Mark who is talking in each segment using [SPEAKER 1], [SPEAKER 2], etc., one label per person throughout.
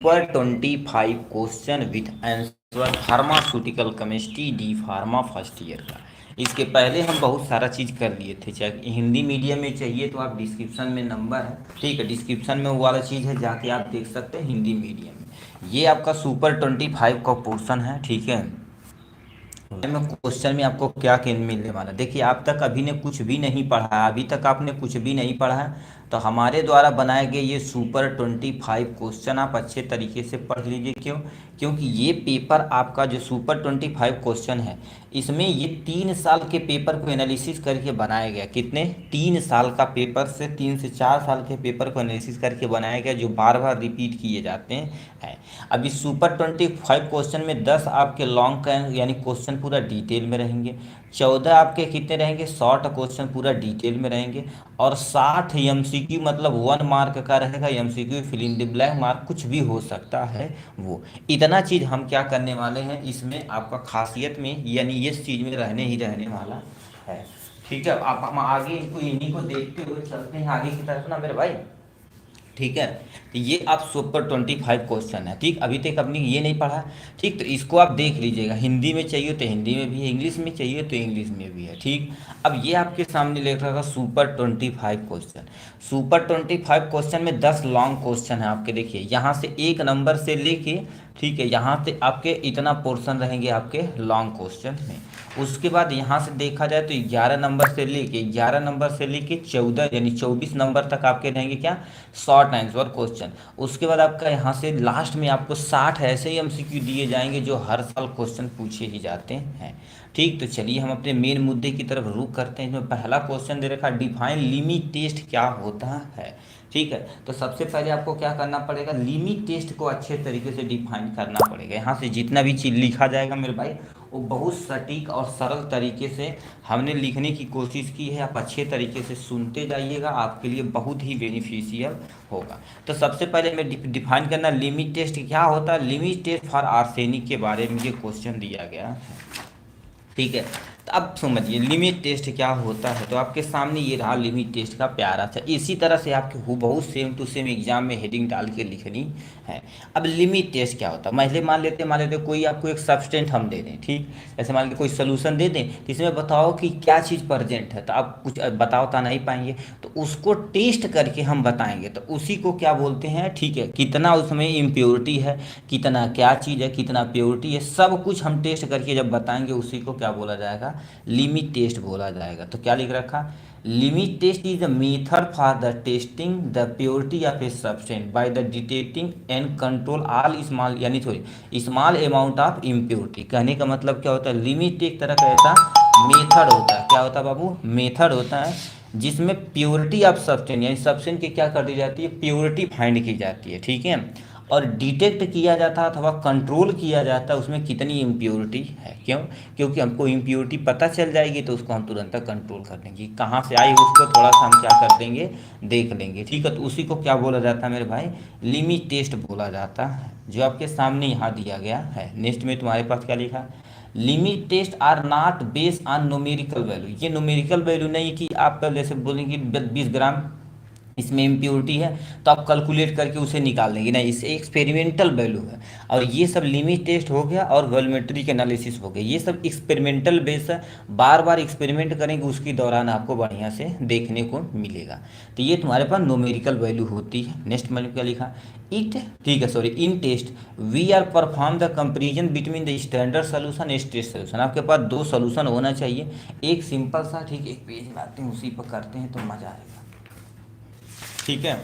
[SPEAKER 1] पर 25 question with answer pharmaceutical chemistry D pharma first year का। इसके पहले हम बहुत सारा चीज़ कर लिए थे। चाहे हिंदी मीडियम में चाहिए तो आप डिस्क्रिप्शन में नंबर है, ठीक है, डिस्क्रिप्शन में वो वाला चीज़ है, जाके आप देख सकते हैं हिंदी मीडियम में। ये आपका सुपर 25 का पोर्शन है, ठीक है। में क्वेश्चन में आपको क्या मिलने वाला, देखिए आप तक अभी ने कुछ भी नहीं पढ़ा है, अभी तक आपने कुछ भी नहीं पढ़ा है तो हमारे द्वारा बनाए गए ये सुपर 25 क्वेश्चन आप अच्छे तरीके से पढ़ लीजिए। क्यों? क्योंकि ये पेपर आपका जो सुपर 25 क्वेश्चन है, इसमें ये 3 साल के पेपर को एनालिसिस करके बनाया गया। कितने? 3 साल का पेपर से 3 से 4 साल के पेपर को एनालिसिस करके बनाया गया, जो बार बार रिपीट किए जाते हैं। अब इस सुपर 25 क्वेश्चन में 10 आपके लॉन्ग का यानी क्वेश्चन पूरा डिटेल में रहेंगे, 14 आपके कितने रहेंगे शॉर्ट क्वेश्चन पूरा डिटेल में रहेंगे, और 60 एमसीक्यू मतलब 1 मार्क का रहेगा। MCQ fill in the blank mark कुछ भी हो सकता है वो। इतना चीज़ हम क्या करने वाले हैं इसमें, आपका खासियत में यानी इस चीज़ में रहने ही रहने वाला है। ठीक है, आप हम आगे इनको इन्हीं को देखते हुए चलते हैं आगे की तरफ ना मेरे भाई। ठीक है, तो ये आप सुपर 25 क्वेश्चन है, ठीक। अभी तक आपने ये नहीं पढ़ा, ठीक, तो इसको आप देख लीजिएगा। हिंदी में चाहिए तो हिंदी में भी है, इंग्लिश में चाहिए तो इंग्लिश में भी है, ठीक। अब ये आपके सामने लिख रहा था सुपर 25 क्वेश्चन। सुपर 25 क्वेश्चन में 10 लॉन्ग क्वेश्चन है आपके। देखिए यहाँ से 1 नंबर से लेके, ठीक है, यहाँ से आपके इतना पोर्शन रहेंगे आपके लॉन्ग क्वेश्चन में। उसके बाद यहाँ से देखा जाए तो 11 नंबर से लेके 14 यानी 24 नंबर तक आपके रहेंगे क्या, शॉर्ट आंसर क्वेश्चन। उसके बाद आपका यहाँ से लास्ट में आपको 60 ऐसे ही एमसीक्यू दिए जाएंगे जो हर साल क्वेश्चन पूछे ही जाते हैं, ठीक। तो चलिए हम अपने मेन मुद्दे की तरफ रुख करते हैं। इसमें पहला क्वेश्चन दे रखा, डिफाइन लिमिट टेस्ट क्या होता है, ठीक है। तो सबसे पहले आपको क्या करना पड़ेगा, लिमिट टेस्ट को अच्छे तरीके से डिफाइन करना पड़ेगा। यहाँ से जितना भी चीज़ लिखा जाएगा मेरे भाई, वो बहुत सटीक और सरल तरीके से हमने लिखने की कोशिश की है। आप अच्छे तरीके से सुनते जाइएगा, आपके लिए बहुत ही बेनिफिशियल होगा। तो सबसे पहले मैं डिफाइन करना, लिमिट टेस्ट क्या होता है। लिमिट टेस्ट फॉर आर्सेनिक के बारे में ये क्वेश्चन दिया गया है, ठीक है। तो अब समझिए लिमिट टेस्ट क्या होता है। तो आपके सामने ये रहा लिमिट टेस्ट का प्यारा सा, इसी तरह से आपके हूबहू सेम टू सेम एग्जाम में हेडिंग डाल के लिखनी है। अब लिमिट टेस्ट क्या होता है, पहले मान लेते कोई आपको एक सब्सटेंट हम दे दें, ठीक। जैसे मान लीजिए कोई सोल्यूशन दे दें, तो इसमें बताओ कि क्या चीज़ प्रेजेंट है, तो आप कुछ बता नहीं पाएंगे, तो उसको टेस्ट करके हम बताएंगे, तो उसी को क्या बोलते हैं, ठीक है। कितना उसमें इम्प्योरिटी है, कितना क्या चीज़ है, कितना प्योरिटी है, सब कुछ हम टेस्ट करके जब बताएंगे उसी को क्या बोला जाएगा, लिमिट टेस्ट बोला जाएगा। तो क्या लिख रखा, limit test is the method for the testing the purity of a substance by the detecting and control all small यानी sorry small amount of impurity. कहने का मतलब क्या होता है, लिमिट एक तरह का ऐसा मेथड होता है, क्या होता है बाबू, मेथड होता है जिसमें प्योरिटी ऑफ सब्सटेंस यानी सब्सटेंस की क्या कर दी जाती है, प्योरिटी फाइंड की जाती है, ठीक है। और डिटेक्ट किया जाता है अथवा कंट्रोल किया जाता है उसमें कितनी इम्प्योरिटी है। क्यों? क्योंकि हमको इम्प्योरिटी पता चल जाएगी तो उसको हम तुरंत कंट्रोल कर देंगे। कहाँ से आई उसको थोड़ा सा हम क्या कर देंगे, देख लेंगे, ठीक है। तो उसी को क्या बोला जाता है मेरे भाई, लिमिट टेस्ट बोला जाता है, जो आपके सामने यहाँ दिया गया है। नेक्स्ट में तुम्हारे पास क्या लिखा, limit test are not based on numerical value. ये न्यूमेरिकल वैल्यू नहीं कि आप जैसे बोलेंगे 20 ग्राम इसमें इम्प्योरिटी है तो आप कैलकुलेट करके उसे निकाल देंगे, नहीं, इसे एक्सपेरिमेंटल वैल्यू है। और ये सब लिमिट टेस्ट हो गया और वॉल्यूमेट्रिक एनालिसिस हो गया, ये सब एक्सपेरिमेंटल बेस है। बार बार एक्सपेरिमेंट करेंगे उसके दौरान आपको बढ़िया से देखने को मिलेगा। तो ये तुम्हारे पास न्यूमेरिकल वैल्यू होती है। नेक्स्ट मैंने क्या लिखा, इट, ठीक है, sorry, in test we are perform the comparison between the standard solution and test solution. आपके पास 2 सोल्यूशन होना चाहिए, एक सिंपल सा, ठीक, एक पेज लाते हैं उसी पर करते हैं तो मज़ा आएगा, ठीक है।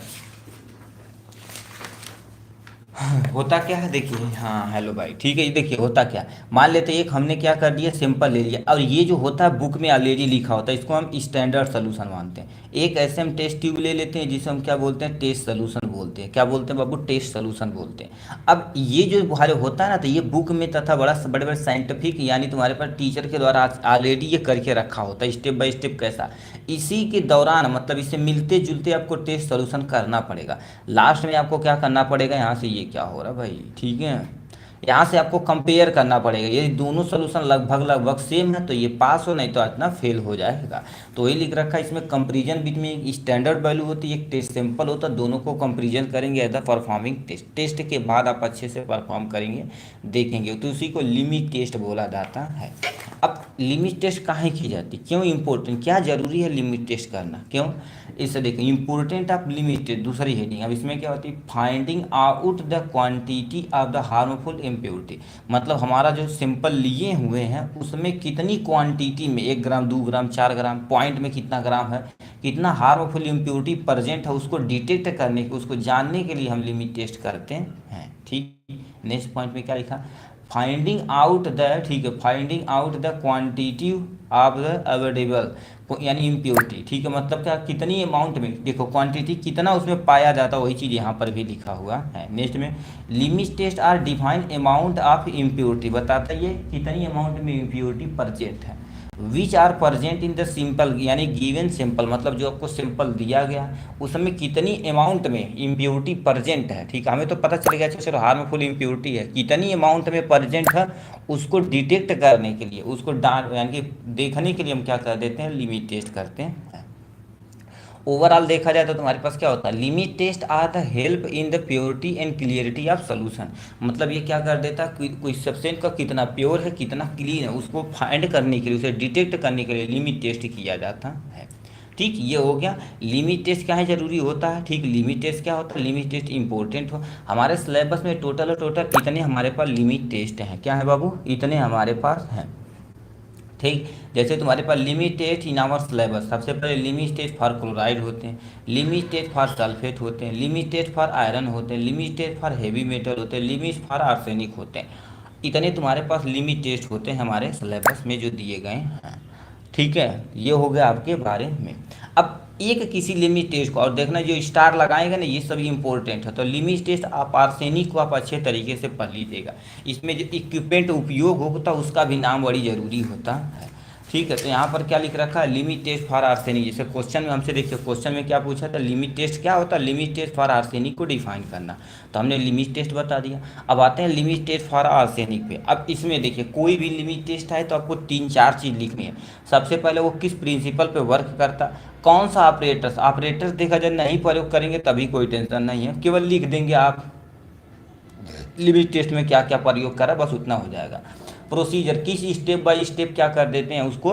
[SPEAKER 1] होता क्या है देखिए, हाँ हेलो भाई, ठीक है। ये देखिए होता क्या, मान लेते एक हमने क्या कर दिया, सिंपल ले लिया, और ये जो होता है बुक में ऑलरेडी लिखा होता है, इसको हम स्टैंडर्ड सोल्यूशन मानते हैं। एक ऐसे हम टेस्ट ट्यूब ले लेते हैं जिसे हम क्या बोलते हैं, टेस्ट सोल्यूशन बोलते हैं। क्या बोलते हैं बाबू, टेस्ट सोल्यूशन बोलते हैं। अब ये जो हमारे होता है ना, तो ये बुक में तथा बड़े बड़े साइंटिफिक यानी तुम्हारे पास टीचर के द्वारा ऑलरेडी ये करके रखा होता है स्टेप बाय स्टेप कैसा। इसी के दौरान मतलब इससे मिलते जुलते आपको टेस्ट सोल्यूशन करना पड़ेगा। लास्ट में आपको क्या करना पड़ेगा, यहाँ से ये क्या हो रहा है भाई, ठीक है, यहाँ से आपको कंपेयर करना पड़ेगा, ये दोनों सोल्यूशन लगभग लगभग सेम है तो ये पास हो, नहीं तो इतना फेल हो जाएगा। तो वही लिख रखा है इसमें, कंपेरिजन बीच में एक स्टैंडर्ड वैल्यू होती है, एक टेस्ट सैंपल होता है, दोनों को कंपेरिजन करेंगे as a performing test. Test के बाद आप अच्छे से परफॉर्म करेंगे, देखेंगे, तो उसी को लिमिट टेस्ट बोला जाता है। अब लिमिट टेस्ट काहे की जाती, क्यों इंपॉर्टेंट, क्या जरूरी है लिमिट टेस्ट करना, क्यों, इसे देखिए इंपॉर्टेंट ऑफ लिमिट टेस्ट, दूसरी हेडिंग। अब इसमें क्या होती है, finding out the quantity of the harmful impurity, मतलब हमारा जो सिंपल लिए हुए हैं उसमें कितनी क्वांटिटी में, 1 ग्राम 2 ग्राम 4 ग्राम, पॉइंट में कितना ग्राम है, कितना हार्मफुल इम्प्योरिटी प्रेजेंट है, उसको डिटेक्ट करने के, उसको जानने के लिए हम लिमिट टेस्ट करते हैं। ठीक, नेक्स्ट पॉइंट में क्या लिखा, फाइंडिंग आउट द, ठीक है, finding out the quantity of the available, यानी इम्प्योरिटी, ठीक है, मतलब क्या, कितनी अमाउंट में, देखो क्वांटिटी कितना उसमें पाया जाता है, वही चीज़ यहाँ पर भी लिखा हुआ है। नेक्स्ट में, limit test are define amount of impurity, बताता है ये कितनी अमाउंट में इम्प्योरिटी प्रेजेंट है, which are present in the sample, यानी गिवन सिंपल, मतलब जो आपको सिंपल दिया गया उसमें कितनी अमाउंट में इम्प्योरिटी प्रेजेंट है। ठीक है, हमें तो पता चल गया चलो हार्मफुल इम्प्योरिटी है, कितनी अमाउंट में प्रेजेंट है, उसको डिटेक्ट करने के लिए, उसको यानी कि देखने के लिए हम क्या कर देते हैं, लिमिट टेस्ट करते हैं। ओवरऑल देखा जाए तो तुम्हारे पास क्या होता है, limit test are the help in the purity and clarity of solution, मतलब ये क्या कर देता है, कोई सब्सटेंस का कितना प्योर है कितना क्लीन है उसको फाइंड करने के लिए, उसे डिटेक्ट करने के लिए लिमिट टेस्ट किया जाता है। ठीक, ये हो गया लिमिट टेस्ट क्या है, जरूरी होता है। ठीक, लिमिट टेस्ट क्या होता है, लिमिट टेस्ट इंपॉर्टेंट हो, हमारे सिलेबस में टोटल इतने हमारे पास लिमिट टेस्ट हैं, क्या है बाबू, इतने हमारे पास हैं। ठीक, जैसे तुम्हारे पास limit test in our syllabus, सबसे पहले लिमिट टेस्ट फॉर क्लोराइड होते हैं, लिमिट टेस्ट फॉर सल्फेट होते हैं, लिमिट टेस्ट फॉर आयरन होते हैं, limit test for heavy metal होते हैं, लिमिट फॉर आर्सेनिक होते हैं, इतने तुम्हारे पास लिमिट टेस्ट होते हैं हमारे सिलेबस में जो दिए गए हैं। ठीक है, ये हो गया आपके बारे में। अब एक किसी लिमिट टेस्ट को, और देखना जो स्टार लगाएगा ना ये सभी इंपॉर्टेंट है, तो लिमिट टेस्ट आप आर्सेनिक को आप अच्छे तरीके से पढ़ लीजिएगा, इसमें जो इक्विपमेंट उपयोग होता है उसका भी नाम बड़ी जरूरी होता है। ठीक है, तो यहाँ पर क्या लिख रखा है, लिमिट टेस्ट फॉर आर्सेनिक, जैसे क्वेश्चन में हमसे देखिए, क्वेश्चन में क्या पूछा था, लिमिट टेस्ट क्या होता है, लिमिट टेस्ट फॉर आर्सेनिक को डिफाइन करना, तो हमने लिमिट टेस्ट बता दिया। अब आते हैं लिमिट टेस्ट फॉर आर्सेनिक पे। अब इसमें देखिए कोई भी लिमिट टेस्ट है तो आपको 3-4 चीज़ लिखनी है। सबसे पहले वो किस प्रिंसिपल पे वर्क करता, कौन सा ऑपरेटर्स, ऑपरेटर्स देखा जाए नहीं प्रयोग करेंगे तभी कोई टेंशन नहीं है, केवल लिख देंगे आप लिमिट टेस्ट में क्या क्या प्रयोग करा, बस उतना हो जाएगा। प्रोसीजर, किस स्टेप बाय स्टेप क्या कर देते हैं उसको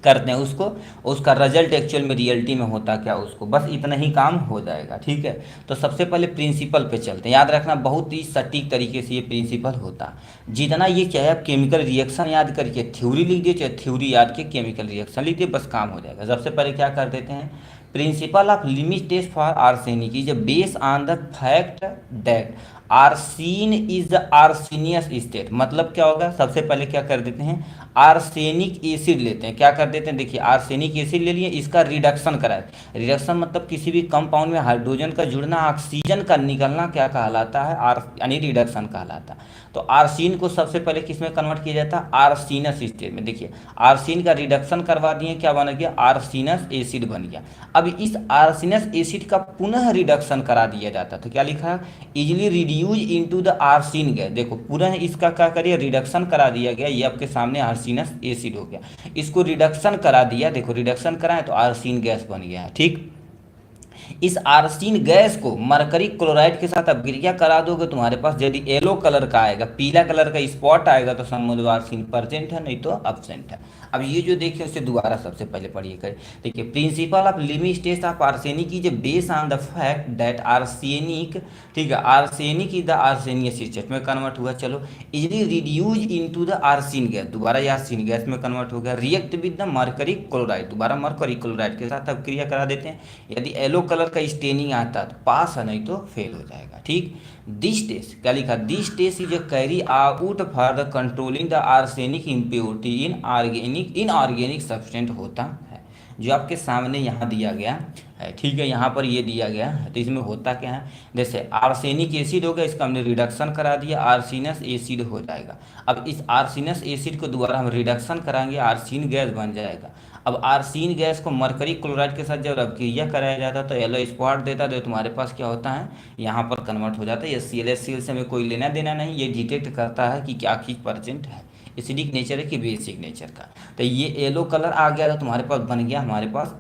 [SPEAKER 1] करते हैं, उसको उसका रिजल्ट एक्चुअल में रियलिटी में होता क्या, उसको बस इतना ही काम हो जाएगा। ठीक है, तो सबसे पहले प्रिंसिपल पे चलते हैं, याद रखना बहुत ही सटीक तरीके से ये प्रिंसिपल होता, जितना ये चाहे आप केमिकल रिएक्शन याद करके थ्योरी लिख दिए, चाहे थ्योरी याद के केमिकल रिएक्शन लिख दिए, बस काम हो जाएगा। सबसे पहले क्या कर देते हैं, principle of limit test for arsenic is based on the fact that arsine is the arsenious state, मतलब क्या होगा, सबसे पहले क्या कर देते हैं, आर्सेनिक एसिड लेते हैं, क्या कर देते हैं, देखिए आर्सेनिक एसिड ले लिए, इसका रिडक्शन कराए, रिडक्शन मतलब किसी भी कंपाउंड में हाइड्रोजन का जुड़ना, ऑक्सीजन का निकलना क्या कहलाता है, यानी रिडक्शन कहलाता है। तो आर्सीन को सबसे पहले किस में कन्वर्ट किया जाता है, आर्सीनस स्टेट में। देखिए आर्सीन का रिडक्शन करवा दिए, क्या बन गया, आर्सीनस एसिड बन गया। अब इस आर्सीनस एसिड का पुनः रिडक्शन करा दिया जाता, तो क्या लिखा है, easily reduce into the arsine gas, देखो पुनः इसका क्या करिए, रिडक्शन करा दिया गया, ये आपके सामने आर्सीनस एसिड हो गया, इसको रिडक्शन करा दिया, देखो रिडक्शन कराए तो आर्सीन गैस बन गया। ठीक, इस आर्सीन गैस को मरकरी क्लोराइड के साथ अपक्रिया करा दोगे, तुम्हारे पास यदि येलो कलर का आएगा, पीला कलर का स्पॉट आएगा तो समझो आर्सीन प्रेजेंट है, नहीं तो एब्सेंट है। अब ये जो देखिए उसे दोबारा सबसे पहले पढ़िए करें। देखिए principle of limit test of arsenic is based on the fact that arsenic, ठीक है, arsenic is the arsenious state में कन्वर्ट हुआ, चलो easily reduce into the arsine gas, दोबारा ये आर्सीन गैस में कन्वर्ट हो गया, react with the mercury chloride, दोबारा मरकरी क्लोराइड के साथ अपक्रिया करा देते हैं, यदि येलो कलर का स्टेनिंग आता तो पास है, नहीं तो फेल हो जाएगा। ठीक, दिस टेस्ट क्या लिखा, this test is carry out for the controlling the arsenic impurity in organic substance होता है, जो आपके सामने यहाँ दिया गया है। ठीक है, यहाँ पर ये दिया गया है, तो इसमें होता क्या है, जैसे आर्सेनिक एसिड हो गया, इसका हमने रिडक्शन करा दिया, आर्सीनस एसिड हो जाएगा। अब इस आर्सीनस एसिड को दोबारा हम रिडक्शन कराएंगे, आर्सीन गैस बन जाएगा। अब आर्सीन गैस को मरकरी क्लोराइड के साथ जब अपक्रिया कराया जाता है तो येलो स्पॉट देता है, तो तुम्हारे पास क्या होता है, यहाँ पर कन्वर्ट हो जाता है। ये ClHCl से हमें कोई लेना देना नहीं, ये डिटेक्ट करता है कि क्या चीज़ प्रेजेंट है, एसिडिक नेचर है कि बेसिक नेचर का। तो ये येलो कलर आ गया तो तुम्हारे पास बन गया हमारे पास,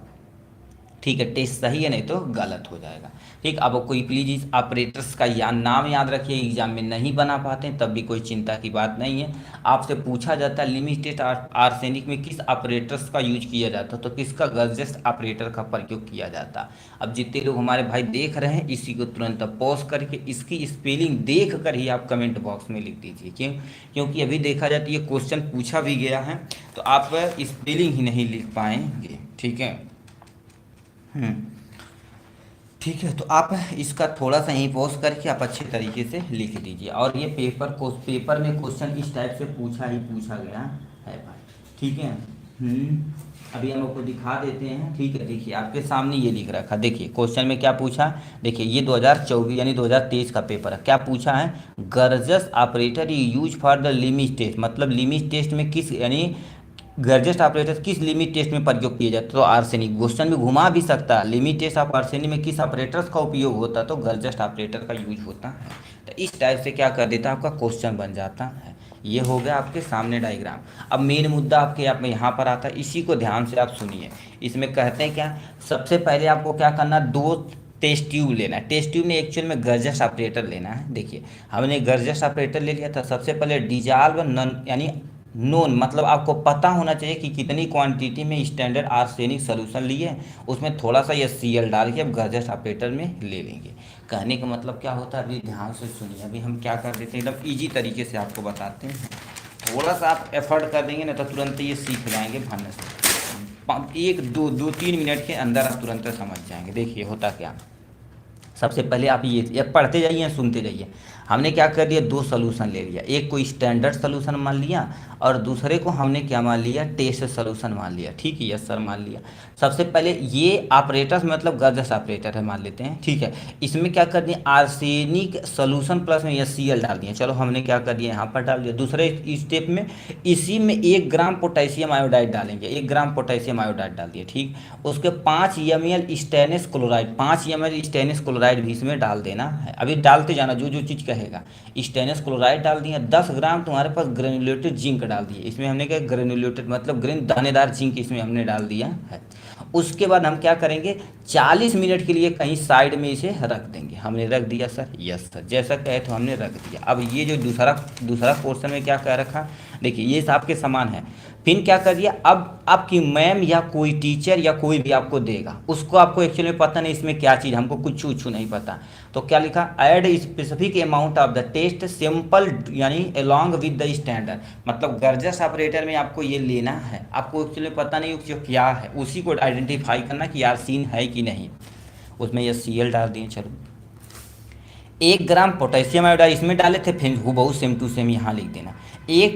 [SPEAKER 1] ठीक है, टेस्ट सही है, नहीं तो गलत हो जाएगा। ठीक, अब कोई प्लीज इस ऑपरेटर्स का नाम याद रखिए, एग्जाम में नहीं बना पाते हैं तब भी कोई चिंता की बात नहीं है। आपसे पूछा जाता है लिमिटेड आर्सेनिक में किस ऑपरेटर्स का यूज किया जाता है, तो किसका, गर्जेस्ट ऑपरेटर का प्रयोग किया जाता। अब जितने लोग हमारे भाई देख रहे हैं इसी को तुरंत पॉज करके इसकी स्पेलिंग देख कर ही आप कमेंट बॉक्स में लिख दीजिए। क्यों? क्योंकि अभी देखा जाता है ये क्वेश्चन पूछा भी गया है तो आप स्पेलिंग ही नहीं लिख पाएंगे। ठीक है, ठीक है, तो आप इसका थोड़ा सा यहीं पॉज करके आप अच्छे तरीके से लिख दीजिए। और ये पेपर में क्वेश्चन इस टाइप से पूछा गया है भाई। ठीक है, अभी हम आपको दिखा देते हैं। ठीक है, देखिए आपके सामने ये लिख रखा, देखिए क्वेश्चन में क्या पूछा, देखिए ये 2024 यानी 2023 का पेपर है। क्या पूछा है, गर्जस apparatus use for the limit test, मतलब लिमिट टेस्ट में किस, यानी गर्जेस्ट ऑपरेटर किस लिमिट टेस्ट में प्रयोग किए जाते, तो आर्सेनिक। क्वेश्चन में घुमा भी सकता है, लिमिट टेस्ट ऑफ आर्सेनिक में किस ऑपरेटर्स का उपयोग होता, तो गर्जेस्ट ऑपरेटर का यूज होता है। तो इस टाइप से क्या कर देता है, आपका क्वेश्चन बन जाता है। ये हो गया आपके सामने डायग्राम। अब मेन मुद्दा आपके आप में यहाँ पर आता है, इसी को ध्यान से आप सुनिए। इसमें कहते हैं क्या, सबसे पहले आपको क्या करना, 2 टेस्ट ट्यूब लेना है। टेस्ट ट्यूब में एक्चुअल में गर्जेस्ट ऑपरेटर लेना है। देखिए हमने गर्जेस्ट ऑपरेटर ले लिया था। सबसे पहले डिजॉल्व नन यानी नोन, मतलब आपको पता होना चाहिए कि कितनी क्वांटिटी में स्टैंडर्ड आर्सेनिक सोल्यूशन लिए, उसमें थोड़ा सा ये Cl डाल के अब गर्जेस्ट ऑपरेटर में ले लेंगे। कहने का मतलब क्या होता है, अभी ध्यान से सुनिए। अभी हम क्या कर देते हैं, एकदम ईजी तरीके से आपको बताते हैं। थोड़ा सा आप एफर्ट कर देंगे ना तो तुरंत ये सीख जाएंगे भरने से। 1-2-3 मिनट के अंदर आप तुरंत समझ जाएंगे। देखिए होता क्या, सबसे पहले आप ये पढ़ते जाइए, सुनते जाइए। हमने क्या कर दिया, 2 सोल्यूशन ले लिया, एक को स्टैंडर्ड सोल्यूशन मान लिया और दूसरे को हमने क्या मान लिया, टेस्ट सोल्यूशन मान लिया। ठीक है, यस सर मान लिया। सबसे पहले ये ऑपरेटर्स मतलब गर्जेस्ट ऑपरेटर है मान लेते हैं। ठीक है, इसमें क्या कर दिया, आर्सेनिक सोल्यूशन प्लस में Cl डाल दिया। चलो हमने क्या कर दिया, यहाँ पर डाल दिया। दूसरे स्टेप में इसी में 1 ग्राम पोटेशियम आयोडाइड डालेंगे, 1 ग्राम पोटेशियम आयोडाइड डाल दिया। ठीक, उसके 5 ml stainless chloride, 5 ml stainless chloride भी इसमें डाल देना है। अभी डालते जाना जो जो चीज़ कहेगा। स्टेनलेस क्लोराइड डाल दिया। 10 ग्राम तुम्हारे पास ग्रेनुलेटेड जिंक डाल दिए। इसमें हमने क्या, ग्रेनुलेटेड मतलब ग्रेन दानेदार जिंक इसमें हमने डाल दिया है। उसके बाद हम क्या करेंगे, 40 मिनट के लिए कहीं साइड में इसे रख देंगे। हमने रख दिया सर, यस सर, जैसा कहे तो हमने रख दिया। अब ये जो दूसरा पोर्शन में क्या कह रखा, देखिए ये आपके समान है। फिर क्या कर दिया, अब आपकी मैम या कोई टीचर या कोई भी आपको देगा, उसको आपको एक्चुअली में पता नहीं इसमें क्या चीज़, हमको कुछ नहीं पता। तो क्या लिखा, add specific amount of the test sample यानी अलॉन्ग विद द स्टैंडर्ड, मतलब गर्जेस्ट ऑपरेटर में आपको ये लेना है। आपको एक्चुअली पता नहीं जो क्या है, उसी को आइडेंटिफाई करना कि यार सीन है कि नहीं। उसमें ये Cl डाल दिए। चलो 1 ग्राम पोटेशियम आयोडाइड इसमें डाले थे, फिर हूबहू सेम टू सेम यहाँ लिख देना।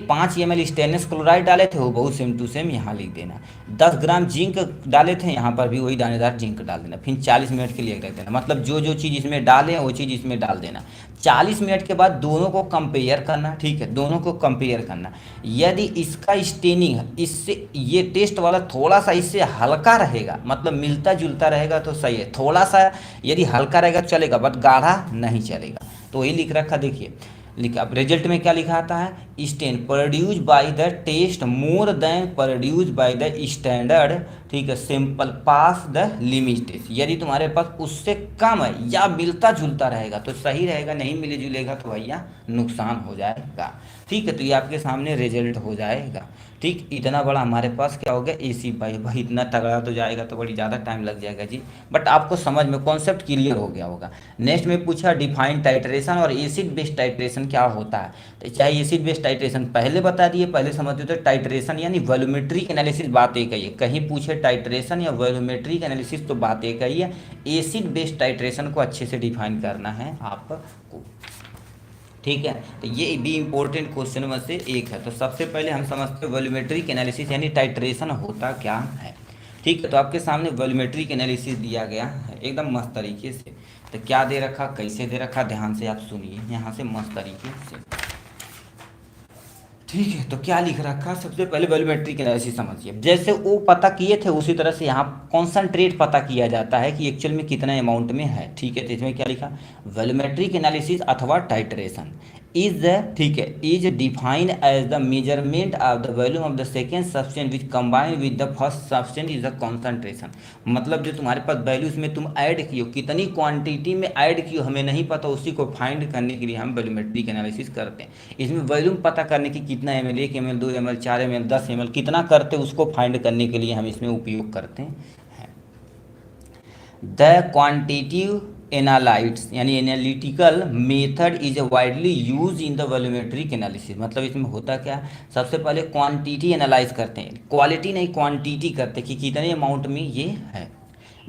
[SPEAKER 1] 5 ml स्टेनलेस क्लोराइड डाले थे, हूबहू सेम टू सेम यहाँ लिख देना। 10 ग्राम जिंक डाले थे, यहाँ पर भी वही दानेदार जिंक डाल देना। फिर 40 मिनट के लिए रख देना, मतलब जो जो चीज़ इसमें डालें वो चीज़ इसमें डाल देना। 40 मिनट के बाद दोनों को कंपेयर करना। ठीक है, दोनों को कंपेयर करना। यदि इसका स्टेनिंग इससे, ये टेस्ट वाला थोड़ा सा इससे हल्का रहेगा, मतलब मिलता जुलता रहेगा तो सही है। थोड़ा सा यदि हल्का रहेगा चलेगा, बट गाढ़ा नहीं चलेगा। तो वही लिख रखा, देखिए लिखा। अब रिजल्ट में क्या लिखा आता है, stain produce by the test more than produce by the standard. ठीक है, sample pass the limit test. यदि तुम्हारे पास उससे कम है या मिलता जुलता रहेगा तो सही रहेगा, नहीं मिले जुलेगा तो भैया नुकसान हो जाएगा। ठीक है, तो ये आपके सामने रिजल्ट हो जाएगा। ठीक, इतना बड़ा हमारे पास क्या हो गया, AC भाई इतना तगड़ा तो जाएगा तो बड़ी ज़्यादा टाइम लग जाएगा जी, बट आपको समझ में कॉन्सेप्ट क्लियर हो गया होगा। नेक्स्ट में पूछा डिफाइन टाइट्रेशन और एसिड बेस्ड टाइट्रेशन क्या होता है। तो चाहे एसिड बेस्ड टाइट्रेशन पहले बता दिए, पहले समझते तो टाइट्रेशन यानी वॉल्यूमेट्रिक एनालिसिस, बात एक ही है। कहीं पूछे टाइट्रेशन या वॉल्यूमेट्रिक एनालिसिस तो बात एक ही है। एसिड बेस्ड टाइट्रेशन को अच्छे से डिफाइन करना है आपको। ठीक है, तो ये भी इंपॉर्टेंट क्वेश्चन में से एक है। तो सबसे पहले हम समझते हैं वॉल्यूमेट्रिक एनालिसिस यानी टाइट्रेशन होता क्या है। ठीक है, तो आपके सामने वॉल्यूमेट्रिक एनालिसिस दिया गया है एकदम मस्त तरीके से। तो क्या दे रखा, कैसे दे रखा, ध्यान से आप सुनिए यहाँ से मस्त तरीके से। ठीक है, तो क्या लिख रखा, सबसे पहले वॉल्यूमेट्रिक एनालिसिस समझिए। जैसे वो पता किए थे उसी तरह से यहाँ कॉन्सनट्रेट पता किया जाता है कि एक्चुअल में कितना अमाउंट में है। ठीक है, तो इसमें क्या लिखा, वॉल्यूमेट्रिक एनालिसिस अथवा टाइट्रेशन इज द, ठीक है, is defined as the measurement of the volume of the second substance which combine with the first substance is the concentration. मतलब जो तुम्हारे पास वैल्यूज में तुम ऐड किए हो, कितनी क्वांटिटी में ऐड किए हो हमें नहीं पता, उसी को फाइंड करने के लिए हम वॉल्यूमेट्रिक एनालिसिस करते हैं। इसमें वॉल्यूम पता करने की कितना M L, 1 ml, 2 ml, 4 ml, 10 ml कितना करते उसको फाइंड करने के लिए हम इसमें उपयोग करते हैं। द क्वांटिटिव एनालाइट्स यानी analytical method is widely use in the volumetric analysis. मतलब इसमें होता क्या, सबसे पहले क्वांटिटी एनालाइज करते हैं, क्वालिटी नहीं क्वांटिटी करते कि कितने अमाउंट में ये है।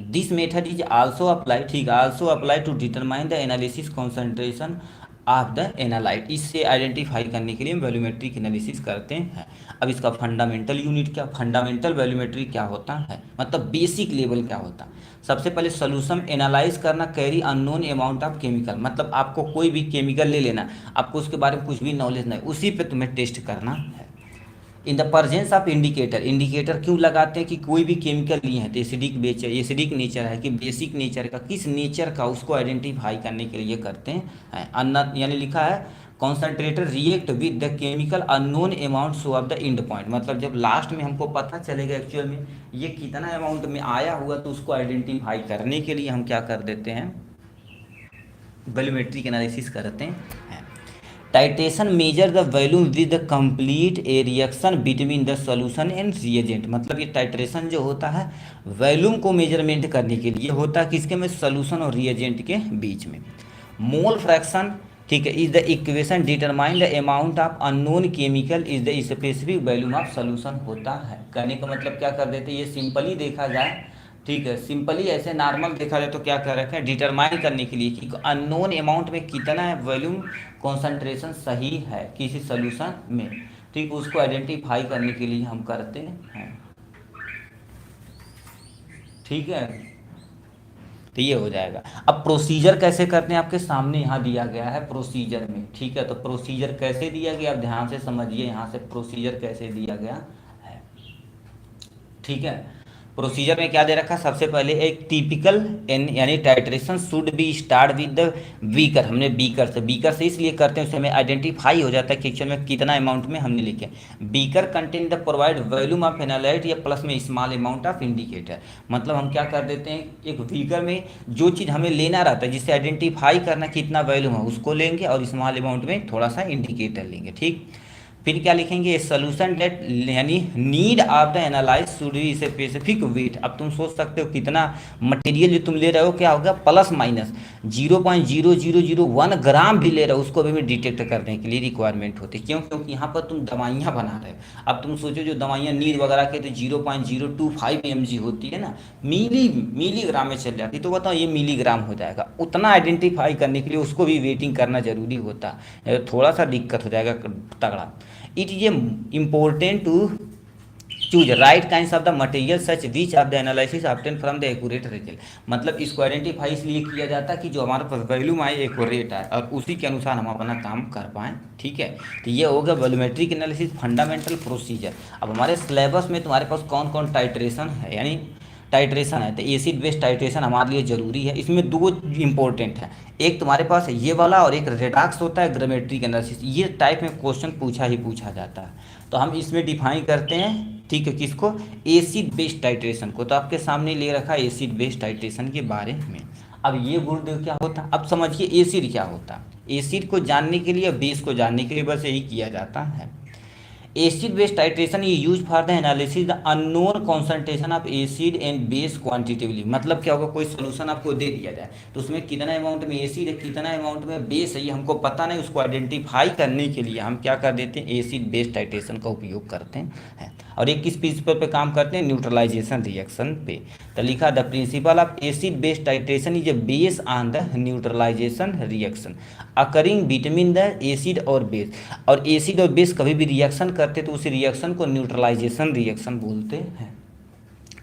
[SPEAKER 1] This method is also apply, ठीक, also apply to determine the analysis concentration of the analyte. इससे आइडेंटिफाई करने के लिए हम वॉल्यूमेट्रिक एनालिसिस करते हैं। अब इसका फंडामेंटल यूनिट क्या, फंडामेंटल वॉल्यूमेट्री क्या होता है, मतलब बेसिक लेवल क्या होता है। सबसे पहले सोल्यूशन एनालाइज करना, carry unknown amount of chemical, मतलब आपको कोई भी केमिकल ले लेना, आपको उसके बारे में कुछ भी नॉलेज नहीं, उसी पे तुम्हें टेस्ट करना है। In the presence of indicator, indicator क्यों लगाते हैं कि कोई भी केमिकल लिए हैं तो एसिडिक बेचर, एसिडिक नेचर है कि बेसिक नेचर का, किस नेचर का, उसको आइडेंटिफाई करने के लिए करते हैं। अन्न यानी लिखा है concentrator react with the chemical unknown amount so of the end point. मतलब जब लास्ट में हमको पता चलेगा एक्चुअल में ये कितना अमाउंट में आया हुआ, तो उसको आइडेंटिफाई करने के लिए हम क्या कर देते हैं, वॉल्यूमेट्रिक एनालिसिस करते हैं। Titration measure the volume with the complete A reaction between the solution and reagent. मतलब ये टाइट्रेशन जो होता है वॉल्यूम को मेजरमेंट करने के लिए होता है किसके में, सॉल्यूशन और रिएजेंट के बीच में। मोल फ्रैक्शन, ठीक है, is the equation determine the amount of unknown chemical is the specific volume of solution होता है। कहने का मतलब क्या कर देते हैं, ये सिंपली देखा जाए, ठीक है, सिंपली ऐसे नॉर्मल देखा जाए तो क्या कर रखे हैं, डिटरमाइन करने के लिए कि अननोन अमाउंट में कितना वॉल्यूम कॉन्सेंट्रेशन सही है किसी सोल्यूशन में, ठीक, उसको आइडेंटिफाई करने के लिए हम करते हैं। ठीक है, तो ये हो जाएगा। अब प्रोसीजर कैसे करते हैं आपके सामने यहाँ दिया गया है प्रोसीजर में। ठीक है, तो प्रोसीजर कैसे दिया गया, आप ध्यान से समझिए यहाँ से प्रोसीजर कैसे दिया गया है। ठीक है, प्रोसीजर में क्या दे रखा है, सबसे पहले एक टिपिकल एन यानी titration should be start with the beaker. हमने बीकर से इसलिए करते हैं उससे हमें आइडेंटिफाई हो जाता है कि एक्चुअल में कितना अमाउंट में हमने लिखे। Beaker contain the provide volume of analyte या प्लस में स्मॉल अमाउंट ऑफ इंडिकेटर। मतलब हम क्या कर देते हैं, एक बीकर में जो चीज़ हमें लेना रहता है जिससे आइडेंटिफाई करना कितना वॉल्यूम है उसको लेंगे और स्मॉल अमाउंट में थोड़ा सा इंडिकेटर लेंगे। ठीक, फिर क्या लिखेंगे, सोल्यूशन डेट यानी need of the analyse should be specific weight. अब तुम सोच सकते हो कितना मटेरियल जो तुम ले रहे हो क्या होगा, प्लस माइनस 0.0001 ग्राम भी ले रहे हो उसको भी डिटेक्ट करने के लिए रिक्वायरमेंट होती है। क्यों, क्योंकि यहाँ पर तुम दवाइयाँ बना रहे हो। अब तुम सोचो जो दवाइयाँ नीड वगैरह के तो 0.025 mg होती है ना, मिलीग्राम में चल जाती, तो बताओ ये मिलीग्राम हो जाएगा। उतना आइडेंटिफाई करने के लिए उसको भी वेटिंग करना जरूरी होता है, थोड़ा सा दिक्कत हो जाएगा तगड़ा। It is important to choose right kinds of the material such which of the analysis obtained from the accurate result। मतलब इसको आइडेंटिफाई इसलिए किया जाता है कि जो हमारे पास वॉल्यूम आए एक्यूरेट आए और उसी के अनुसार हम अपना काम कर पाएँ। ठीक है, तो ये हो गया वॉल्यूमेट्रिक एनालिसिस फंडामेंटल प्रोसीजर। अब हमारे सिलेबस में तुम्हारे पास कौन कौन टाइट्रेशन है यानी टाइट्रेशन है, तो एसिड बेस्ड टाइट्रेशन हमारे लिए ज़रूरी है। इसमें दो इंपॉर्टेंट है, एक तुम्हारे पास ये वाला और एक रेडॉक्स होता है ग्रामेट्रिक एनालिसिस। ये टाइप में क्वेश्चन पूछा जाता है, तो हम इसमें डिफाइन करते हैं, ठीक है, किसको, एसिड बेस्ड टाइट्रेशन को। तो आपके सामने ले रखा है एसिड बेस्ड टाइट्रेशन के बारे में। अब ये गुरुदेव क्या होता है, अब समझिए एसिड क्या होता है। एसिड को जानने के लिए, बेस को जानने के लिए बस यही किया जाता है। एसिड बेस्ड टाइट्रेशन ये use for the analysis the unknown concentration of acid and base quantitatively. मतलब क्या होगा, कोई सोल्यूशन आपको दे दिया जाए तो उसमें कितना अमाउंट में एसिड है कितना अमाउंट में बेस है ये हमको पता नहीं, उसको आइडेंटिफाई करने के लिए हम क्या कर देते हैं, एसिड बेस्ड टाइट्रेशन का उपयोग करते हैं। और एक किस प्रिंसिपल पे काम करते हैं, न्यूट्रलाइजेशन रिएक्शन पे। तो लिखा the principle of acid based titration is base on the neutralisation reaction occurring between the acid और बेस। और एसिड और बेस कभी भी रिएक्शन करते तो उस रिएक्शन को न्यूट्रलाइजेशन रिएक्शन बोलते हैं।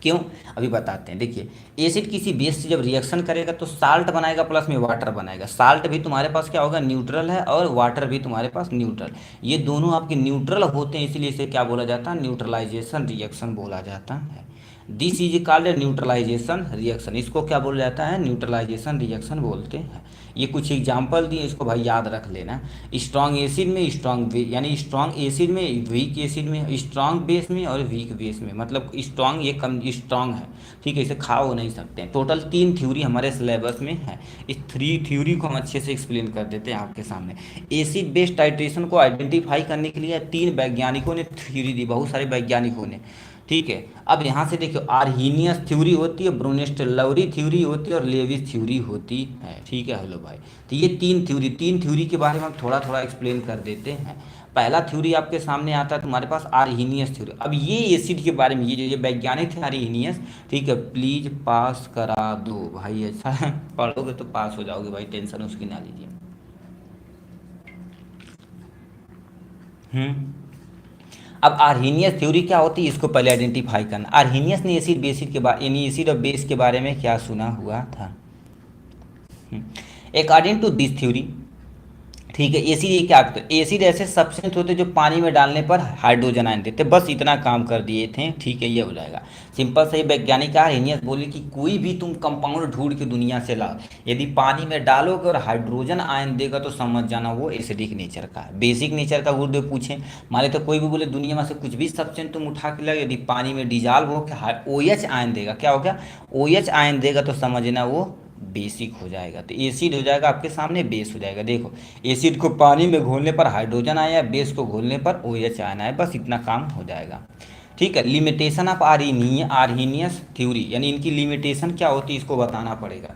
[SPEAKER 1] क्यों, अभी बताते हैं। देखिए, एसिड किसी बेस से जब रिएक्शन करेगा तो साल्ट बनाएगा प्लस में वाटर बनाएगा। साल्ट भी तुम्हारे पास क्या होगा, न्यूट्रल है, और वाटर भी तुम्हारे पास न्यूट्रल। ये दोनों आपके न्यूट्रल होते हैं, इसलिए इसे क्या बोला जाता है, न्यूट्रलाइजेशन रिएक्शन बोला जाता है। This is called neutralisation reaction, इसको क्या बोला जाता है, न्यूट्रलाइजेशन रिएक्शन बोलते हैं। ये कुछ एग्जाम्पल दिए, इसको भाई याद रख लेना। स्ट्रॉन्ग एसिड में स्ट्रॉन्ग, यानी स्ट्रॉन्ग एसिड में, वीक एसिड में, स्ट्रॉन्ग बेस में और वीक बेस में। मतलब स्ट्रॉन्ग, ये कम स्ट्रॉन्ग है, ठीक है, इसे खा हो नहीं सकते हैं। टोटल 3 थ्योरी हमारे सिलेबस में है। इस 3 थ्योरी को हम अच्छे से एक्सप्लेन कर देते हैं आपके सामने। एसिड बेस टाइट्रेशन को आइडेंटिफाई करने के लिए 3 वैज्ञानिकों ने थ्योरी दी, बहुत सारे वैज्ञानिकों ने, ठीक है। अब यहाँ से देखियो, आर्हीनियस थ्योरी होती है, ब्रूनेस्टेलौरी थ्योरी होती है और लेविस थ्योरी होती है, ठीक है। हेलो भाई, तो ये 3 थ्योरी के बारे में हम थोड़ा थोड़ा एक्सप्लेन कर देते हैं। पहला थ्योरी आपके सामने आता है तुम्हारे पास, आर्हीनियस थ्योरी। अब ये एसिड के बारे में, ये वैज्ञानिक थे आर्हीनियस, ठीक है। प्लीज पास करा दो भाई, ऐसा पढ़ोगे तो पास हो जाओगे भाई, टेंशन उसकी ना लीजिए। अब आर्हीनियस थ्योरी क्या होती है, इसको पहले आइडेंटिफाई करना। आर्हीनियस ने एसिड बेसिड के बारे, यानी एसिड और बेस के बारे में क्या सुना हुआ था। अकॉर्डिंग टू दिस थ्योरी, ठीक है, एसिड ये क्या करते हैं, एसिड ऐसे सब्सटेंस होते हैं जो पानी में डालने पर हाइड्रोजन आयन देते हैं। बस इतना काम कर दिए थे, ठीक है, ये हो जाएगा। सिंपल सही। वैज्ञानिक आर्हीनियस बोले कि कोई भी तुम कंपाउंड ढूंढ के दुनिया से लाओ, यदि पानी में डालोगे और हाइड्रोजन आयन देगा तो समझ जाना वो एसिडिक नेचर का है। बेसिक नेचर का गुरुदेव पूछे, मान लेते कोई भी बोले दुनिया में से कुछ भी सब्सटेंस तुम उठा के लाओ, यदि पानी में डिजॉल्व हो के OH आयन देगा, क्या हो गया, OH आयन देगा तो समझना वो बेसिक हो जाएगा। तो एसिड हो जाएगा आपके सामने, बेस हो जाएगा। देखो, एसिड को पानी में घोलने पर हाइड्रोजन आया, बेस को घोलने पर OH आयन आया, बस इतना काम हो जाएगा, ठीक है। लिमिटेशन ऑफ आर्हीनियस थ्योरी, यानी इनकी लिमिटेशन क्या होती है, इसको बताना पड़ेगा।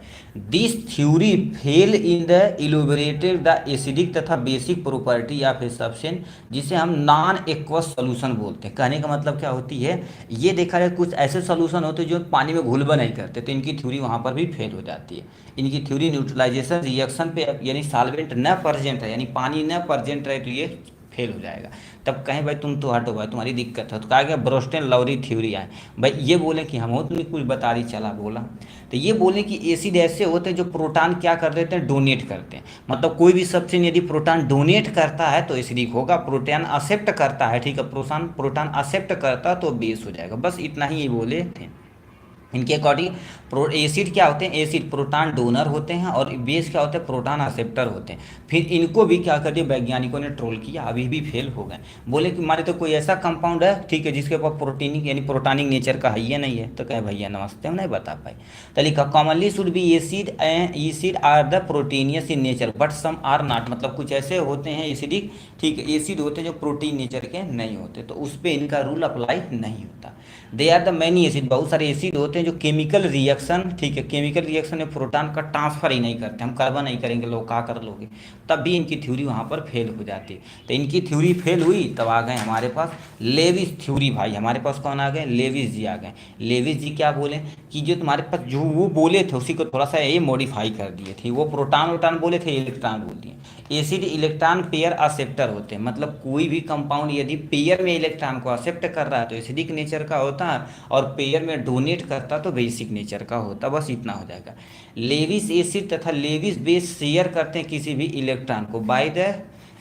[SPEAKER 1] This theory fail in the elaborated the acidic तथा basic property of a substance, जिसे हम नॉन एक्वस सोल्यूशन बोलते हैं। कहने का मतलब क्या होती है, ये देखा जाए कुछ ऐसे सोल्यूशन होते हैं जो पानी में घुलवा नहीं करते, तो इनकी थ्योरी वहाँ पर भी फेल हो जाती है। इनकी थ्योरी न्यूट्रलाइजेशन रिएक्शन पे, यानी सॉल्वेंट न प्रेजेंट है, यानी पानी न प्रेजेंट रहे तो ये फेल हो जाएगा। तब कहें भाई तुम तो हटो भाई, तुम्हारी दिक्कत है, तो कहा गया ब्रोस्टेन-लॉरी थ्योरी आए। भाई ये बोले कि हम हो, तुम्हें कुछ बता रही चला बोला, तो ये बोले कि एसिड ऐसे होते हैं जो प्रोटॉन क्या कर देते हैं, डोनेट करते हैं। मतलब कोई भी सब्सटेंस यदि प्रोटॉन डोनेट करता है तो एसिडिक होगा, प्रोटॉन एक्सेप्ट करता है, ठीक है, प्रोटॉन एक्सेप्ट करता है तो बेस हो जाएगा। बस इतना ही ये बोले थे। इनके अकॉर्डिंग एसिड क्या होते हैं, एसिड प्रोटॉन डोनर होते हैं और बेस क्या होते हैं, प्रोटॉन एक्सेप्टर होते हैं। फिर इनको भी क्या कर दिया वैज्ञानिकों ने, ट्रोल किया, अभी भी फेल हो गए। बोले कि माने तो कोई ऐसा कंपाउंड है, ठीक है, जिसके पास प्रोटीनिक यानी प्रोटॉनिक नेचर का है, ये नहीं है, तो कहे भैया नमस्ते, हम नहीं बता पाए। तो लिखा commonly should be acid are the proteinous in nature but some are not. मतलब कुछ ऐसे होते हैं एसिडिक, ठीक है, एसिड होते हैं जो प्रोटीन नेचर के नहीं होते, तो उस पर इनका रूल अप्लाई नहीं होता। They are the many acid, बहुत सारे एसिड होते हैं जो केमिकल रिएक्शन, ठीक है, केमिकल रिएक्शन में प्रोटॉन का ट्रांसफर ही नहीं करते। हम कार्बन नहीं करेंगे, लोग क्या कर लोगे, तब भी इनकी थ्योरी वहाँ पर फेल हो जाती है। तो इनकी थ्योरी फेल हुई, तब आ गए हमारे पास लेविस थ्योरी। भाई हमारे पास कौन आ गए, लेविस जी आ गए। लेविस जी क्या बोले कि जो तुम्हारे पास जो वो बोले थे उसी को थोड़ा सा ये मॉडिफाई कर दिए थे। वो प्रोटॉन वोटॉन बोले थे, इलेक्ट्रॉन बोल दिए। एसिड इलेक्ट्रॉन पेयर एक्सेप्टर होते हैं, मतलब कोई भी कंपाउंड यदि पेयर में इलेक्ट्रॉन को एक्सेप्ट कर रहा है तो एसिडिक नेचर का होता है, और पेयर में डोनेट करता तो बेसिक नेचर का होता। बस इतना हो जाएगा। लेविस एसिड तथा लेविस बेस शेयर करते हैं किसी भी इलेक्ट्रॉन को बाय द,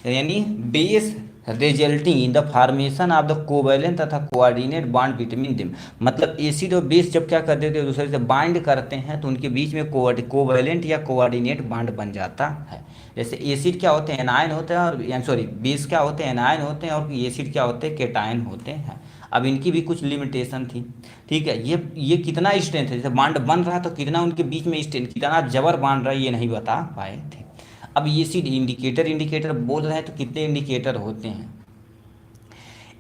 [SPEAKER 1] यानी base resulting in the formation of the covalent तथा कोऑर्डिनेट बॉन्ड बिटवीन देम। मतलब एसिड और बेस जब क्या कर देते हैं, दूसरे से बाइंड करते हैं, तो उनके बीच में कोवैलेंट या कोऑर्डिनेट बॉन्ड बन जाता है। जैसे एसिड क्या होते हैं, एनायन होते हैं, और सॉरी बेस क्या होते हैं, एनायन होते हैं, और एसिड क्या होते हैं, केटायन होते हैं। अब इनकी भी कुछ लिमिटेशन थी, ठीक है। ये कितना स्ट्रेंथ है, जैसे बॉन्ड बन रहा है तो कितना उनके बीच में स्ट्रेंथ, कितना जबर बांध रहा है, ये नहीं बता पाए थे। अब एसिड इंडिकेटर बोल रहे हैं, तो कितने इंडिकेटर होते हैं,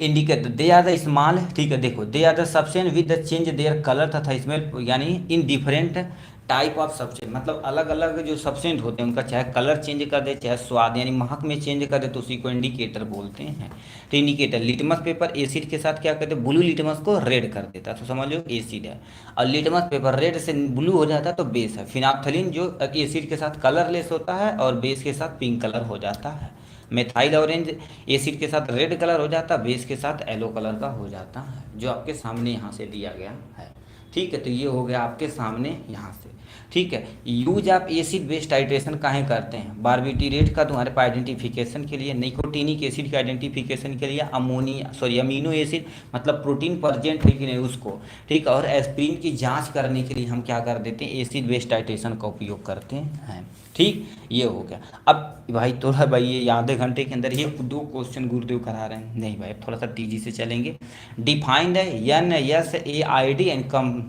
[SPEAKER 1] indicator they are the small, ठीक है, देखो they are the substance with the change their colour तथा स्मेल, यानी in different type of substance. मतलब अलग अलग जो सब्सटेंस होते हैं उनका चाहे कलर चेंज कर दे, चाहे स्वाद यानी महक में चेंज कर दे, तो उसी को इंडिकेटर बोलते हैं। तो इंडिकेटर लिटमस पेपर एसिड के साथ क्या करते हैं, ब्लू लिटमस को रेड कर देता है, तो समझ लो एसिड है। और लिटमस पेपर रेड से ब्लू हो जाता है तो बेस है। फिनाप्थलीन जो एसिड के साथ कलरलेस होता है और बेस के साथ पिंक कलर हो जाता है। मेथाइल ऑरेंज एसिड के साथ रेड कलर हो जाता है, बेस के साथ येलो कलर का हो जाता है, जो आपके सामने यहाँ से दिया गया है। ठीक है, तो ये हो गया आपके सामने यहाँ से। ठीक है, यूज आप एसिड बेस्ड टाइट्रेशन काहे करते हैं? बारबिटरेट का तुम्हारे पास आइडेंटिफिकेशन के लिए, निकोटिनिक एसिड के आइडेंटिफिकेशन के लिए, अमीनो एसिड मतलब प्रोटीन प्रेजेंट है कि नहीं उसको, ठीक है, और एस्पिरिन की जांच करने के लिए हम क्या कर देते हैं? एसिड बेस्ड टाइट्रेशन का उपयोग करते हैं। ठीक, ये हो गया। अब भाई थोड़ा भाई ये आधे घंटे के अंदर ये 2 क्वेश्चन गुरुदेव करा रहे हैं, नहीं भाई थोड़ा सा तेजी से चलेंगे। डिफाइंड है NSAID and come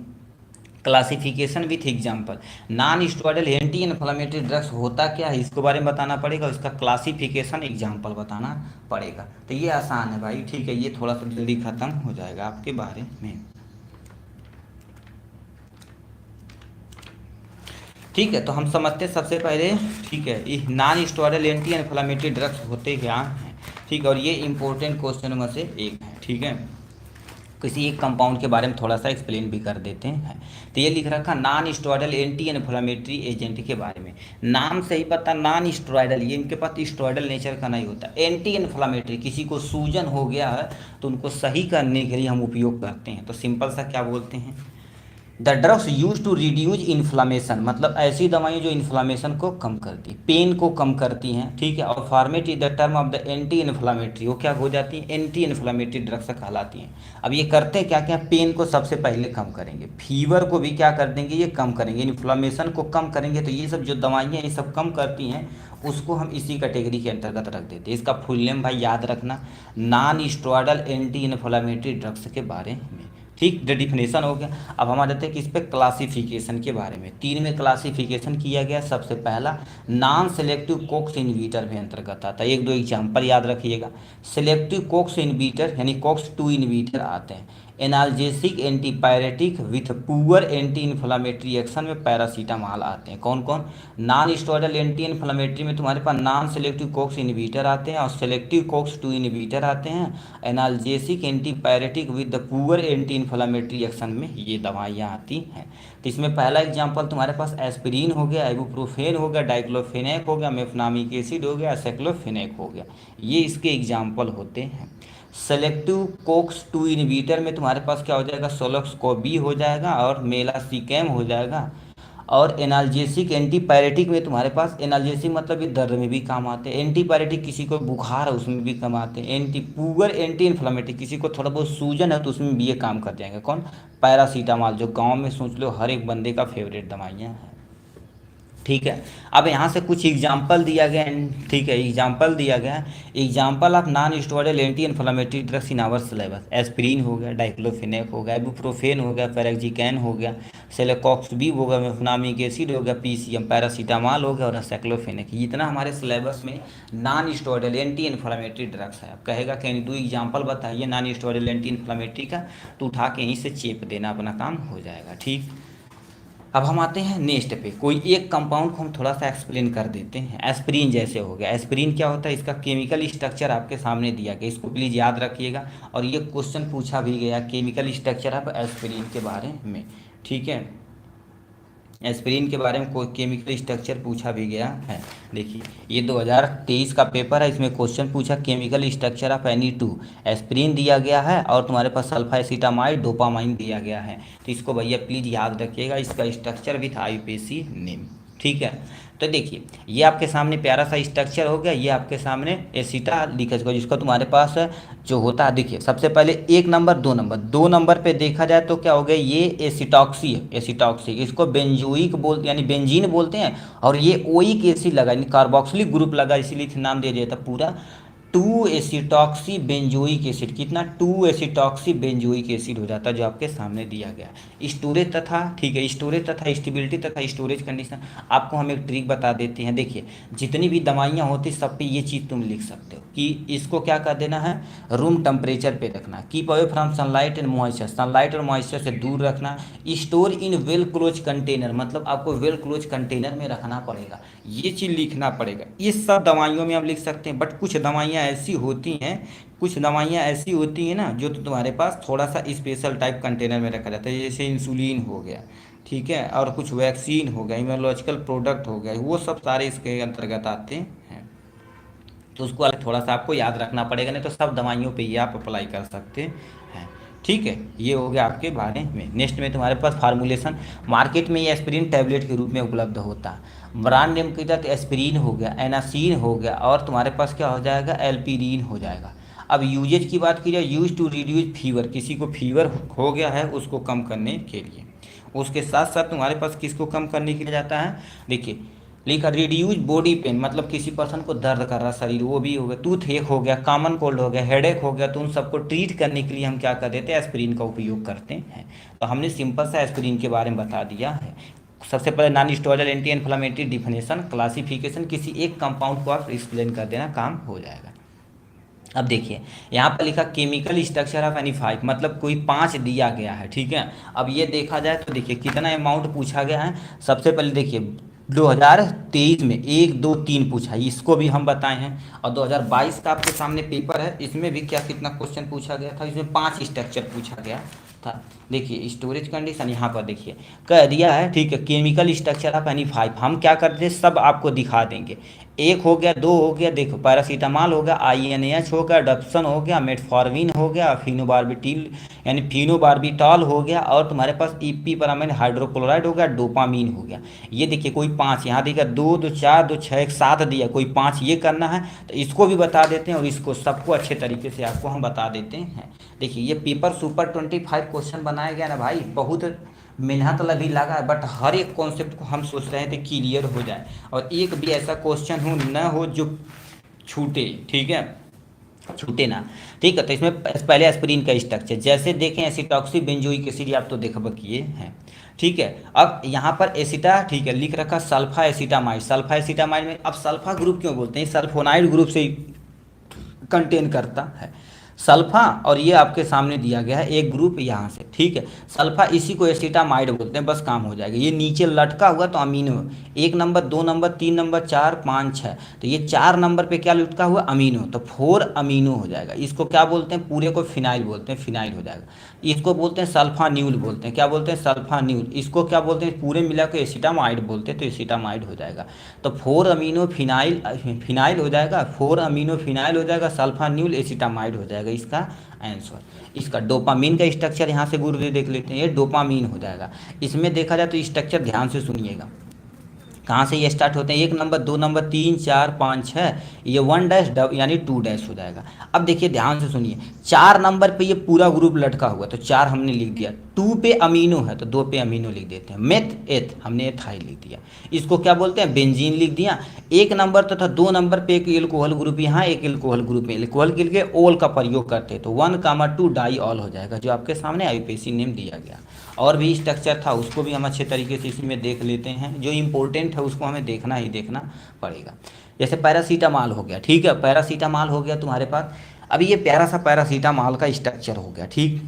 [SPEAKER 1] classification with example. Non steroidal anti inflammatory drugs होता क्या है इसके बारे में बताना पड़ेगा, इसका क्लासिफिकेशन एग्जाम्पल बताना पड़ेगा। तो ये आसान है भाई, ठीक है, ये थोड़ा सा जल्दी खत्म हो जाएगा आपके बारे में। ठीक है, तो हम समझते हैं सबसे पहले, ठीक है, ये non steroidal anti inflammatory drugs होते क्या हैं। ठीक है, और ये इंपॉर्टेंट क्वेश्चन में से एक है। ठीक है, किसी एक कंपाउंड के बारे में थोड़ा सा एक्सप्लेन भी कर देते हैं। तो ये लिख रखा non steroidal anti inflammatory agent के बारे में। नाम से ही पता नॉन स्टेरॉयडल, ये इनके पास स्टेरॉयडल नेचर का नहीं होता। एंटी इन्फ्लामेटरी, किसी को सूजन हो गया है तो उनको सही करने के लिए हम उपयोग करते हैं। तो सिंपल सा क्या बोलते हैं? The drugs use to reduce inflammation, मतलब ऐसी दवाएं जो इन्फ्लामेशन को कम करती, पेन को कम करती हैं। ठीक है, और format is the term of the anti inflammatory, वो क्या हो जाती हैं? एंटी इन्फ्लामेटरी ड्रग्स कहलाती हैं। अब ये करते क्या क्या? पेन को सबसे पहले कम करेंगे, फीवर को भी क्या कर देंगे? ये कम करेंगे, इन्फ्लामेशन को कम करेंगे। तो ये सब जो दवाइयाँ ये सब कम करती हैं उसको हम इसी कैटेगरी के अंतर्गत रख देते हैं। इसका फुल नेम भाई याद रखना, non steroidal anti inflammatory drugs के बारे में। ठीक, द डिफिनेशन हो गया। अब हम आ जाते हैं कि इस पे क्लासिफिकेशन के बारे में। 3 में क्लासिफिकेशन किया गया। सबसे पहला नॉन सेलेक्टिव कोक्स इनहिबिटर में अंतर्गत आता है। 1-2 एग्जाम्पल याद रखिएगा। सेलेक्टिव कोक्स इनहिबिटर यानी कोक्स 2 इनहिबिटर आते हैं। Analgesic antipyretic with poor anti inflammatory action में पैरासीटामॉल आते हैं। कौन कौन? नॉन स्टेरॉयडल एंटी इन्फ्लामेटरी में तुम्हारे पास नॉन सेलेक्टिव कोक्स इनहिबिटर आते हैं और सेलेक्टिव कोक्स 2 इनहिबिटर आते हैं। Analgesic antipyretic with the poor anti inflammatory action में ये दवाइयाँ आती हैं। तो इसमें पहला एग्जाम्पल तुम्हारे पास एस्पिरिन हो गया, इबुप्रोफेन हो गया, डाइक्लोफेनेक हो गया, मेफनामिक एसिड हो गया, साइक्लोफेनेक हो गया। ये इसके एग्जाम्पल होते हैं। सेलेक्टिव कोक्स 2 इनहिबिटर में तुम्हारे पास क्या हो जाएगा? सोलोक्सकोबी हो जाएगा और मेलासिकैम हो जाएगा। और एनाल्जेसिक एंटीपायरेटिक में तुम्हारे पास, एनाल्जेसिक मतलब ये दर्द में भी काम आते हैं, एंटीपायरेटिक किसी को बुखार है उसमें भी काम आते हैं, पुअर एंटी इन्फ्लामेटिक किसी को थोड़ा बहुत सूजन है तो उसमें भी ये काम कर जाएंगे। कौन? पैरासीटामॉल, जो गाँव में सोच लो हर एक बंदे का फेवरेट दवाइयाँ हैं। ठीक है, अब यहाँ से कुछ एग्जाम्पल दिया गया है। ठीक है, एग्जाम्पल दिया गया है। Example of non steroidal anti inflammatory drugs in our syllabus. Aspirin हो गया, डाइक्लोफेनेक हो गया, इबुप्रोफेन हो गया, पैराक्सिकैन हो गया, सेलेकॉक्सबी हो गया, मेफनामिक एसिड हो गया, पीसीएम, पैरासीटामॉल हो गया और साइक्लोफेनेक। इतना हमारे सिलेबस में non steroidal anti inflammatory drugs है। अब कहेगा कहीं 2 एग्जाम्पल बताइए नॉन स्टेरॉयडल एंटी इन्फ्लामेटरी का, तो उठा के यहीं से चेप देना, अपना काम हो जाएगा। ठीक, अब हम आते हैं नेक्स्ट पे। कोई एक कंपाउंड को हम थोड़ा सा एक्सप्लेन कर देते हैं। एस्पिरिन जैसे हो गया। एस्पिरिन क्या होता है? इसका केमिकल स्ट्रक्चर आपके सामने दिया गया, इसको प्लीज़ याद रखिएगा। और ये क्वेश्चन पूछा भी गया केमिकल स्ट्रक्चर ऑफ एस्पिरिन के बारे में। ठीक है, एस्पिरिन के बारे में कोई केमिकल स्ट्रक्चर पूछा भी गया है। देखिए, ये 2023 का पेपर है, इसमें क्वेश्चन पूछा chemical structure of Ni2। Aspirin दिया गया है और तुम्हारे पास सल्फाएसिटामाइड डोपामाइन दिया गया है। तो इसको भैया प्लीज़ याद रखिएगा, इसका स्ट्रक्चर विथ आईयूपीएसी नेम। ठीक है, तो देखिए ये आपके सामने प्यारा सा स्ट्रक्चर हो गया। ये आपके सामने एसिटा लिखा जाएगा, जिसका तुम्हारे पास जो होता है, देखिए सबसे पहले 1 नंबर 2 नंबर, 2 नंबर पे देखा जाए तो क्या हो गया? ये एसिटॉक्सी है, एसिटॉक्सी, इसको बेंजोइक बोलते यानी बेंजीन बोलते हैं। और ये ओइक एसिड लगा यानी कार्बोक्सिलिक ग्रुप लगा, इसीलिए नाम दे दिया था पूरा 2 एसिटॉक्सी बेंजोइक एसिड। कितना? 2 एसिटॉक्सी बेंजोइक एसिड हो जाता है, जो आपके सामने दिया गया। स्टोरेज तथा, ठीक है, स्टोरेज तथा स्टेबिलिटी तथा स्टोरेज कंडीशन आपको हम एक ट्रिक बता देते हैं। देखिए, जितनी भी दवाइयाँ होती सब पे ये चीज़ तुम लिख सकते हो कि इसको क्या कर देना है? रूम टेम्परेचर पे रखना। Keep away from sunlight and moisture, sunlight और मॉइस्चर से दूर रखना। Store in well close container, मतलब आपको वेल क्लोज कंटेनर में रखना पड़ेगा, ये चीज़ लिखना पड़ेगा। इस सब दवाइयों में आप लिख सकते हैं, बट कुछ दवाइयाँ ऐसी होती हैं, कुछ दवाइयाँ ऐसी होती हैं ना जो तो तुम्हारे पास थोड़ा सा स्पेशल टाइप कंटेनर में रखा जाता है, जैसे इंसुलिन हो गया, ठीक है, और कुछ वैक्सीन हो गया, इम्यूनोलॉजिकल प्रोडक्ट हो गया, वो सब सारे इसके अंतर्गत आते हैं। तो उसको थोड़ा सा आपको याद रखना पड़ेगा, नहीं तो सब दवाइयों पे ही आप अप्लाई कर सकते हैं। ठीक है, ये हो गया आपके बारे में। नेक्स्ट में तुम्हारे पास फार्मूलेशन, मार्केट में ये एस्पिरिन टैबलेट के रूप में उपलब्ध होता है। ब्रांड नेम के तहत एस्पिरिन हो गया, एनासिन हो गया, और तुम्हारे पास क्या हो जाएगा, एल्पिरीन हो जाएगा। अब यूजेज की बात की जाए, यूज टू रिड्यूस फीवर, किसी को फीवर हो गया है उसको कम करने के लिए। उसके साथ साथ तुम्हारे पास किसको कम करने के लिए जाता है, देखिए लिखा रिड्यूज बॉडी पेन, मतलब किसी पर्सन को दर्द कर रहा शरीर, वो भी हो गया। टूथ एक हो गया, कॉमन कोल्ड हो गया, हेडेक हो गया, तो उन सबको ट्रीट करने के लिए हम क्या कर देते हैं, एस्पिरिन का उपयोग करते हैं। तो हमने सिंपल सा एस्पिरिन के बारे में बता दिया है। सबसे पहले non steroidal anti inflammatory, definition, classification, किसी एक कंपाउंड को आप एक्सप्लेन कर देना, काम हो जाएगा। अब देखिए यहाँ पर लिखा chemical structure of any five, मतलब कोई 5 दिया गया है, ठीक है। अब ये देखा जाए तो देखिए कितना अमाउंट पूछा गया है। सबसे पहले देखिए 2023 में 1 2 3 पूछा है, इसको भी हम बताए हैं। और 2022 का आपके सामने पेपर है, इसमें भी क्या कितना क्वेश्चन पूछा गया था, इसमें 5 स्ट्रक्चर पूछा गया था। देखिए स्टोरेज कंडीशन यहाँ पर देखिए कह दिया है, ठीक है। Chemical structure of any five हम क्या करते हैं, सब आपको दिखा देंगे। 1 हो गया, 2 हो गया, देखो पैरासीटामॉल हो गया, INH हो गया, डप्सन हो गया, मेटफॉर्मिन हो गया, फिनोबार्बिटल यानी फिनोबार्बिटॉल हो गया, और तुम्हारे पास इपीपरामाइन हाइड्रोक्लोराइड हो गया, डोपामीन हो गया। ये देखिए कोई 5 यहाँ देखिए 2 2 4 2 6 7 दिया, कोई 5 ये करना है तो इसको भी बता देते हैं, और इसको सबको अच्छे तरीके से आपको हम बता देते हैं। देखिए ये पेपर सुपर 25 क्वेश्चन बनाया गया ना भाई, बहुत मेहनत लगी लगा है, बट हर एक कॉन्सेप्ट को हम सोच रहे थे क्लियर हो जाए, और एक भी ऐसा क्वेश्चन हो न हो जो छूटे, ठीक है, छूटे ना, ठीक है। तो इसमें पहले एस्पिरिन का स्ट्रक्चर जैसे देखें, एसिटॉक्सी बेंजोइक एसिड आप तो देखब किए हैं, ठीक है। अब यहाँ पर एसिटा, ठीक है, लिख रखा सल्फा एसिटामाइड। सल्फा एसिटामाइड में अब सल्फा ग्रुप क्यों बोलते हैं, सल्फोनाइड ग्रुप से कंटेन करता है सल्फा, और ये आपके सामने दिया गया है एक ग्रुप यहाँ से, ठीक है। सल्फा इसी को एसिटामाइड बोलते हैं, बस काम हो जाएगा। ये नीचे लटका हुआ तो अमीनो, 1 नंबर 2 नंबर 3 नंबर 4 5 6, तो ये 4 नंबर पे क्या लटका हुआ, अमीनो, तो 4 अमीनो हो जाएगा। इसको क्या बोलते हैं, पूरे को फिनाइल बोलते हैं, फिनाइल हो जाएगा। इसको बोलते हैं सल्फान्यूल बोलते हैं, क्या बोलते हैं, सल्फान्यूल। इसको क्या बोलते हैं, पूरे मिला के एसिटामाइड बोलते हैं, तो एसिटामाइड हो जाएगा। तो 4 अमीनो फिनाइल, फिनाइल हो जाएगा, 4 अमीनो फिनाइल हो जाएगा, सल्फान्यूल एसिटामाइड हो जाएगा इसका आंसर। इसका डोपामीन का स्ट्रक्चर यहाँ से गुरु देख लेते हैं, ये डोपामीन हो जाएगा। इसमें देखा जाए तो स्ट्रक्चर ध्यान से सुनिएगा, कहाँ से ये स्टार्ट होते हैं, 1 नंबर 2 नंबर 3 4 5 6, ये 1 डैश यानी 2 डैश हो जाएगा। अब देखिए ध्यान से सुनिए, 4 नंबर पे ये पूरा ग्रुप लटका हुआ, तो 4 हमने लिख दिया। 2 पे अमीनो है तो 2 पे अमीनो लिख देते हैं। मेथ एथ हमने एथाइल लिख दिया, इसको क्या बोलते हैं, बेंजीन लिख दिया। 1 नंबर तथा 2 नंबर पे एक एल्कोहल ग्रुप, यहाँ एक एल्कोहल ग्रुप में एल्कोहल के लिए ओल का प्रयोग करते हैं, तो 1, 2 डाई ऑल हो जाएगा, जो आपके सामने आईयूपीएसी नेम दिया गया। और भी स्ट्रक्चर था, उसको भी हम अच्छे तरीके से इसी में देख लेते हैं, जो इम्पोर्टेंट है उसको हमें देखना ही देखना पड़ेगा। जैसे पैरासीटामॉल हो गया, ठीक है, पैरासीटामॉल हो गया तुम्हारे पास। अभी ये प्यारा सा पैरासीटामॉल का स्ट्रक्चर हो गया, ठीक।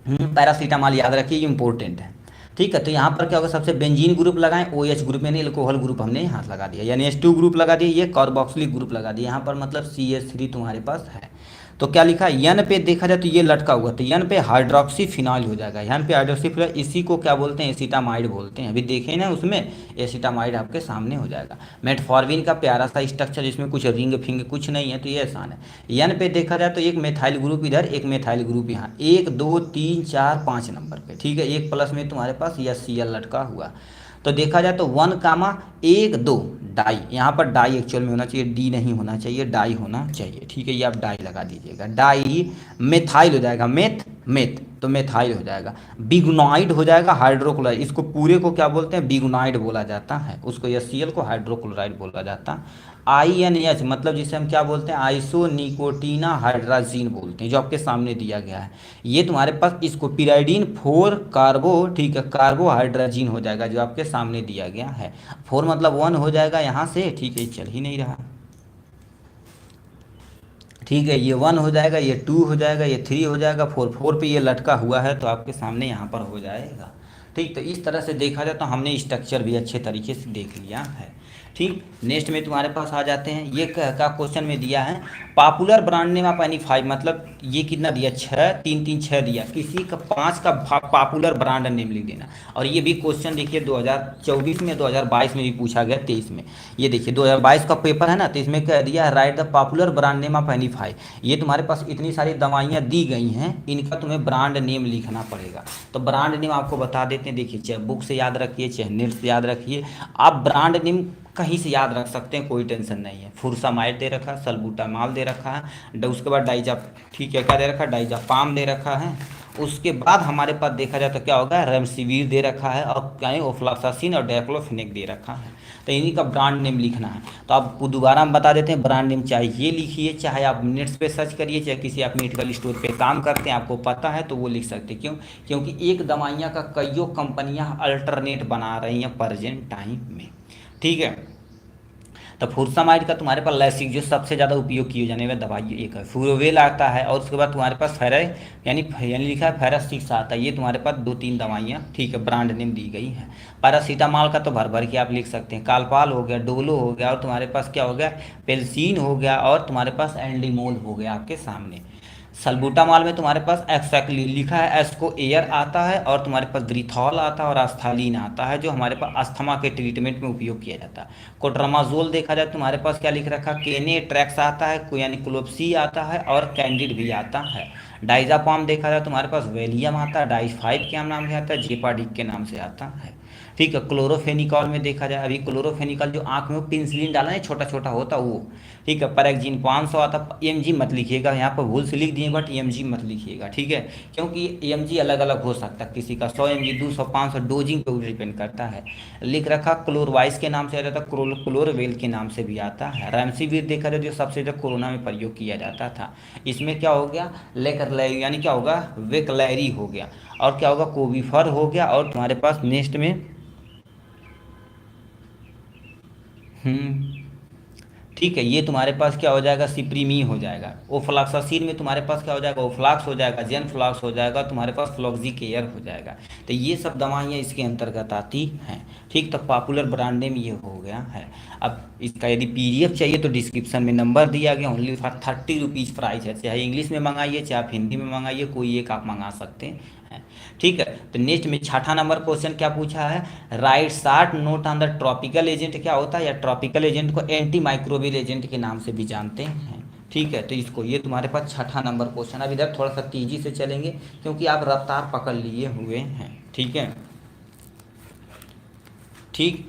[SPEAKER 1] पैरासीटामॉल याद रखिए, ये इंपॉर्टेंट है, ठीक है। तो यहाँ पर क्या होगा, सबसे बेंजीन ग्रुप लगाएं, OH ग्रुप में नहीं, एल्कोहल ग्रुप हमने यहाँ लगा दिया, यानी H2 ग्रुप लगा दिया, ये कार्बोक्सिलिक ग्रुप लगा दिया यहाँ पर, मतलब CH3 तुम्हारे पास है। तो क्या लिखा है, यन पे देखा जाए तो ये लटका हुआ, तो यन पे हाइड्रोक्सी फिनाइल हो जाएगा, यहाँ पे हाइड्रोक्सी फिनाइल, इसी को क्या बोलते हैं, एसिटामाइड बोलते हैं। अभी देखें ना उसमें एसिटामाइड आपके सामने हो जाएगा। मेटफॉर्मिन का प्यारा सा स्ट्रक्चर, इसमें कुछ रिंग फिंग कुछ नहीं है, तो ये आसान है। यन पे देखा जाए तो एक मेथाइल ग्रुप इधर, एक मेथाइल ग्रुप यहाँ, 1 2 3 4 5 नंबर पे, ठीक है। एक प्लस में तुम्हारे पास HCl लटका हुआ। तो देखा जाए तो 1, 1 2 डाई, यहाँ पर डाई एक्चुअल में होना चाहिए, डी नहीं होना चाहिए, डाई होना चाहिए, ठीक है। ये आप डाई लगा दीजिएगा, डाई मेथाइल हो जाएगा, मेथ मेथ तो मेथाइल हो जाएगा। बिग्नोइड हो जाएगा हाइड्रोक्लोराइड, इसको पूरे को क्या बोलते हैं, बिग्नोइड बोला जाता है, उसको HCl को हाइड्रोक्लोराइड बोला जाता है। INH मतलब जिसे हम क्या बोलते हैं, आइसो निकोटीना हाइड्राजीन बोलते हैं, जो आपके सामने दिया गया है। ये तुम्हारे पास इसको पिराइडीन 4 कार्बो, ठीक है, कार्बोहाइड्राजीन हो जाएगा, जो आपके सामने दिया गया है। 4 मतलब 1 हो जाएगा यहाँ से, ठीक है, चल ही नहीं रहा, ठीक है। ये 1 हो जाएगा, ये 2 हो जाएगा, ये 3 हो जाएगा, 4 पे ये लटका हुआ है, तो आपके सामने यहाँ पर हो जाएगा, ठीक। तो इस तरह से देखा जाए तो हमने स्ट्रक्चर भी अच्छे तरीके से देख लिया है, ठीक, नेक्स्ट में तुम्हारे पास आ जाते हैं, ये का क्वेश्चन में दिया है popular brand name of any five, मतलब ये कितना दिया, छः, तीन तीन छः दिया, किसी का पांच का पॉपुलर ब्रांड नेम लिख देना। और ये भी क्वेश्चन देखिए 2024 में, 2022 में भी पूछा गया, 23 में। ये देखिए 2022 का पेपर है ना, तो इसमें क्या दिया है, right the popular brand name of any five. ये तुम्हारे पास इतनी सारी दवाइयाँ दी गई हैं, इनका तुम्हें ब्रांड नेम लिखना पड़ेगा। तो ब्रांड नेम आपको बता देते हैं, देखिए चाहे बुक से याद रखिए चाहे नेट से याद रखिए, आप ब्रांड नेम कहीं से याद रख सकते हैं, कोई टेंशन नहीं है। फुरसामाइड दे रखा है, सल्बूटामॉल दे रखा है, उसके बाद डाइजा, ठीक है, क्या दे रखा है, डाइजापाम दे रखा है। उसके बाद हमारे पास देखा जाए तो क्या होगा, रेमसिविर दे रखा है, और क्या है, ओफ्लाक्सासिन और डाइक्लोफेनेक दे रखा है। तो इन्हीं का ब्रांड नेम लिखना है। तो आपको दोबारा हम बता देते हैं, ब्रांड नेम चाहे ये लिखिए, चाहे आप नेट्स पे सर्च करिए, चाहे किसी आप मेडिकल स्टोर पे काम करते हैं आपको पता है तो वो लिख सकते हैं। क्यों? क्योंकि एक दवाइयाँ का कईयों कंपनियाँ अल्टरनेट बना रही हैं प्रेजेंट टाइम में, ठीक है। तो फुरसामाइड का तुम्हारे पास लैसिक जो सबसे ज़्यादा उपयोग किए जाने वाली दवाई एक है, फ्यूरोवेल आता है, और उसके बाद तुम्हारे पास यानी लिखा है फेरासिक्स आता है। ये तुम्हारे पास दो तीन दवाइयाँ, ठीक है, ब्रांड नेम दी गई हैं। पैरासीटामॉल का तो भर भर के आप लिख सकते हैं, कालपाल हो गया, डोलो हो गया, और तुम्हारे पास क्या हो गया, पेल्सिन हो गया, और तुम्हारे पास एंडीमोल हो गया आपके सामने। सल्बूटामॉल में तुम्हारे पास एक्सैक्टली लिखा है, एस्को एयर आता है, और तुम्हारे पास ग्रीथॉल आता है, और आस्थालीन आता है, जो हमारे पास अस्थमा के ट्रीटमेंट में उपयोग किया जाता है। कोट्रामाजोल देखा जाए तुम्हारे पास क्या लिख रखा, केने ट्रैक्स आता है, यानी क्लोप्सी आता है, और कैंडिड भी आता है। डाइजापाम देखा जाए तुम्हारे पास वेलियम आता है, डाइस-5 के नाम से आता है, जेपाडिक के नाम से आता है, ठीक है। क्लोरोफेनिकॉल में देखा जाए, अभी क्लोरोफेनिकॉल जो आंख में पेंसिलिन डाला है छोटा छोटा होता वो, ठीक है। पैरेक्जिन 500 आता, एमजी मत लिखिएगा, यहाँ पर भूल से लिख दिए बट एमजी मत लिखिएगा, ठीक है, क्योंकि एमजी अलग अलग हो सकता है, किसी का 100 एमजी 200 500 डोजिंग पे डिपेंड करता है। लिख रखा क्लोरवाइस के नाम से आ जाता, क्लोरवेल के नाम से भी आता है। रेमसिविर देखा जाए जो सबसे ज़्यादा कोरोना में प्रयोग किया जाता था। इसमें क्या हो गया, लेकरलैरी, यानी क्या होगा, वेकलैरी हो गया, और क्या होगा, कोविफर हो गया, और तुम्हारे पास नेक्स्ट में ठीक है, ये तुम्हारे पास क्या हो जाएगा, सिप्रीमी हो जाएगा। ओफ्लाक्सासिन में तुम्हारे पास क्या हो जाएगा, ओफ्लाक्स हो जाएगा, जेनफ्लॉक्स हो जाएगा, तुम्हारे पास फ्लॉक्सिकेयर हो जाएगा। तो ये सब दवाइयाँ इसके अंतर्गत आती हैं, ठीक। तो पॉपुलर ब्रांड नेम ये हो गया है। अब इसका यदि पीडीएफ चाहिए तो डिस्क्रिप्शन में नंबर दिया गया, ओनली फॉर 30 रुपीज़ प्राइस है, चाहे इंग्लिश में मंगाइए चाहे आप हिंदी में मंगाइए, कोई एक आप मंगा सकते हैं, ठीक है। तो नेक्स्ट में छठा नंबर क्वेश्चन क्या पूछा है, right short note on the tropical agent क्या होता है, या ट्रॉपिकल एजेंट को एंटी माइक्रोबियल एजेंट के नाम से भी जानते हैं, ठीक है। तो इसको, ये तुम्हारे पास छठा नंबर क्वेश्चन। अब इधर थोड़ा सा तेजी से चलेंगे क्योंकि आप रफ्तार पकड़ लिए हुए हैं, ठीक है, ठीक।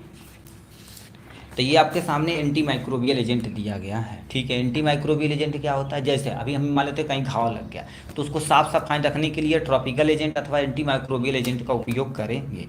[SPEAKER 1] तो ये आपके सामने एंटी माइक्रोबियल एजेंट दिया गया है, ठीक है। एंटी माइक्रोबियल एजेंट क्या होता है, जैसे अभी हम मान लेते हैं कहीं घाव लग गया तो उसको साफ सफाई रखने के लिए ट्रॉपिकल एजेंट अथवा एंटी माइक्रोबियल एजेंट का उपयोग करेंगे।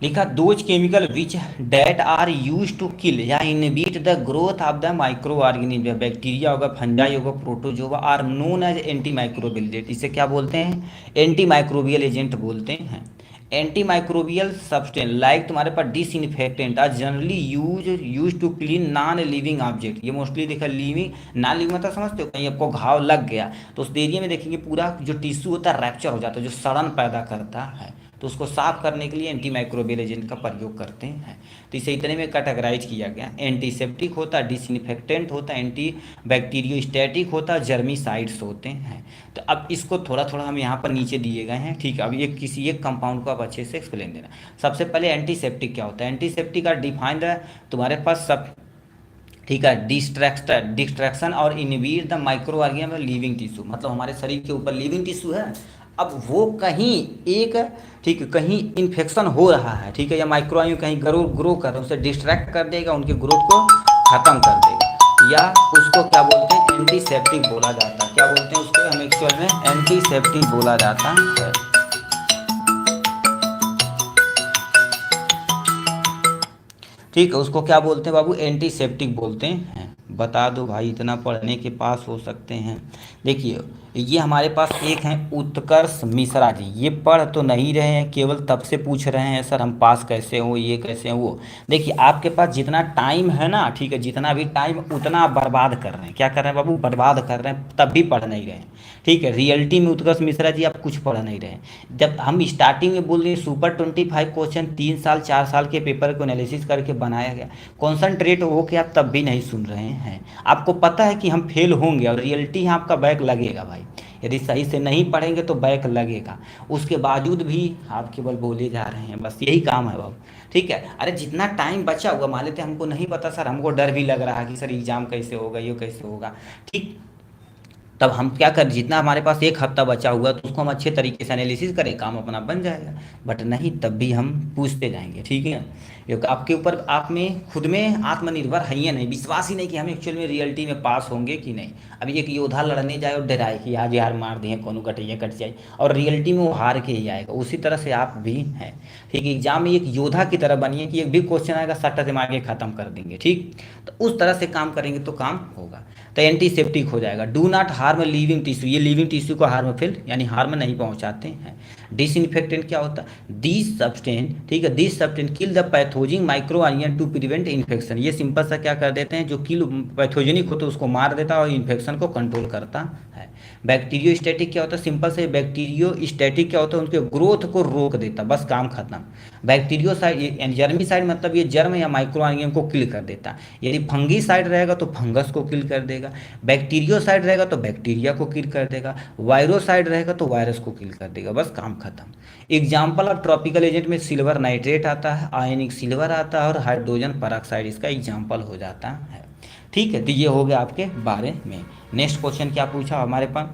[SPEAKER 1] लिखा, those chemical which that are use to kill या inhibit the growth of the micro organism, bacteria होगा, फंजाई होगा, protozoa, are known as anti microbial agent. इसे क्या बोलते हैं, एंटी माइक्रोबियल एजेंट बोलते हैं। एंटी माइक्रोबियल सब्सटेंस लाइक तुम्हारे पास disinfectant are generally use to clean non living object. ये मोस्टली देखा, लिविंग नॉन लिविंग मतलब समझते हो, कहीं आपको घाव लग गया तो उस एरिया में देखेंगे पूरा जो टिश्यू होता है रैप्चर हो जाता है, जो सड़न पैदा करता है, तो उसको साफ करने के लिए एंटी माइक्रोबियल एजेंट का प्रयोग करते हैं। तो इसे इतने में कैटेगराइज किया गया, एंटीसेप्टिक होता है, डिसइंफेक्टेंट होता है, एंटी बैक्टीरियोस्टैटिक होता है, जर्मीसाइड्स होते हैं। तो अब इसको थोड़ा थोड़ा हम यहाँ पर नीचे दिए गए हैं, ठीक है। अब ये किसी एक कंपाउंड को आप अच्छे से एक्सप्लेन देना। सबसे पहले एंटीसेप्टिक क्या होता है, एंटीसेप्टिक का डिफाइंड है तुम्हारे पास सब, ठीक है, डिस्ट्रैक्शन और inhibit the micro organism living tissue, मतलब हमारे शरीर के ऊपर लिविंग टिश्यू है, अब वो कहीं एक, ठीक है, कहीं इन्फेक्शन हो रहा है, ठीक है, या माइक्रो ऑर्गेनिज्म कहीं ग्रो कर रहा है, उसे डिस्ट्रैक्ट कर देगा, उनके ग्रोथ को खत्म कर देगा, या उसको क्या बोलते हैं, एंटीसेप्टिक बोला जाता है। क्या बोलते हैं उसको, हम एक्चुअल में एंटीसेप्टिक बोला जाता है, ठीक है। उसको क्या बोलते हैं बाबू, एंटीसेप्टिक बोलते हैं, बता दो भाई, इतना पढ़ने के पास हो सकते हैं। देखिए ये हमारे पास एक हैं उत्कर्ष मिश्रा जी, ये पढ़ तो नहीं रहे हैं, केवल तब से पूछ रहे हैं सर हम पास कैसे हो, ये कैसे हो वो। देखिए आपके पास जितना टाइम है ना, ठीक है, जितना भी टाइम उतना आप बर्बाद कर रहे हैं। क्या कर रहे हैं बाबू, बर्बाद कर रहे हैं, तब भी पढ़ नहीं रहे हैं। ठीक है, रियलिटी में उत्कर्ष मिश्रा जी आप कुछ पढ़ नहीं रहे हैं। जब हम स्टार्टिंग में बोल रहे हैं सुपर 25 क्वेश्चन 3 साल 4 साल के पेपर को एनालिसिस करके बनाया गया, कॉन्सनट्रेट हो के आप तब भी नहीं सुन रहे हैं। आपको पता है कि हम फेल होंगे और रियलिटी यहाँ आपका बैक लगेगा भाई, यदि सही से नहीं पढ़ेंगे तो बैक लगेगा। उसके बावजूद भी आप केवल बोले जा रहे हैं, बस यही काम है बाबू। ठीक है, अरे जितना टाइम बचा हुआ, मान लेते हैं हमको नहीं पता सर, हमको डर भी लग रहा है कि सर एग्जाम कैसे होगा, ये कैसे होगा, ठीक, तब हम क्या कर, जितना हमारे पास एक हफ्ता बचा हुआ तो उसको हम अच्छे तरीके से एनालिसिस करें, काम अपना बन जाएगा। बट नहीं, तब भी हम पूछते जाएंगे। ठीक है, क्योंकि आपके ऊपर, आप में खुद में आत्मनिर्भर है ही नहीं, विश्वास ही नहीं कि हम एक्चुअल में रियलिटी में पास होंगे कि नहीं। अभी एक योद्धा लड़ने जाए और डराए कि आज यार मार दिए कोनो कटैया कट जाए, और रियलिटी में वो हार के ही आएगा। उसी तरह से आप भी हैं। ठीक है, एग्जाम में एक योद्धा की तरह बनिए कि एक भी क्वेश्चन आएगा सट्टा से मार के खत्म कर देंगे। ठीक, तो उस तरह से काम करेंगे तो काम होगा, तो एंटीसेप्टिक हो जाएगा। Do not harm living tissue, ये लिविंग टिश्यू को हार्मफुल यानी हार्म नहीं पहुंचाते हैं। डिसइंफेक्टेंट क्या होता है, दिस सब्सटेंस, ठीक है, this substance kill the pathogen micro organism to prevent infection. ये सिंपल सा क्या कर देते हैं, जो किल पैथोजेनिक होता है उसको मार देता है और इन्फेक्शन को कंट्रोल करता है। बैक्टीरियोस्टैटिक क्या होता है, सिंपल से बैक्टीरियोस्टैटिक क्या होता है, उनके ग्रोथ को रोक देता, बस काम खत्म। बैक्टीरियोसाइड जर्मीसाइड मतलब ये जर्म या माइक्रो ऑर्गेनिज्म को किल कर देता। यदि फंगीसाइड रहेगा तो फंगस को किल कर देगा, बैक्टीरियोसाइड रहेगा तो बैक्टीरिया को किल कर देगा, वायरोसाइड रहेगा तो वायरस को किल कर देगा, बस काम खत्म। एग्जाम्पल ऑफ ट्रॉपिकल एजेंट में सिल्वर नाइट्रेट आता है, आयनिक सिल्वर आता है और हाइड्रोजन पेरोक्साइड इसका एग्जाम्पल हो जाता है। ठीक है, तो ये हो गया आपके बारे में। नेक्स्ट क्वेश्चन क्या पूछा हमारे पास,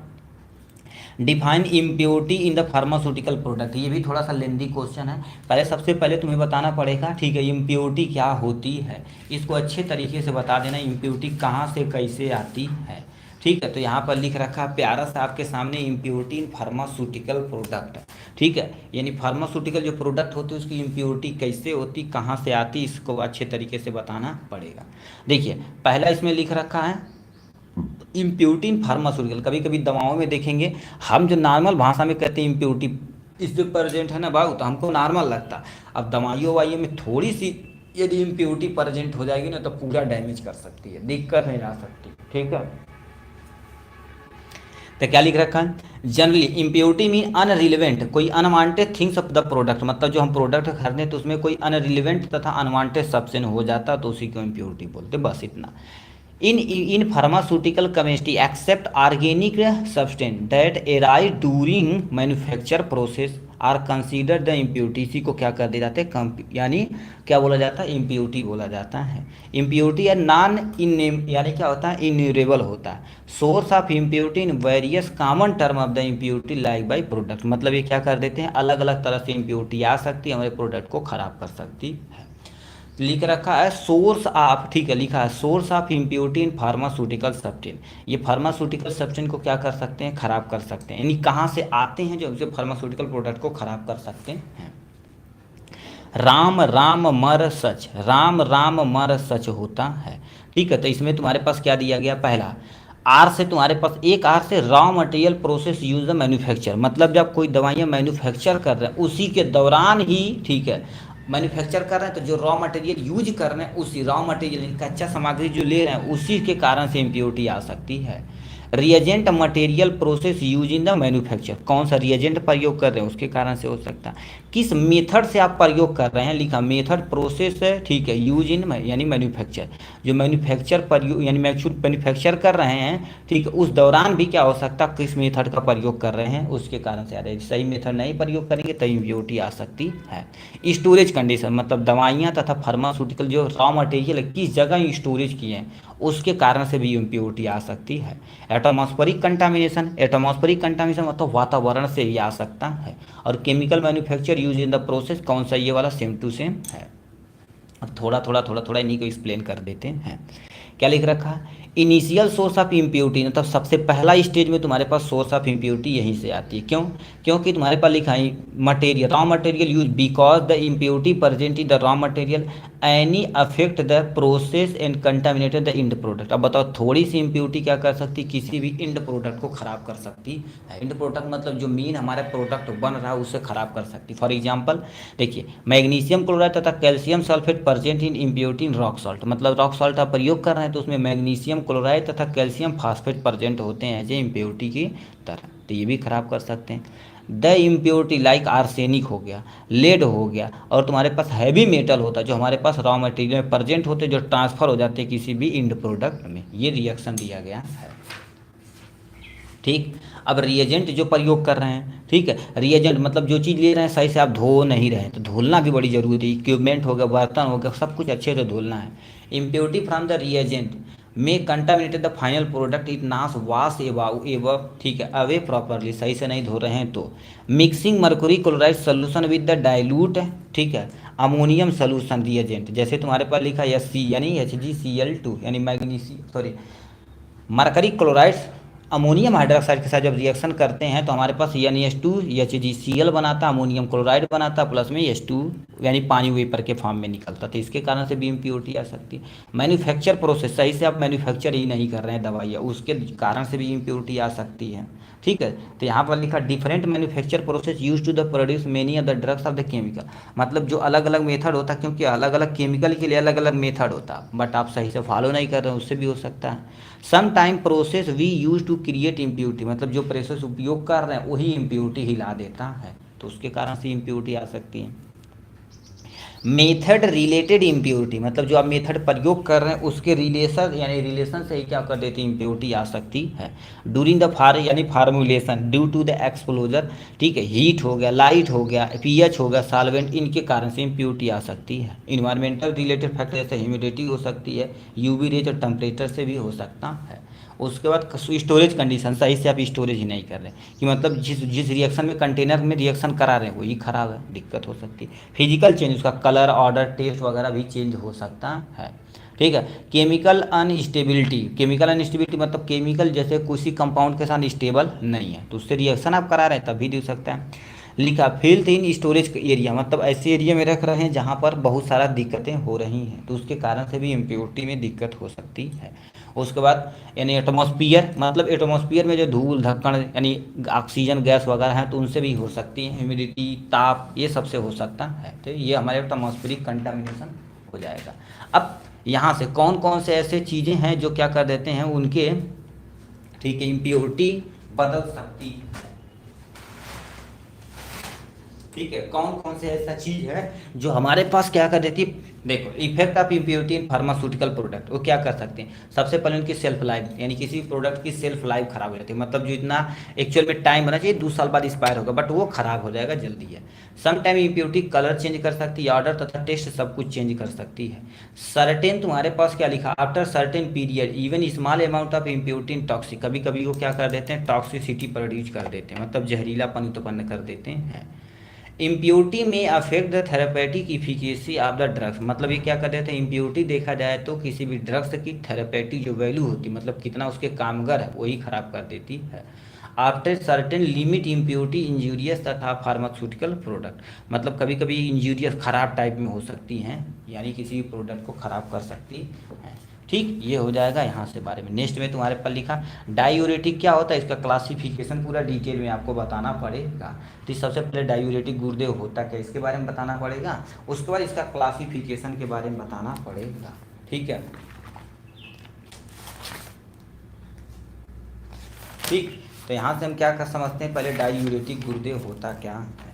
[SPEAKER 1] define impurity in the pharmaceutical product. ये भी थोड़ा सा लेंदी क्वेश्चन है, पहले सबसे पहले तुम्हें बताना पड़ेगा, ठीक है, इम्प्योरिटी क्या होती है, इसको अच्छे तरीके से बता देना, इम्प्योरिटी कहाँ से कैसे आती है। ठीक है, तो यहाँ पर लिख रखा है प्यारा सा आपके सामने, इम्प्योरिटी इन फार्मास्यूटिकल प्रोडक्ट। ठीक है, यानी फार्मास्यूटिकल जो प्रोडक्ट होती है उसकी इम्प्योरिटी कैसे होती, कहाँ से आती, इसको अच्छे तरीके से बताना पड़ेगा। देखिए पहला इसमें लिख रखा है इम्प्योरिटी इन फार्मास्यूटिकल। कभी कभी दवाओं में देखेंगे, हम जो नॉर्मल भाषा में कहते हैं इम्प्योरिटी इसमें प्रेजेंट है ना भाई, तो हमको नॉर्मल लगता। अब दवाइयों वाइयों में थोड़ी सी यदि इम्प्योरिटी प्रेजेंट हो जाएगी ना तो पूरा डैमेज कर सकती है, दिक्कत नहीं आ सकती। ठीक है, तो क्या लिख रखा है, जनरली इम्प्योरिटी मीन अनरिलेवेंट, कोई unwanted things of the product, मतलब जो हम प्रोडक्ट खरीदें तो उसमें कोई अनरिलेवेंट तथा अनवांटेड सब्सटेंस हो जाता तो उसी को इम्प्योरिटी बोलते, बस इतना। In pharmaceutical chemistry except organic substance that arise during manufacture process are consider the impurity. इसी को क्या कर दिया जाता है, यानी क्या बोला जाता है, इम्प्योरिटी बोला जाता है। इम्प्योरिटी या नॉन इन यानी क्या होता है, इन्यूरेबल होता है। Source of impurity in various common term of the impurity like by product, मतलब ये क्या कर देते हैं, अलग अलग तरह से इम्प्योरिटी आ सकती है, हमारे प्रोडक्ट को खराब कर सकती है। लिख रखा है सोर्स ऑफ, ठीक है, लिखा है source of impurity in pharmaceutical substance. ये फार्मास्यूटिकल सब्सटेंस को क्या कर सकते हैं, खराब कर सकते हैं, यानी कहाँ से आते हैं जो उसे फार्मास्यूटिकल प्रोडक्ट को खराब कर सकते हैं। राम राम मर सच, राम राम मर सच होता है। ठीक है, तो इसमें तुम्हारे पास क्या दिया गया, पहला आर से तुम्हारे पास एक आर से raw material process use manufacture, मतलब जब कोई दवाइयाँ मैन्युफैक्चर कर रहे हैं उसी के दौरान ही, ठीक है, मैन्युफैक्चर कर रहे हैं तो जो रॉ मटेरियल यूज कर रहे हैं उसी रॉ मटेरियल कच्चा सामग्री जो ले रहे हैं उसी के कारण से इम्प्योरिटी आ सकती है। Reagent material process use in the manufacture, कौन सा रिएजेंट प्रयोग कर रहे हैं उसके कारण से हो सकता है। किस मेथड से आप प्रयोग कर रहे हैं, लिखा मेथड प्रोसेस है, ठीक है, यूज इन यानी मैन्युफैक्चर, जो मैन्युफैक्चर प्रयोग यानी मैन्युफैक्चर कर रहे हैं, ठीक है, उस दौरान भी क्या हो सकता है, किस मेथड का प्रयोग कर रहे हैं उसके कारण से आ रहा है। सही मेथड नहीं प्रयोग करेंगे तो इम्प्योरिटी आ सकती है। स्टोरेज कंडीशन, मतलब दवाइयाँ तथा फार्मास्यूटिकल जो रॉ मटेरियल किस जगह स्टोरेज किए हैं उसके कारण से भी इम्प्योरिटी आ सकती है। एटमॉस्फेरिक कंटामिनेशन, एटमॉस्फेरिक कंटामिनेशन मतलब वातावरण से भी आ सकता है। और chemical manufacture use in the process, कौन सा, ये वाला सेम टू सेम है। अब थोड़ा थोड़ा इन्हीं को एक्सप्लेन कर देते हैं। क्या लिख रखा है, इनिशियल सोर्स ऑफ इम्प्योरिटी, मतलब सबसे पहला स्टेज में तुम्हारे पास सोर्स ऑफ इम्प्योरिटी यहीं से आती है। क्यों? क्योंकि तुम्हारे पास लिखा है material, raw material use because the impurity present in the raw material any affect the process and contaminated the end product. अब बताओ, थोड़ी सी इम्प्योरिटी क्या कर सकती, किसी भी इंड प्रोडक्ट को खराब कर सकती है। इंड प्रोडक्ट मतलब जो मेन हमारा प्रोडक्ट बन रहा है उसे खराब कर सकती। फॉर एग्जाम्पल देखिए, मैग्नीशियम क्लोराइड तथा calcium sulphate present in impurity in rock salt, मतलब रॉक सॉल्ट आप प्रयोग कर रहे हैं तो उसमें मैग्नीशियम क्लोराइड तथा कैल्शियम फास्फेट प्रेजेंट होते हैं एज ए इम्प्योरिटी की तरह, तो ये भी खराब कर सकते हैं। द इम्प्योरिटी लाइक आर्सेनिक हो गया, लेड हो गया, और तुम्हारे पास हैवी मेटल होता है जो हमारे पास रॉ मटेरियल में प्रेजेंट होते हैं, जो ट्रांसफर हो जाते हैं किसी भी इंड प्रोडक्ट में। ये रिएक्शन दिया गया है। ठीक, अब रिएजेंट जो प्रयोग कर रहे हैं, ठीक है, रिएजेंट मतलब जो चीज़ ले रहे हैं सही से आप धो नहीं रहे हैं, तो धुलना भी बड़ी जरूरी है। इक्विपमेंट हो गया, बर्तन हो गया, सब कुछ अच्छे से धुलना है। इम्प्योरिटी फ्रॉम द रिएजेंट में contaminated the final product it नास वाश एवं, ठीक है, अवे प्रॉपरली, सही से नहीं धो रहे हैं तो। Mixing Mercury chloride solution with the dilute, ठीक है, अमोनियम सोल्यूशन रिएजेंट, जैसे तुम्हारे पास लिखा है H यानी HgCl2 यानी magnesium sorry mercury chloride ammonium hydroxide के साथ जब रिएक्शन करते हैं तो हमारे पास NH2 HgCl बनाता, अमोनियम क्लोराइड बनाता, प्लस में H2 यानी पानी वेपर के फॉर्म में निकलता, तो इसके कारण से भी इम्प्योरिटी आ सकती है। मैन्युफैक्चर प्रोसेस, सही से आप मैन्युफैक्चर ही नहीं कर रहे हैं दवाइयाँ, उसके कारण से भी इम्प्योरिटी आ सकती है। ठीक है, तो यहाँ पर लिखा different manufacture process use to the produce many of the drugs of the chemical, मतलब जो अलग अलग मेथड होता है, क्योंकि अलग अलग केमिकल के लिए अलग अलग मेथड होता है, बट आप सही से फॉलो नहीं कर रहे हैं उससे भी हो सकता है। Some time process we use to create impurity, मतलब जो प्रोसेस उपयोग कर रहे हैं वही इम्प्योरिटी हिला देता है, तो उसके कारण से इम्प्योरिटी आ सकती है। मेथड रिलेटेड इम्प्योरिटी, मतलब जो आप मेथड प्रयोग कर रहे हैं उसके रिलेशन यानी रिलेशन से ही क्या कर देती है, इम्प्योरिटी आ सकती है। डूरिंग द यानी formulation due to the exposure, ठीक है, हीट हो गया, लाइट हो गया, पीएच हो गया, सॉल्वेंट, इनके कारण से इम्प्योरिटी आ सकती है। इन्वायरमेंटल रिलेटेड फैक्टर जैसे ह्यूमिडिटी हो सकती है, यूवी रेज और टेम्परेचर से भी हो सकता है। उसके बाद स्टोरेज कंडीशन, सही से आप स्टोरेज ही नहीं कर रहे कि मतलब जिस जिस रिएक्शन में कंटेनर में रिएक्शन करा रहे हैं वही खराब है, दिक्कत हो सकती है। फिजिकल चेंज, उसका कलर, ऑर्डर, टेस्ट वगैरह भी चेंज हो सकता है। ठीक है, केमिकल अनस्टेबिलिटी, केमिकल अनस्टेबिलिटी मतलब केमिकल जैसे किसी कंपाउंड के साथ स्टेबल नहीं है तो उससे रिएक्शन आप करा रहे हैं तब भी दे सकता है। लिखा फिल्थ इन स्टोरेज एरिया, मतलब ऐसे एरिया में रख रहे हैं जहाँ पर बहुत सारा दिक्कतें हो रही हैं तो उसके कारण से भी इम्प्योरिटी में दिक्कत हो सकती है। उसके बाद यानी एटमॉस्फियर, मतलब एटमॉस्फियर में जो धूल धक्कड़ यानी ऑक्सीजन गैस वगैरह हैं तो उनसे भी हो सकती है, ह्यूमिडिटी, ताप, ये सबसे हो सकता है, तो ये हमारे एटमॉस्फेरिक कंटामिनेशन हो जाएगा। अब यहाँ से कौन कौन से ऐसे चीज़ें हैं जो क्या कर देते हैं उनके, ठीक है, इम्प्योरिटी बदल सकती है। ठीक है, कौन कौन से ऐसा चीज़ है जो हमारे पास क्या कर देती है। देखो, effect of impurity in pharmaceutical product, वो क्या कर सकते हैं, सबसे पहले उनकी सेल्फ लाइफ, यानी किसी प्रोडक्ट की सेल्फ लाइफ खराब हो जाती है, मतलब जो इतना एक्चुअल में टाइम होना चाहिए 2 साल बाद एक्सपायर होगा बट वो खराब हो जाएगा जल्दी है। Some time impurity colour change कर सकती है, ऑर्डर तथा टेस्ट सब कुछ चेंज कर सकती है। सर्टेन, तुम्हारे पास क्या लिखा, after certain period even small amount of impurity in toxic, कभी कभी वो क्या कर देते हैं, टॉक्सिसिटी प्रोड्यूस कर देते हैं, मतलब जहरीलापन उत्पन्न कर देते हैं। इम्प्योरिटी में affect the therapeutic efficacy of the drugs, मतलब ये क्या कर देते हैं, इम्प्योरिटी देखा जाए तो किसी भी ड्रग्स की थेरेपेटिक जो वैल्यू होती है, मतलब कितना उसके कामगर है, वही खराब कर देती है। After certain limit impurity injurious तथा फार्मास्यूटिकल प्रोडक्ट, मतलब कभी कभी इंजूरियस खराब टाइप में हो सकती हैं, यानी किसी भी प्रोडक्ट को खराब कर सकती हैं। ठीक, ये हो जाएगा यहाँ से बारे में। नेक्स्ट में तुम्हारे पर लिखा डायूरेटिक क्या होता है, इसका क्लासिफिकेशन पूरा डिटेल में आपको बताना पड़ेगा। तो सबसे पहले डायूरेटिक गुर्दे होता क्या, इसके बारे में बताना पड़ेगा, उसके बाद इसका क्लासिफिकेशन के बारे में बताना पड़ेगा। ठीक है, ठीक, तो यहाँ से हम क्या कर समझते हैं, पहले डायूरेटिक गुर्दे होता क्या है।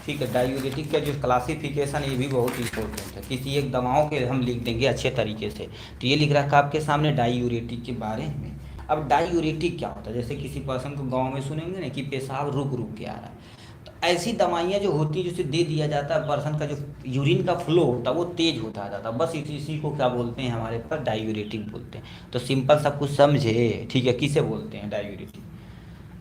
[SPEAKER 1] ठीक है, डायूरेटिक का जो क्लासिफिकेशन ये भी बहुत इंपॉर्टेंट है, किसी एक दवाओं के हम लिख देंगे अच्छे तरीके से, तो ये लिख रखा आपके सामने डायूरेटिक के बारे में। अब डायूरेटिक क्या होता है, जैसे किसी पर्सन को गांव में सुनेंगे ना कि पेशाब रुक रुक के आ रहा है, तो ऐसी दवाइयाँ जो होती है जिसे दे दिया जाता है, पर्सन का जो यूरिन का फ्लो होता है वो तेज होता जाता है, बस इसी को क्या बोलते हैं हमारे पास, डायूरेटिक बोलते हैं। तो सिंपल सब कुछ समझे, ठीक है, किसे बोलते हैं डायूरेटिक।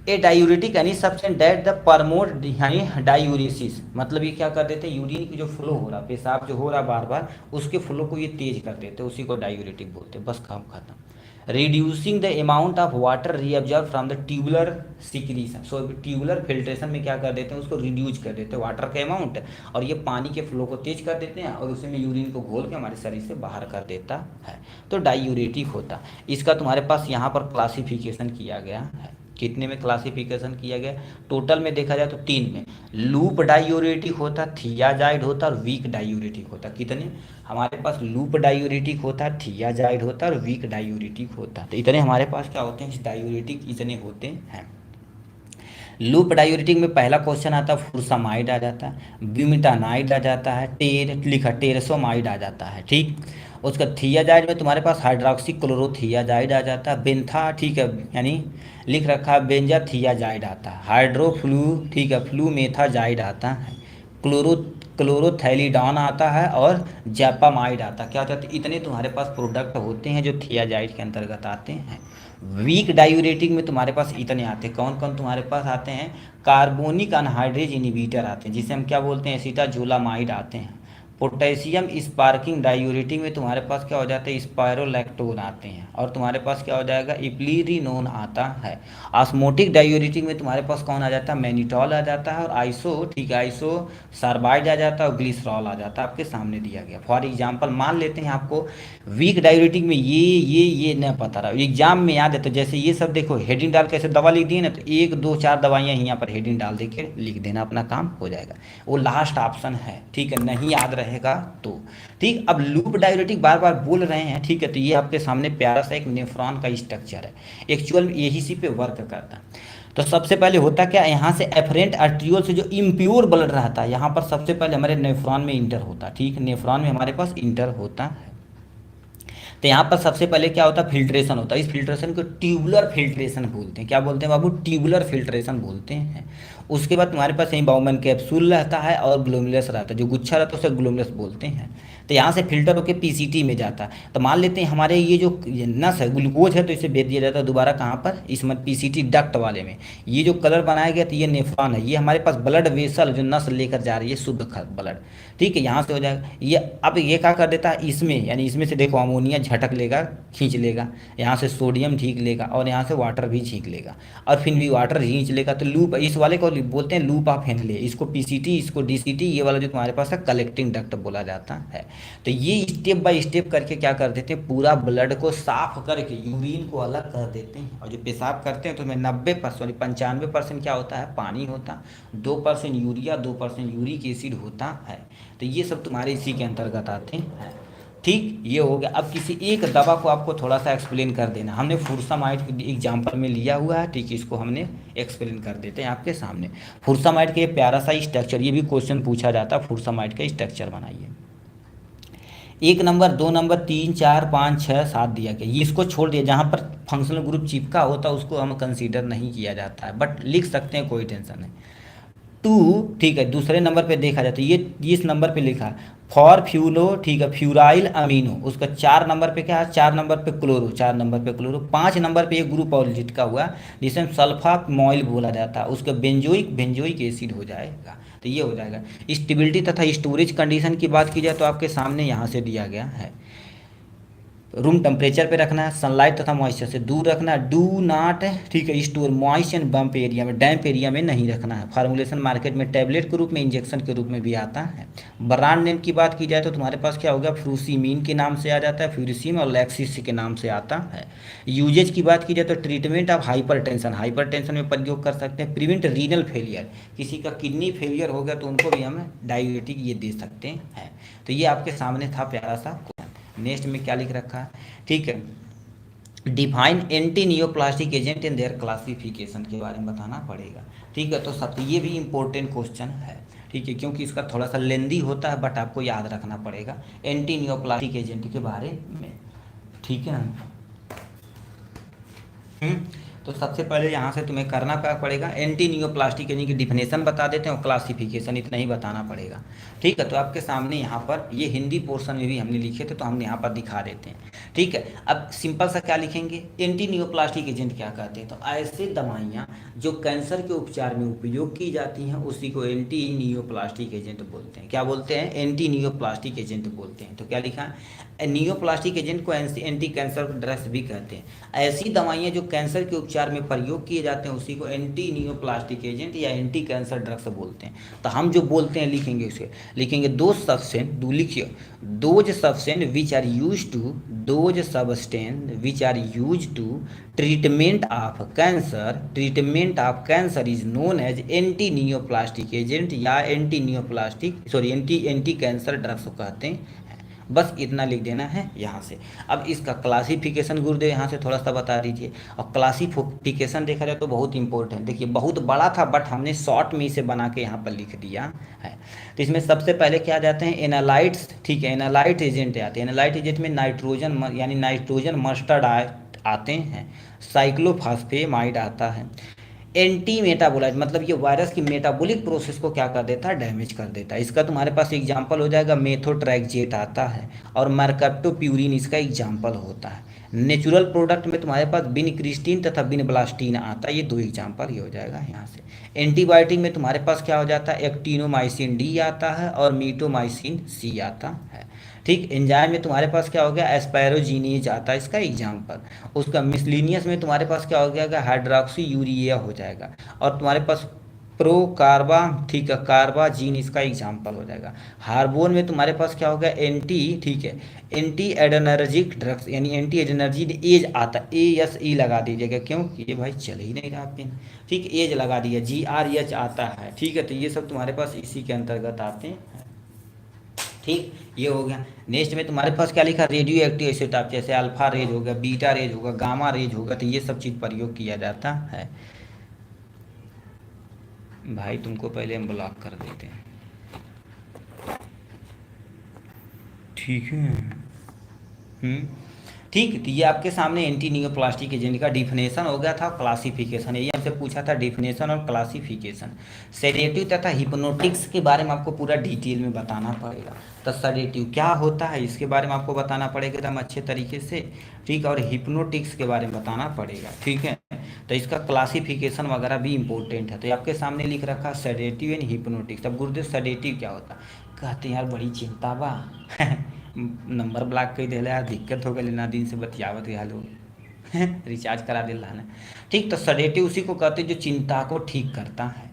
[SPEAKER 1] ए डायूरेटिक यानी सब्सटेंस दैट द प्रमोट यानी डायूरेसिस, मतलब ये क्या कर देते हैं, यूरिन की जो फ्लो हो रहा, पेशाब जो हो रहा बार बार, उसके फ्लो को ये तेज कर देते हैं, उसी को डायूरेटिक बोलते हैं, बस काम खत्म। Reducing the amount of water reabsorb from the tubular secretion. So tubular filtration में क्या कर देते हैं, उसको रिड्यूस कर देते हैं वाटर का अमाउंट, और ये पानी के फ्लो को तेज कर देते हैं और उसी में यूरिन को घोल के हमारे शरीर से बाहर कर देता है, तो डायूरेटिक होता। इसका तुम्हारे पास यहाँ पर क्लासिफिकेशन किया गया है। कितने में क्लासिफिकेशन किया गया, टोटल में देखा जाए तो 3 में। लूप डायूरेटिक होता, थियाजाइड होता और वीक डायूरेटिक होता। कितने हमारे पास लूप डायूरेटिक होता, थियाजाइड होता और वीक डायूरेटिक होता। तो इतने हमारे पास क्या होते हैं, डायूरेटिक इतने होते हैं। लूप डायूरेटिक में पहला क्वेश्चन आता है फुरसामाइड आ जाता है, ब्यूमिटानाइड आ जाता है, लिखा टेरसोमाइड आ जाता है, ठीक। उसका थियाजाइड में तुम्हारे पास हाइड्रोक्सी क्लोरोथियाजाइड आ जाता है, बेंथा, ठीक है, यानी लिख रखा है बेंजाथियाजाइड आता है, हाइड्रोफ्लू, ठीक है, फ्लूमेथाजाइड आता है, क्लोरो क्लोरोथैलिडॉन आता है और जैपामाइड आता है। क्या होता है, इतने तुम्हारे पास प्रोडक्ट होते हैं जो थियाजाइड के अंतर्गत आते हैं। वीक डायूरेटिक में तुम्हारे पास इतने आते हैं, कौन कौन तुम्हारे पास आते हैं, कार्बोनिक अनहाइड्रेज इनिबिटर आते हैं जिसे हम क्या बोलते हैं, एसिटाजोलामाइड आते हैं। पोटेशियम स्पार्किंग डायूरेटिक में तुम्हारे पास क्या हो जाता है, स्पायरोलैक्टोन आते हैं, और तुम्हारे पास क्या हो जाएगा, इप्लीरिनोन आता है। ऑस्मोटिक डायूरेटिक में तुम्हारे पास कौन आ जाता है, मैनिटॉल आ जाता है, और आइसो, ठीक है, आइसो सार्बाइड आ जाता है और ग्लिसरॉल आ जाता है, आपके सामने दिया गया। फॉर एग्जाम्पल मान लेते हैं आपको वीक डायूरेटिक में ये नहीं पता रहा, एग्जाम में याद है, तो जैसे ये सब देखो हेडिंग डाल के ऐसे दवा लिख दिए ना, तो 1 2 4 दवाइयाँ यहाँ पर हेडिंग डाल दे के लिख देना, अपना काम हो जाएगा। वो लास्ट ऑप्शन है, ठीक है, नहीं याद रहेगा तो ठीक। अब लूप डायूरेटिक बार बार बोल रहे हैं, ठीक है, तो ये आपके सामने प्यारा सा एक नेफ्रॉन का स्ट्रक्चर है, एक्चुअल में यही सी पे वर्क करता है। तो सबसे पहले होता क्या, यहाँ से एफरेंट आर्ट्रियोल से जो इम्प्योर ब्लड रहता है यहाँ पर सबसे पहले हमारे नेफ्रॉन में इंटर होता है, ठीक, नेफ्रॉन में हमारे पास इंटर होता है। तो यहाँ पर सबसे पहले क्या होता है, फिल्ट्रेशन होता है। इस फिल्ट्रेशन को ट्यूबुलर फिल्ट्रेशन बोलते हैं। क्या बोलते हैं बाबू, ट्यूबुलर फिल्ट्रेशन बोलते हैं। उसके बाद तुम्हारे पास यही बाउमन कैप्सूल रहता है और ग्लोमेरुलस रहता है, जो गुच्छा रहता है उसे ग्लोमेरुलस बोलते हैं। तो यहाँ से फिल्टर होकर पीसीटी में जाता है। तो मान लेते हैं हमारे ये जो नस है, ग्लूकोज है, तो इसे भेज दिया जाता है दोबारा कहाँ पर, इसमें पीसीटी डक्ट वाले में। ये जो कलर बनाया गया, तो ये नेफ्रॉन है, ये हमारे पास ब्लड वेसल जो नस लेकर जा रही है शुद्ध ब्लड, ठीक है, यहाँ से हो जाएगा ये। अब ये क्या कर देता है इसमें, यानी इसमें से देखो अमोनिया झटक लेगा, खींच लेगा, यहाँ से सोडियम झींक लेगा और यहाँ से वाटर भी झींक लेगा, और फिर भी वाटर खींच लेगा। तो लूप, इस वाले को बोलते हैं लूप ऑफ हेनले, इसको पीसीटी, इसको डीसीटी, ये वाला जो तुम्हारे पास है कलेक्टिंग डक्ट बोला जाता है। तो ये स्टेप बाय स्टेप करके क्या कर देते हैं, पूरा ब्लड को साफ करके यूरिन को अलग कर देते हैं। और जो पेशाब करते हैं तो उसमें 90% 95% क्या होता है, पानी होता, 2% यूरिया, 2% यूरिक एसिड होता है। तो ये सब तुम्हारे इसी के अंतर्गत आते हैं, ठीक। ये हो गया। अब किसी एक दवा को आपको थोड़ा सा एक्सप्लेन कर देना, हमने फुरसामाइड एग्जाम्पल में लिया हुआ है, ठीक, इसको हमने एक्सप्लेन कर देते हैं आपके सामने। फुरसामाइड का ये प्यारा सा स्ट्रक्चर, ये भी क्वेश्चन पूछा जाता है, फुरसामाइड का स्ट्रक्चर बनाइए। 1 नंबर, 2 नंबर, 3 4 5 6 7 दिया गया, ये इसको छोड़ दिया, जहाँ पर फंक्शनल ग्रुप चिपका होता है उसको हम कंसीडर नहीं किया जाता है, बट लिख सकते हैं, कोई टेंशन नहीं। 2, ठीक है, दूसरे नंबर पे देखा जाता है, ये इस नंबर पे लिखा फॉर फ्यूलो, ठीक है, फ्यूराइल अमीनो, उसका 4 नंबर पे क्या है, 4 नंबर पे क्लोरो, 4 नंबर पे क्लोरो। 5 नंबर पे एक ग्रुप और लिखा हुआ जिसे हम सल्फा मोइल बोला जाता है, उसका बेंजोइक एसिड हो जाएगा। तो ये हो जाएगा। स्टेबिलिटी तथा स्टोरेज कंडीशन की बात की जाए तो आपके सामने यहाँ से दिया गया है, रूम टेम्परेचर पे रखना है, सनलाइट तथा मॉइस्चर से दूर रखना है, डू नॉट, ठीक है, store moist and bump area में, डैम्प एरिया में नहीं रखना है। फार्मूलेशन मार्केट में टैबलेट के रूप में, इंजेक्शन के रूप में भी आता है। ब्रांड नेम की बात की जाए तो तुम्हारे पास क्या होगा, फ्रूसीमीन के नाम से आ जाता है, फ्यूरिसिम और लैक्सिस के नाम से आता है। यूजेज की बात की जाए तो ट्रीटमेंट ऑफ हाइपरटेंशन में प्रयोग कर सकते हैं। प्रिवेंट रीनल फेलियर, किसी का किडनी फेलियर हो गया तो उनको भी हम डायूरेटिक ये दे सकते हैं। तो ये आपके सामने था प्यारा सा। नेक्स्ट में क्या लिख रखा है, ठीक है, define anti neoplastic agent in their classification के बारे में बताना पड़ेगा, ठीक है। तो सब ये भी इंपॉर्टेंट क्वेश्चन है, ठीक है, क्योंकि इसका थोड़ा सा लेंदी होता है, बट आपको याद रखना पड़ेगा एंटी नियोप्लास्टिक एजेंट के बारे में, ठीक है। तो सबसे पहले यहाँ से तुम्हें करना क्या पड़ेगा, एंटी नियोप्लास्टिक यानी कि डिफिनेशन बता देते हैं और क्लासिफिकेशन, इतना ही बताना पड़ेगा। ठीक है, तो आपके सामने यहाँ पर ये हिंदी पोर्शन में भी हमने लिखे थे तो हम यहाँ पर दिखा देते हैं। ठीक है, अब सिंपल सा क्या लिखेंगे, एंटी नियोप्लास्टिक एजेंट क्या कहते हैं, तो ऐसे दवाइयाँ जो कैंसर के उपचार में उपयोग की जाती हैं उसी को एंटी नियोप्लास्टिक एजेंट बोलते हैं। क्या बोलते हैं, एंटी नियोप्लास्टिक एजेंट बोलते हैं। तो क्या लिखा है, नियोप्लास्टिक एजेंट को एंटी कैंसर ड्रग्स भी कहते हैं। ऐसी दवाइयाँ जो कैंसर के उपचार में प्रयोग किए जाते हैं उसी को एंटी नियोप्लास्टिक एजेंट या एंटी कैंसर ड्रग्स बोलते हैं। तो हम जो बोलते हैं लिखेंगे उसके, लिखेंगे दो सब्सटेंस, दो लिखिए, those substance which are use to, those substance which are use to treatment of cancer, treatment of cancer is known as anti neoplastic agent या anti neoplastic sorry anti cancer drugs को कहते हैं। बस इतना लिख देना है यहाँ से। अब इसका क्लासिफिकेशन गुरुदेव यहाँ से थोड़ा सा बता दीजिए। और क्लासिफिकेशन देखा जाए तो बहुत इंपॉर्टेंट, देखिए बहुत बड़ा था बट हमने शॉर्ट में इसे बना के यहाँ पर लिख दिया है। तो इसमें सबसे पहले क्या जाते हैं, एनालाइट्स। ठीक है, एनालाइट एजेंट आते हैं। एनालाइट एजेंट में नाइट्रोजन यानी नाइट्रोजन मस्टर्ड आते हैं, साइक्लोफॉस्फेमाइड आता है, एंटी मेटाबोलाइट मतलब ये वायरस की मेटाबॉलिक प्रोसेस को क्या कर देता है, डैमेज कर देता है। इसका तुम्हारे पास एग्जांपल हो जाएगा मेथोट्रैक्जेट आता है और मरकप्टोप्यूरिन इसका एग्जांपल होता है। नेचुरल प्रोडक्ट में तुम्हारे पास बिनक्रिस्टीन तथा बिनब्लास्टीन आता है, ये दो एग्जांपल ही हो जाएगा यहाँ से। एंटीबायोटिक में तुम्हारे पास क्या हो जाता है, एक्टिनोमाइसिन डी आता है और मीटोमाइसिन सी आता है। ठीक, एंजाइम में तुम्हारे पास क्या हो गया, एस्पायरोजीनेज आता है इसका एग्जाम्पल। उसका मिसलिनियस में तुम्हारे पास क्या हो गया, हाइड्रोक्सी यूरिया हो जाएगा। और तुम्हारे पास प्रोकार्बा, ठीक है, कार्बाजीन इसका एग्जाम्पल हो जाएगा। हार्मोन में तुम्हारे पास क्या हो गया, एंटी, ठीक है, एंटी एडनर्जिक ड्रग्स यानी एंटी एडनर्जिक एज आता है, ASE लगा दीजिएगा, क्यों ये भाई चल ही नहीं रहा पेन। ठीक, एज लगा दिया, GRH आता है। ठीक है, तो ये सब तुम्हारे पास इसी के अंतर्गत आते हैं। ठीक, ये हो गया। नेक्स्ट में तुम्हारे पास क्या लिखा, रेडियो एक्टिव आइसोटॉप, जैसे अल्फा रेज होगा, बीटा रेज होगा, गामा रेज होगा, तो ये सब चीज़ प्रयोग किया जाता है। भाई तुमको पहले हम ब्लॉक कर देते हैं, ठीक है। ठीक, तो ये आपके सामने एंटी नियोप्लास्टिक एजेंट का डिफिनेशन हो गया था, क्लासिफिकेशन, ये हमसे पूछा था डिफिनेशन और क्लासिफिकेशन। सेडेटिव तथा हिप्नोटिक्स के बारे में आपको पूरा डिटेल में बताना पड़ेगा। तो सेडेटिव क्या होता है इसके बारे में आपको बताना पड़ेगा एकदम अच्छे तरीके से। ठीक, और हिप्नोटिक्स के बारे में बताना पड़ेगा। ठीक है, तो इसका क्लासिफिकेशन वगैरह भी इंपॉर्टेंट है। तो आपके सामने लिख रखा सेडेटिव एंड हिप्नोटिक्स। अब गुरुदेव सेडेटिव क्या होता है, कहते हैं यार बड़ी चिंता बा नंबर ब्लॉक कर दिला यार, दिक्कत हो गई, लेना दिन से बतियावत रहा लोग रिचार्ज करा दिला ना। ठीक, तो सडेटिव उसी को कहते हैं जो चिंता को ठीक करता है।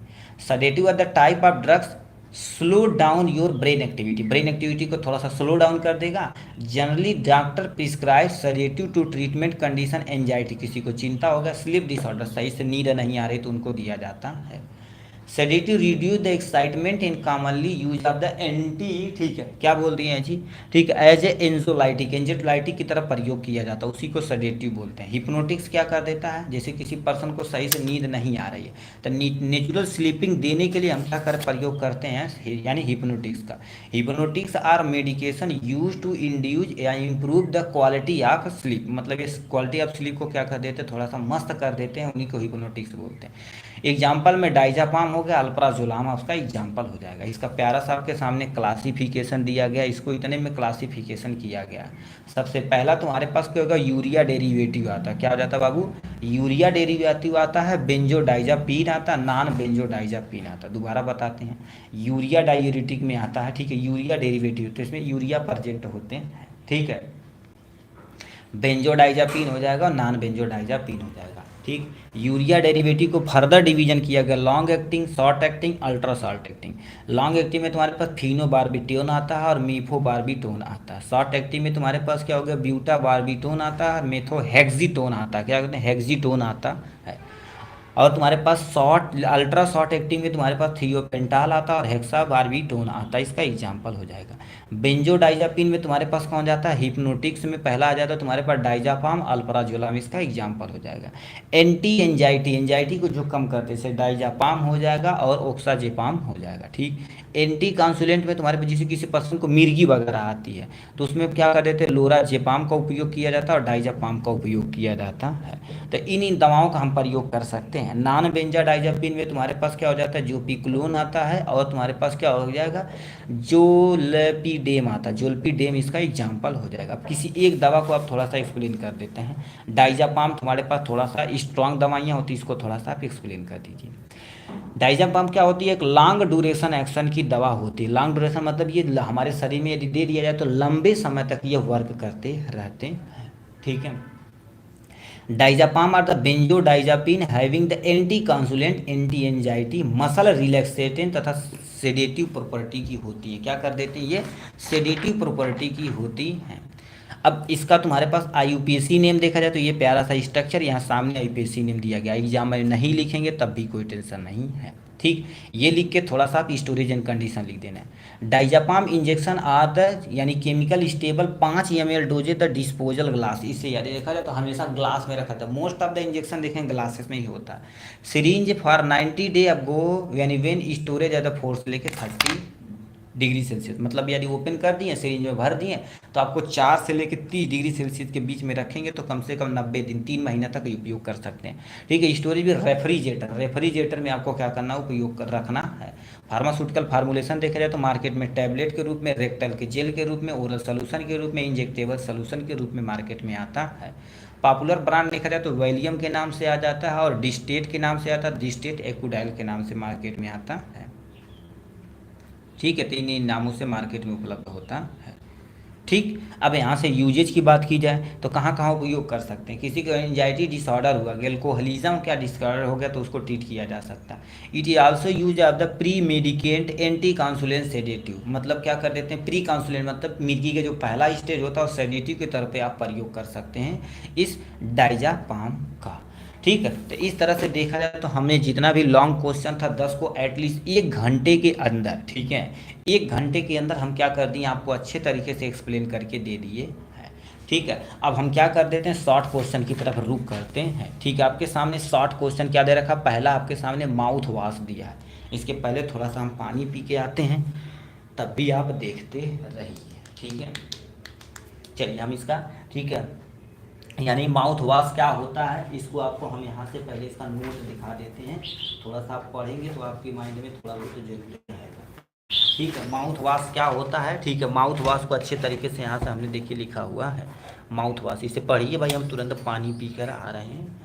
[SPEAKER 1] Sedative are the type of drugs slow down your brain activity, brain activity को थोड़ा सा स्लो डाउन कर देगा। Generally doctor prescribe sedative to treatment condition anxiety, किसी को चिंता होगा, स्लीप डिसऑर्डर, सही से नींद नहीं आ रही तो उनको दिया जाता है। Sedative reduce the excitement in commonly use of the anti, ठीक है, क्या बोल रही हैं जी, ठीक है, एज ए एंजोलाइटिक, एंजेलाइटिक की तरह प्रयोग किया जाता है, उसी को सेडेटिव बोलते हैं। हिप्नोटिक्स क्या कर देता है, जैसे किसी पर्सन को सही से नींद नहीं आ रही है तो नेचुरल स्लीपिंग देने के लिए हम क्या कर प्रयोग करते हैं, यानी हिप्नोटिक्स का। Hypnotics are medication use to induce या improve the quality of sleep, मतलब इस क्वालिटी ऑफ स्लीप को क्या कर देते हैं, थोड़ा सा मस्त कर देते हैं, उन्हीं को हिप्नोटिक्स बोलते हैं। एग्जाम्पल में डाइजापाम हो गया, अल्प्राजोलाम उसका एग्जाम्पल हो जाएगा। इसका प्यारा साहब के सामने क्लासिफिकेशन दिया गया, इसको इतने में क्लासिफिकेशन किया गया। सबसे पहला तुम्हारे पास क्या होगा, यूरिया डेरिवेटिव आता है। क्या हो जाता है बाबू, यूरिया डेरिवेटिव आता है, बेंजोडाइजापीन आता है, नॉन बेंजोडाइजापीन आता है। दोबारा बताते हैं, यूरिया डायूरेटिक में आता है, ठीक है, यूरिया डेरिवेटिव, तो इसमें यूरिया प्रेजेंट होते हैं। ठीक है, बेंजोडाइजापीन हो जाएगा और नॉन बेंजोडाइजापीन हो जाएगा। ठीक, यूरिया डेरिवेटिव को फर्दर डिवीजन किया गया, long acting, short acting, ultra short acting. Long acting में तुम्हारे पास फिनोबार्बिटोन आता है और मीफोबार्बिटोन आता है। शॉर्ट एक्टिंग में तुम्हारे पास क्या हो गया, ब्यूटाबार्बिटोन आता है और मेथोहेक्सिटोन आता है। क्या कहते हैं, हेक्सिटोन आता है। और तुम्हारे पास शॉर्ट अल्ट्रा शॉर्ट एक्टिंग में तुम्हारे पास थियोपेंटाल आता है और हेक्सा बारबीटोन आता है, इसका एग्जाम्पल हो जाएगा। बेंजोडाइजापिन में तुम्हारे पास कौन जाता है, हिप्नोटिक्स में पहला आ जाता है तुम्हारे पास डाइजापाम अल्प्राजोलाम, इसका एग्जाम्पल हो जाएगा। एंटी एंजाइटी, एंजाइटी को जो कम करते हैं डाइजापाम हो जाएगा और ओक्साजेपाम हो जाएगा, ठीक। एंटी कांसुलेंट में तुम्हारे पास जैसे किसी पर्सन को मिर्गी वगैरह आती है तो उसमें क्या कर देते हैं, लोराजेपाम का उपयोग किया जाता है और डाइजापाम का उपयोग किया जाता है। तो इन दवाओं का हम प्रयोग कर सकते हैं। नॉन बेंजाडाइजापिन में तुम्हारे पास क्या हो जाता है, जोपिक्लोन आता है और तुम्हारे पास क्या हो जाएगा, जोल्पिडेम आता है, जोल्पिडेम इसका एग्जाम्पल हो जाएगा। अब किसी एक दवा को आप थोड़ा सा एक्सप्लेन कर देते हैं। डाइजापाम तुम्हारे पास थोड़ा सा स्ट्रांग दवाइयाँ होती है, इसको थोड़ा सा आप एक्सप्लेन कर दीजिए। डाइजापाम क्या होती है, एक लॉन्ग ड्यूरेशन एक्शन की दवा होती है। लॉन्ग ड्यूरेशन मतलब ये हमारे शरीर में यदि दे दिया जाए तो लंबे समय तक ये वर्क करते रहते हैं, ठीक है। Diazepam are the benzodiazepine having the anti convulsant, anti anxiety, muscle relaxant तथा सेडेटिव प्रॉपर्टी की होती है। क्या कर देते हैं ये, सेडेटिव प्रॉपर्टी की होती है। अब इसका तुम्हारे पास आईयूपीएसी नेम देखा जाए तो ये प्यारा सा स्ट्रक्चर यहाँ सामने आईयूपीएसी नेम दिया गया। एग्जाम में नहीं लिखेंगे तब भी कोई टेंशन नहीं है, ठीक। ये लिख के थोड़ा सा आप स्टोरेज एंड कंडीशन लिख देना है। डाइजापाम इंजेक्शन आर द यानी chemical stable 5 ml doses the disposal glass, इससे याद देखा जाए तो हमेशा ग्लास में रखा था। मोस्ट ऑफ द इंजेक्शन देखें ग्लासेस में ही होता है। सिरिंज फॉर 90 डे अब गो यानी when storage at the force लेके 30 डिग्री सेल्सियस, मतलब यदि ओपन कर दिए सिरिंज में भर दिए तो आपको 4 से लेकर 30 डिग्री सेल्सियस के बीच में रखेंगे तो कम से कम 90 दिन 3 महीना तक उपयोग कर सकते हैं, ठीक है। स्टोरेज भी रेफ्रिजरेटर, रेफ्रिजरेटर में आपको क्या करना उपयोग कर रखना है। फार्मास्यूटिकल फार्मूलेशन देखा जाए तो मार्केट में टैबलेट के रूप में, रेक्टल के जेल के रूप में, ओरल सोल्यूशन के रूप में, इंजेक्टेबल सोल्यूशन के रूप में मार्केट में आता है। पॉपुलर ब्रांड देखा जाए तो वैलियम के नाम से आ जाता है और डिस्टेट के नाम से आता है, डिस्टेट एक्यूडाइल के नाम से मार्केट में आता है, ठीक है। 3 नामों से मार्केट में उपलब्ध होता है, ठीक। अब यहाँ से यूजेज की बात की जाए तो कहाँ कहाँ उपयोग कर सकते हैं। किसी को एंजाइटी डिसऑर्डर हुआ, एल्कोहलिज्म क्या डिसऑर्डर हो गया तो उसको ट्रीट किया जा सकता है। It is also use of the premedicant anticonvulsant sedative, मतलब क्या कर देते हैं, प्री कांसुलेंट मतलब मिर्गी का जो पहला स्टेज होता है और सेडेटिव के तौर पे आप प्रयोग कर सकते हैं इस डाइजापाम का, ठीक है। तो इस तरह से देखा जाए तो हमने जितना भी लॉन्ग क्वेश्चन था 10 को एटलीस्ट 1 घंटे के अंदर, ठीक है, 1 घंटे के अंदर हम क्या कर दिए आपको अच्छे तरीके से एक्सप्लेन करके दे दिए हैं, ठीक है। अब हम क्या कर देते हैं, शॉर्ट क्वेश्चन की तरफ रुक करते हैं, ठीक है। आपके सामने शॉर्ट क्वेश्चन क्या दे रखा, पहला आपके सामने माउथ वॉश दिया है। इसके पहले थोड़ा सा हम पानी पी के आते हैं, तब भी आप देखते रहिए, ठीक है। चलिए हम इसका, ठीक है, यानी माउथ वॉश क्या होता है इसको आपको हम यहाँ से पहले इसका नोट दिखा देते हैं। थोड़ा सा आप पढ़ेंगे तो आपके माइंड में थोड़ा बहुत जरूर रहेगा, ठीक है। माउथ वॉश क्या होता है, ठीक है। माउथ वॉश को अच्छे तरीके से यहाँ से हमने देखिए लिखा हुआ है माउथ वॉश, इसे पढ़िए भाई, हम तुरंत पानी पी कर आ रहे हैं।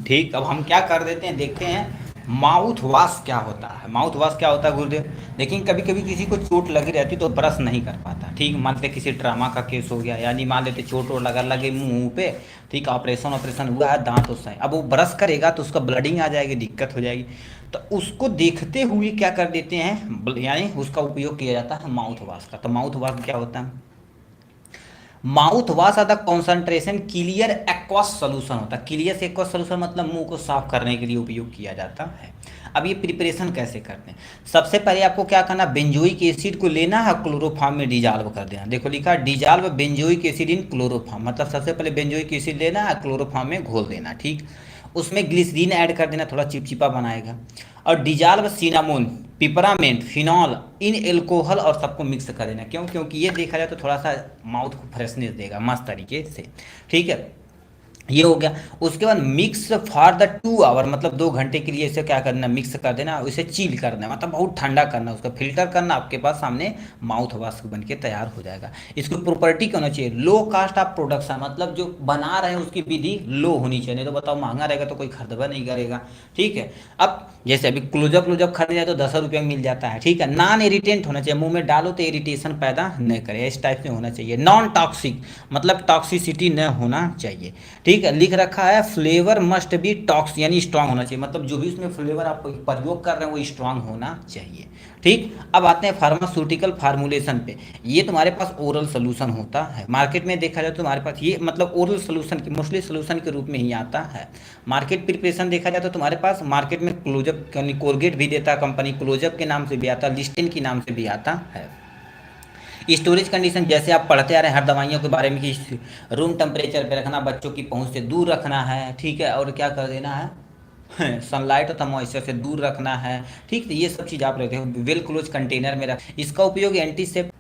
[SPEAKER 1] ठीक, अब हम क्या कर देते हैं, देखते हैं माउथ वॉश क्या होता है। माउथ वॉश क्या होता है गुरुदेव? लेकिन कभी कभी किसी को चोट लगी रहती तो ब्रश नहीं कर पाता, ठीक, मान लेते किसी ट्रामा का केस हो गया, यानी मान लेते चोट वोट लगा लगे मुंह पे, ठीक, ऑपरेशन ऑपरेशन हुआ है, दांत उस अब वो ब्रश करेगा तो उसका ब्लडिंग आ जाएगी, दिक्कत हो जाएगी। तो उसको देखते हुए क्या कर देते हैं, यानी उसका उपयोग किया जाता है माउथ वॉश का। तो माउथ वॉश क्या होता है? Mouth wash the concentration clear aqueous solution होता है। क्लियर से एक्वस सोल्यूशन मतलब मुंह को साफ करने के लिए उपयोग किया जाता है। अब ये प्रिपरेशन कैसे करते हैं? सबसे पहले आपको क्या करना, बेंजोइक एसिड को लेना है, क्लोरोफॉर्म में डिजॉल्व कर देना। देखो लिखा dissolve benzoic acid in chloroform, मतलब सबसे पहले बेंजोइक एसिड लेना है, क्लोरोफॉर्म में घोल देना, ठीक। उसमें ग्लिसरीन ऐड कर देना, थोड़ा चिपचिपा बनाएगा। और dissolve cinnamon, पिपरामेंट, phenol in alcohol और सबको मिक्स कर देना। क्यों? क्योंकि ये देखा जाए तो थोड़ा सा माउथ को फ्रेशनेस देगा मस्त तरीके से, ठीक है। ये हो गया। उसके बाद मिक्स फॉर द 2 आवर, मतलब 2 घंटे के लिए इसे क्या करना, मिक्स कर देना, इसे चील करना, मतलब बहुत ठंडा करना, उसका फिल्टर करना, आपके पास सामने माउथ वॉश बन के तैयार हो जाएगा। इसकी प्रॉपर्टी क्या होना चाहिए, लो कास्ट ऑफ प्रोडक्शन, मतलब जो बना रहे हैं उसकी विधि लो होनी चाहिए, नहीं तो बताओ महंगा रहेगा तो कोई खरीदवा नहीं करेगा, ठीक है। अब जैसे अभी क्लोजअप क्लोजअप खरीदे जाए तो 10 रुपये में मिल जाता है, ठीक है। नॉन इरिटेंट होना चाहिए, मुंह में डालो तो इरिटेशन पैदा न करे, इस टाइप से होना चाहिए। नॉन टॉक्सिक, मतलब टॉक्सिसिटी न होना चाहिए, ठीक है। लिख रखा है फ्लेवर मस्ट बी टॉक्स, यानी स्ट्रांग होना चाहिए, मतलब जो भी उसमें फ्लेवर आप प्रयोग कर रहे हैं वो स्ट्रांग होना चाहिए, ठीक। अब आते हैं फार्मास्यूटिकल फार्मूलेशन पे। ये तुम्हारे पास ओरल सोल्यूशन होता है, मार्केट में देखा जाए तो तुम्हारे पास ये मतलब ओरल सोल्यूशन की मोस्टली सोल्यूशन के रूप में ही आता है। मार्केट प्रिपरेशन देखा जाए तो तुम्हारे पास मार्केट में क्लोजअप यानी कोलगेट भी देता है कंपनी, क्लोजअप के नाम से भी आता है, लिस्टिन के नाम से भी आता है। स्टोरेज कंडीशन जैसे आप पढ़ते आ रहे हैं हर दवाइयों के बारे में कि रूम टेम्परेचर पे रखना, बच्चों की पहुंच से दूर रखना है, ठीक है, और क्या कर देना है सनलाइट तथा मॉइस्चर से दूर रखना है, ठीक। तो ये सब चीज़ आप रखते हो वेल क्लोज कंटेनर में रख, इसका उपयोग एंटीसेप्ट,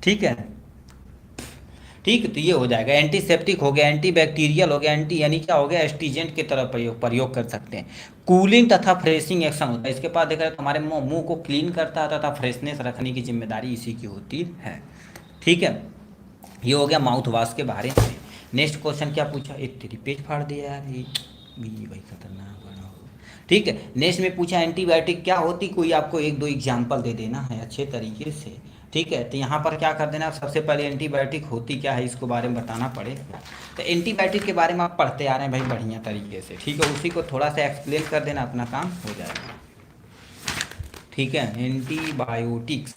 [SPEAKER 1] ठीक है, ठीक। तो ये हो जाएगा एंटीसेप्टिक हो गया, एंटीबैक्टीरियल हो गया, एंटी यानी क्या हो गया, एस्टीजेंट की तरह प्रयोग कर सकते हैं। कूलिंग तथा फ्रेशिंग एक्शन होता है इसके पास, देखा जाए तो हमारे मुंह को क्लीन करता है तथा फ्रेशनेस रखने की जिम्मेदारी इसी की होती है, ठीक है। ये हो गया माउथ वॉश के बारे में। नेक्स्ट क्वेश्चन क्या पूछा, एक तेरी पेज फाड़ दिया यार, ये भाई खतरनाक बना हो, ठीक है। नेक्स्ट में पूछा एंटीबायोटिक क्या होती, कोई आपको 1-2 एग्जाम्पल दे देना है अच्छे तरीके से, ठीक है। तो यहाँ पर क्या कर देना, सबसे पहले एंटीबायोटिक होती क्या है इसको बारे में बताना पड़ेगा। तो एंटीबायोटिक के बारे में आप पढ़ते आ रहे हैं भाई बढ़िया तरीके से, ठीक है, उसी को थोड़ा सा एक्सप्लेन कर देना, अपना काम हो जाएगा, ठीक है। एंटीबायोटिक्स,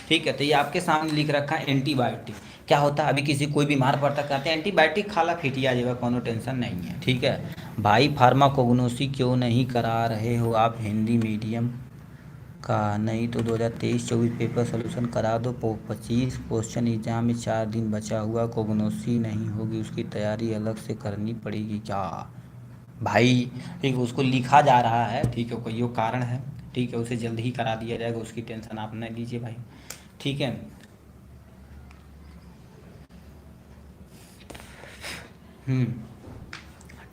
[SPEAKER 1] ठीक है। तो ये आपके सामने लिख रखा है एंटीबायोटिक क्या होता है। अभी किसी कोई बीमार पड़ता कहते हैं एंटीबायोटिक खाला फिटिया जाएगा, कोनो टेंशन नहीं है, ठीक है। भाई फार्माकोग्नोसी क्यों नहीं करा रहे हो आप हिंदी मीडियम का, नहीं तो 2023-24 पेपर सोल्यूशन करा दो। 25 क्वेश्चन एग्जाम में 4 दिन बचा हुआ, कोग्नोसी नहीं होगी उसकी तैयारी अलग से करनी पड़ेगी क्या भाई, ठीक है। उसको लिखा जा रहा है, ठीक है, कोई वो कारण है, ठीक है, उसे जल्द ही करा दिया जाएगा, उसकी टेंशन आप न लीजिए भाई, ठीक है। हम्म,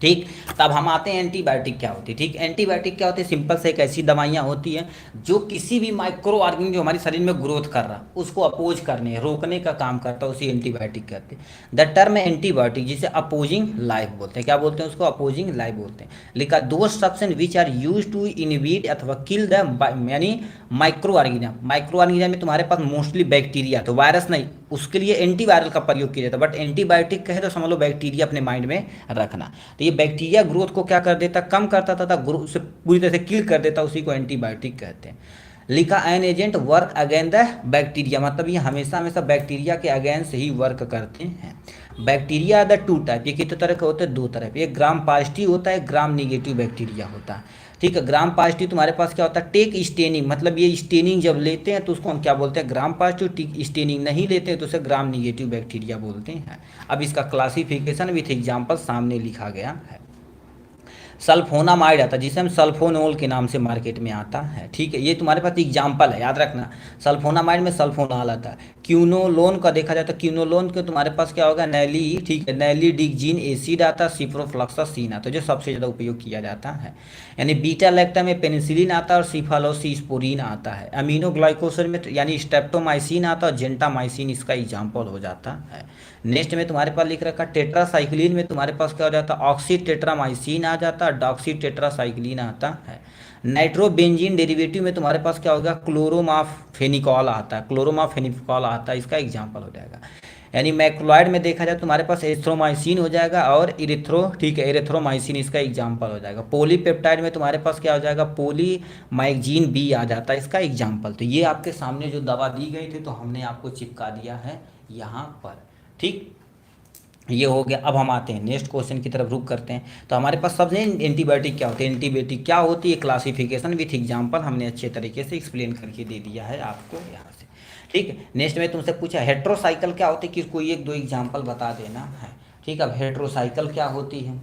[SPEAKER 1] ठीक। तब हम आते हैं एंटीबायोटिक क्या होती है, ठीक। एंटीबायोटिक क्या होती है, सिंपल से एक ऐसी दवाइयाँ होती हैं जो किसी भी माइक्रो ऑर्गेनिज्म जो हमारे शरीर में ग्रोथ कर रहा उसको अपोज करने रोकने का काम करता है, उसी एंटीबायोटिक कहते हैं। द टर्म एंटीबायोटिक जिसे अपोजिंग लाइफ बोलते हैं, क्या बोलते हैं उसको, अपोजिंग लाइफ बोलते हैं। लिखा those substance which are use to inhibit अथवा किल द यानी माइक्रो ऑर्गेनिज्म। माइक्रो ऑर्गेनिज्म में तुम्हारे पास मोस्टली बैक्टीरिया, तो वायरस नहीं, उसके लिए एंटीवायरल का प्रयोग किया जाता है, बट एंटीबायोटिक कहे तो समझ लो बैक्टीरिया अपने माइंड में रखना। तो ये बैक्टीरिया ग्रोथ को क्या कर देता, कम करता था, ग्रोथ से पूरी तरह से किल कर देता, उसी को एंटीबायोटिक कहते हैं। लिखा an agent work against the bacteria, मतलब ये हमेशा हमेशा बैक्टीरिया के अगेंस्ट ही वर्क करते हैं। बैक्टीरिया द 2 टाइप, ये कितने तरह के होते हैं, 2 तरह, एक ग्राम पॉजिटिव होता है, ग्राम निगेटिव बैक्टीरिया होता है, ठीक है। ग्राम पॉजिटिव तुम्हारे पास क्या होता है, टेक स्टेनिंग, मतलब ये स्टेनिंग जब लेते हैं तो उसको हम क्या बोलते हैं, ग्राम पॉजिटिव। टेक स्टेनिंग नहीं लेते हैं तो उसे ग्राम निगेटिव बैक्टीरिया बोलते हैं। अब इसका क्लासिफिकेशन विथ एग्जाम्पल सामने लिखा गया है। सल्फोनामाइड आता है जिसे हम सल्फोनोल के नाम से मार्केट में आता है, ठीक है। ये तुम्हारे पास एग्जाम्पल है, याद रखना। सल्फोनामाइड में सल्फोनॉल आता है, क्यूनोलोन का देखा जाए तो क्यूनोलोन के तुम्हारे पास क्या होगा, नैली, ठीक है, नैलीडिगजीन एसिड आता है, सिप्रोफ्लॉक्सासिन आता है, जो सबसे ज़्यादा उपयोग किया जाता है। यानी बीटा लैक्टा में पेनिसिलिन आता है और सिफालोसिस्पोरीन आता है। अमीनोग्लाइकोसन में यानी स्टेप्टोमाइसिन आता है और जेंटामाइसिन इसका एग्जाम्पल हो जाता है। नेक्स्ट में तुम्हारे पास लिख रखा टेट्रासाइक्लिन में तुम्हारे पास क्या हो जाता है, ऑक्सी टेट्रामाइसिन आ जाता है, डॉक्सी टेट्रासाइक्लिन आता है। नाइट्रोबेंजीन डेरिवेटिव में तुम्हारे पास क्या होगा, क्लोरोमाफेनिकॉल आता है, क्लोरोमाफेनिकॉल आता है, इसका एग्जाम्पल हो जाएगा। यानी मैक्रोलाइड में देखा जाए तुम्हारे पास एरिथ्रोमाइसिन हो जाएगा और इरिथ्रो, ठीक है, एरिथ्रोमाइसिन इसका एग्जाम्पल हो जाएगा। पॉलीपेप्टाइड में तुम्हारे पास क्या हो जाएगा, पॉलीमाइग्जीन बी आ जाता है, इसका एग्जाम्पल। तो ये आपके सामने जो दवा दी गई थी तो हमने आपको चिपका दिया है यहाँ पर, ठीक। ये हो गया। अब हम आते हैं नेक्स्ट क्वेश्चन की तरफ, रुक करते हैं। तो हमारे पास सबसे एंटीबायोटिक क्या होती है, एंटीबायोटिक क्या होती है, क्लासिफिकेशन विथ एग्जांपल हमने अच्छे तरीके से एक्सप्लेन करके दे दिया है आपको यहाँ से, ठीक है। नेक्स्ट में तुमसे पूछा हेट्रोसाइकिल क्या होती है, कि कोई एक दो एग्जाम्पल बता देना है, ठीक है। अब हेट्रोसाइकिल क्या होती है,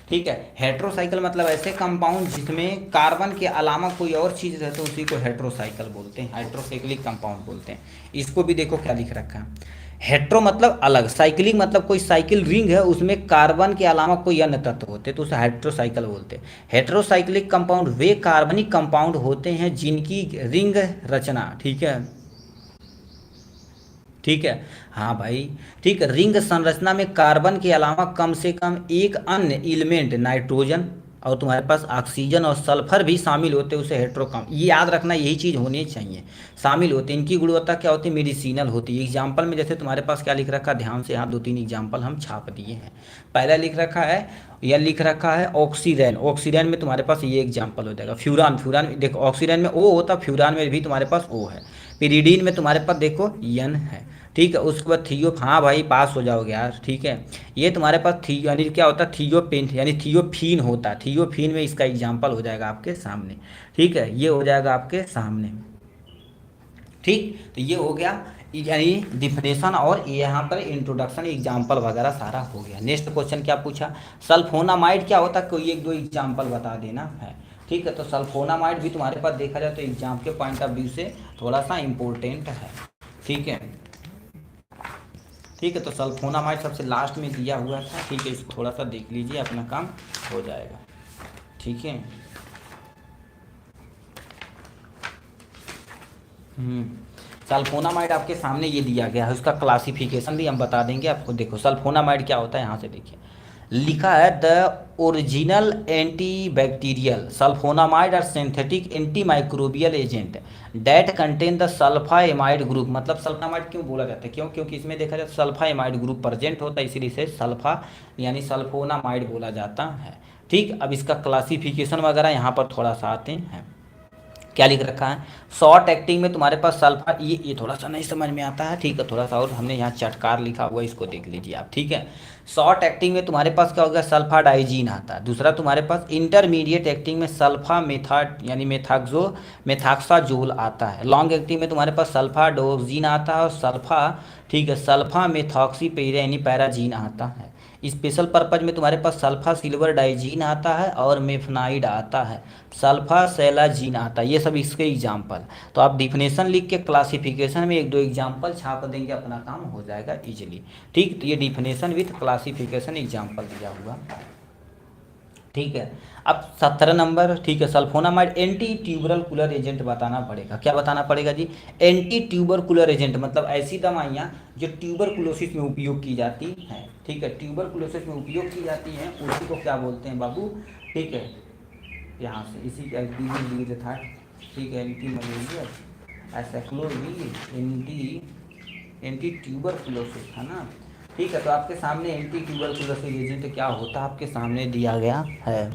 [SPEAKER 1] ठीक है। हेट्रोसाइकिल मतलब ऐसे कंपाउंड जिसमें कार्बन के अलावा कोई और चीज़ रहती है उसी को हेट्रोसाइकिल बोलते हैं, हाइड्रोसाइक्लिक कंपाउंड बोलते हैं। इसको भी देखो क्या लिख रखा है, हेट्रो मतलब अलग, साइक्लिक मतलब कोई साइकिल रिंग है उसमें कार्बन के अलावा कोई अन्य तत्व होते हैं तो उसे हेट्रोसाइकिल बोलते हैं। हेट्रोसाइक्लिक कंपाउंड वे कार्बनिक कंपाउंड होते हैं जिनकी रिंग रचना, ठीक है, ठीक है, हाँ भाई, ठीक है, रिंग संरचना में कार्बन के अलावा कम से कम एक अन्य एलिमेंट, नाइट्रोजन और तुम्हारे पास ऑक्सीजन और सल्फर भी शामिल होते हैं, उसे हेट्रोकम, ये याद रखना, यही चीज़ होनी चाहिए, शामिल होते हैं। इनकी गुणवत्ता क्या होती है, मेडिसिनल होती है। एग्जाम्पल में जैसे तुम्हारे पास क्या लिख रखा है, ध्यान से यहाँ दो तीन एग्जाम्पल हम छाप दिए हैं। पहला लिख रखा है, यह लिख रखा है ऑक्सीजन, ऑक्सीजन में तुम्हारे पास ये एग्जाम्पल हो जाएगा। फ्यूरान, फ्यूरान देखो ऑक्सीजन में ओ होता, फ्यूरान में भी तुम्हारे पास ओ है। पिरीडीन में तुम्हारे पास देखो यन है, ठीक है। उसके बाद थियो, हाँ भाई पास हो जाओगे यार, ठीक है। ये तुम्हारे पास थी यानी क्या होता है, थियोपेन यानी थियोफीन होता है, थियोफीन में इसका एग्जाम्पल हो जाएगा आपके सामने, ठीक है, ये हो जाएगा आपके सामने, ठीक। तो ये हो गया यानी डिफिनेशन और यहाँ पर इंट्रोडक्शन, एग्जाम्पल वगैरह सारा हो गया। नेक्स्ट क्वेश्चन क्या पूछा, सल्फोनामाइड क्या होता है, कोई एक दो एग्जाम्पल बता देना है, ठीक है। तो सल्फोनामाइड भी तुम्हारे पास देखा जाए तो एग्जाम के पॉइंट ऑफ व्यू से थोड़ा सा इम्पोर्टेंट है, ठीक है, ठीक है। तो सल्फोनामाइड सबसे लास्ट में दिया हुआ था, ठीक है, इसको थोड़ा सा देख लीजिए, अपना काम हो जाएगा, ठीक है। सल्फोनामाइड आपके सामने ये दिया गया है, उसका क्लासिफिकेशन भी हम बता देंगे आपको। देखो सल्फोनामाइड क्या होता है, यहाँ से देखिए लिखा है, the original antibacterial sulfonamide are synthetic anti microbial agent that contain the sulfamide group. मतलब सल्फोनामाइड क्यों बोला जाता है, क्यों, क्योंकि इसमें देखा जाए सल्फाएमाइड ग्रुप प्रेजेंट होता है, इसीलिए इसे सल्फा यानी सल्फोनामाइड बोला जाता है, ठीक। अब इसका क्लासिफिकेशन वगैरह यहाँ पर थोड़ा सा आते हैं। क्या लिख रखा है, शॉर्ट एक्टिंग में तुम्हारे पास सल्फा, ये थोड़ा सा नहीं समझ में आता है, ठीक है, थोड़ा सा और हमने यहाँ चटकार लिखा हुआ है, इसको देख लीजिए आप, ठीक है। शॉर्ट एक्टिंग में तुम्हारे पास क्या होगा, सल्फा डाइजीन आता है। दूसरा तुम्हारे पास इंटरमीडिएट एक्टिंग में सल्फा मेथाट यानी मेथाक्साजोल आता है। लॉन्ग एक्टिंग में तुम्हारे पास सल्फा डोक्सीन आता है और सल्फा, ठीक है, सल्फा मेथॉक्सीपेरा यानी पैराजीन आता है। स्पेशल पर्पज में तुम्हारे पास सल्फा सिल्वर डाइजीन आता है और मेफनाइड आता है, सल्फा सेलाजीन आता है, ये सब इसके एग्जाम्पल। तो आप डिफिनेशन लिख के क्लासिफिकेशन में एक दो एग्जाम्पल छाप देंगे, अपना काम हो जाएगा इजीली, ठीक। तो ये डिफिनेशन विथ क्लासिफिकेशन एग्जाम्पल दिया हुआ, ठीक है। अब 17 नंबर, ठीक है, सल्फोनामाइड एंटी ट्यूबरकुलर एजेंट बताना पड़ेगा। क्या बताना पड़ेगा जी, एंटी ट्यूबरकुलर एजेंट मतलब ऐसी दवाइयाँ जो ट्यूबरकुलोसिस में उपयोग की जाती हैं, ठीक है, ट्यूबरकुलोसिस में उपयोग की जाती हैं, उसी को क्या बोलते हैं बाबू, ठीक है। यहाँ से इसी था, ठीक है, anti malaria acyclovir anti tuberculosis है ना, ठीक है। तो आपके सामने एंटी ट्यूबरकुलोसिस एजेंट क्या होता है आपके सामने दिया गया है,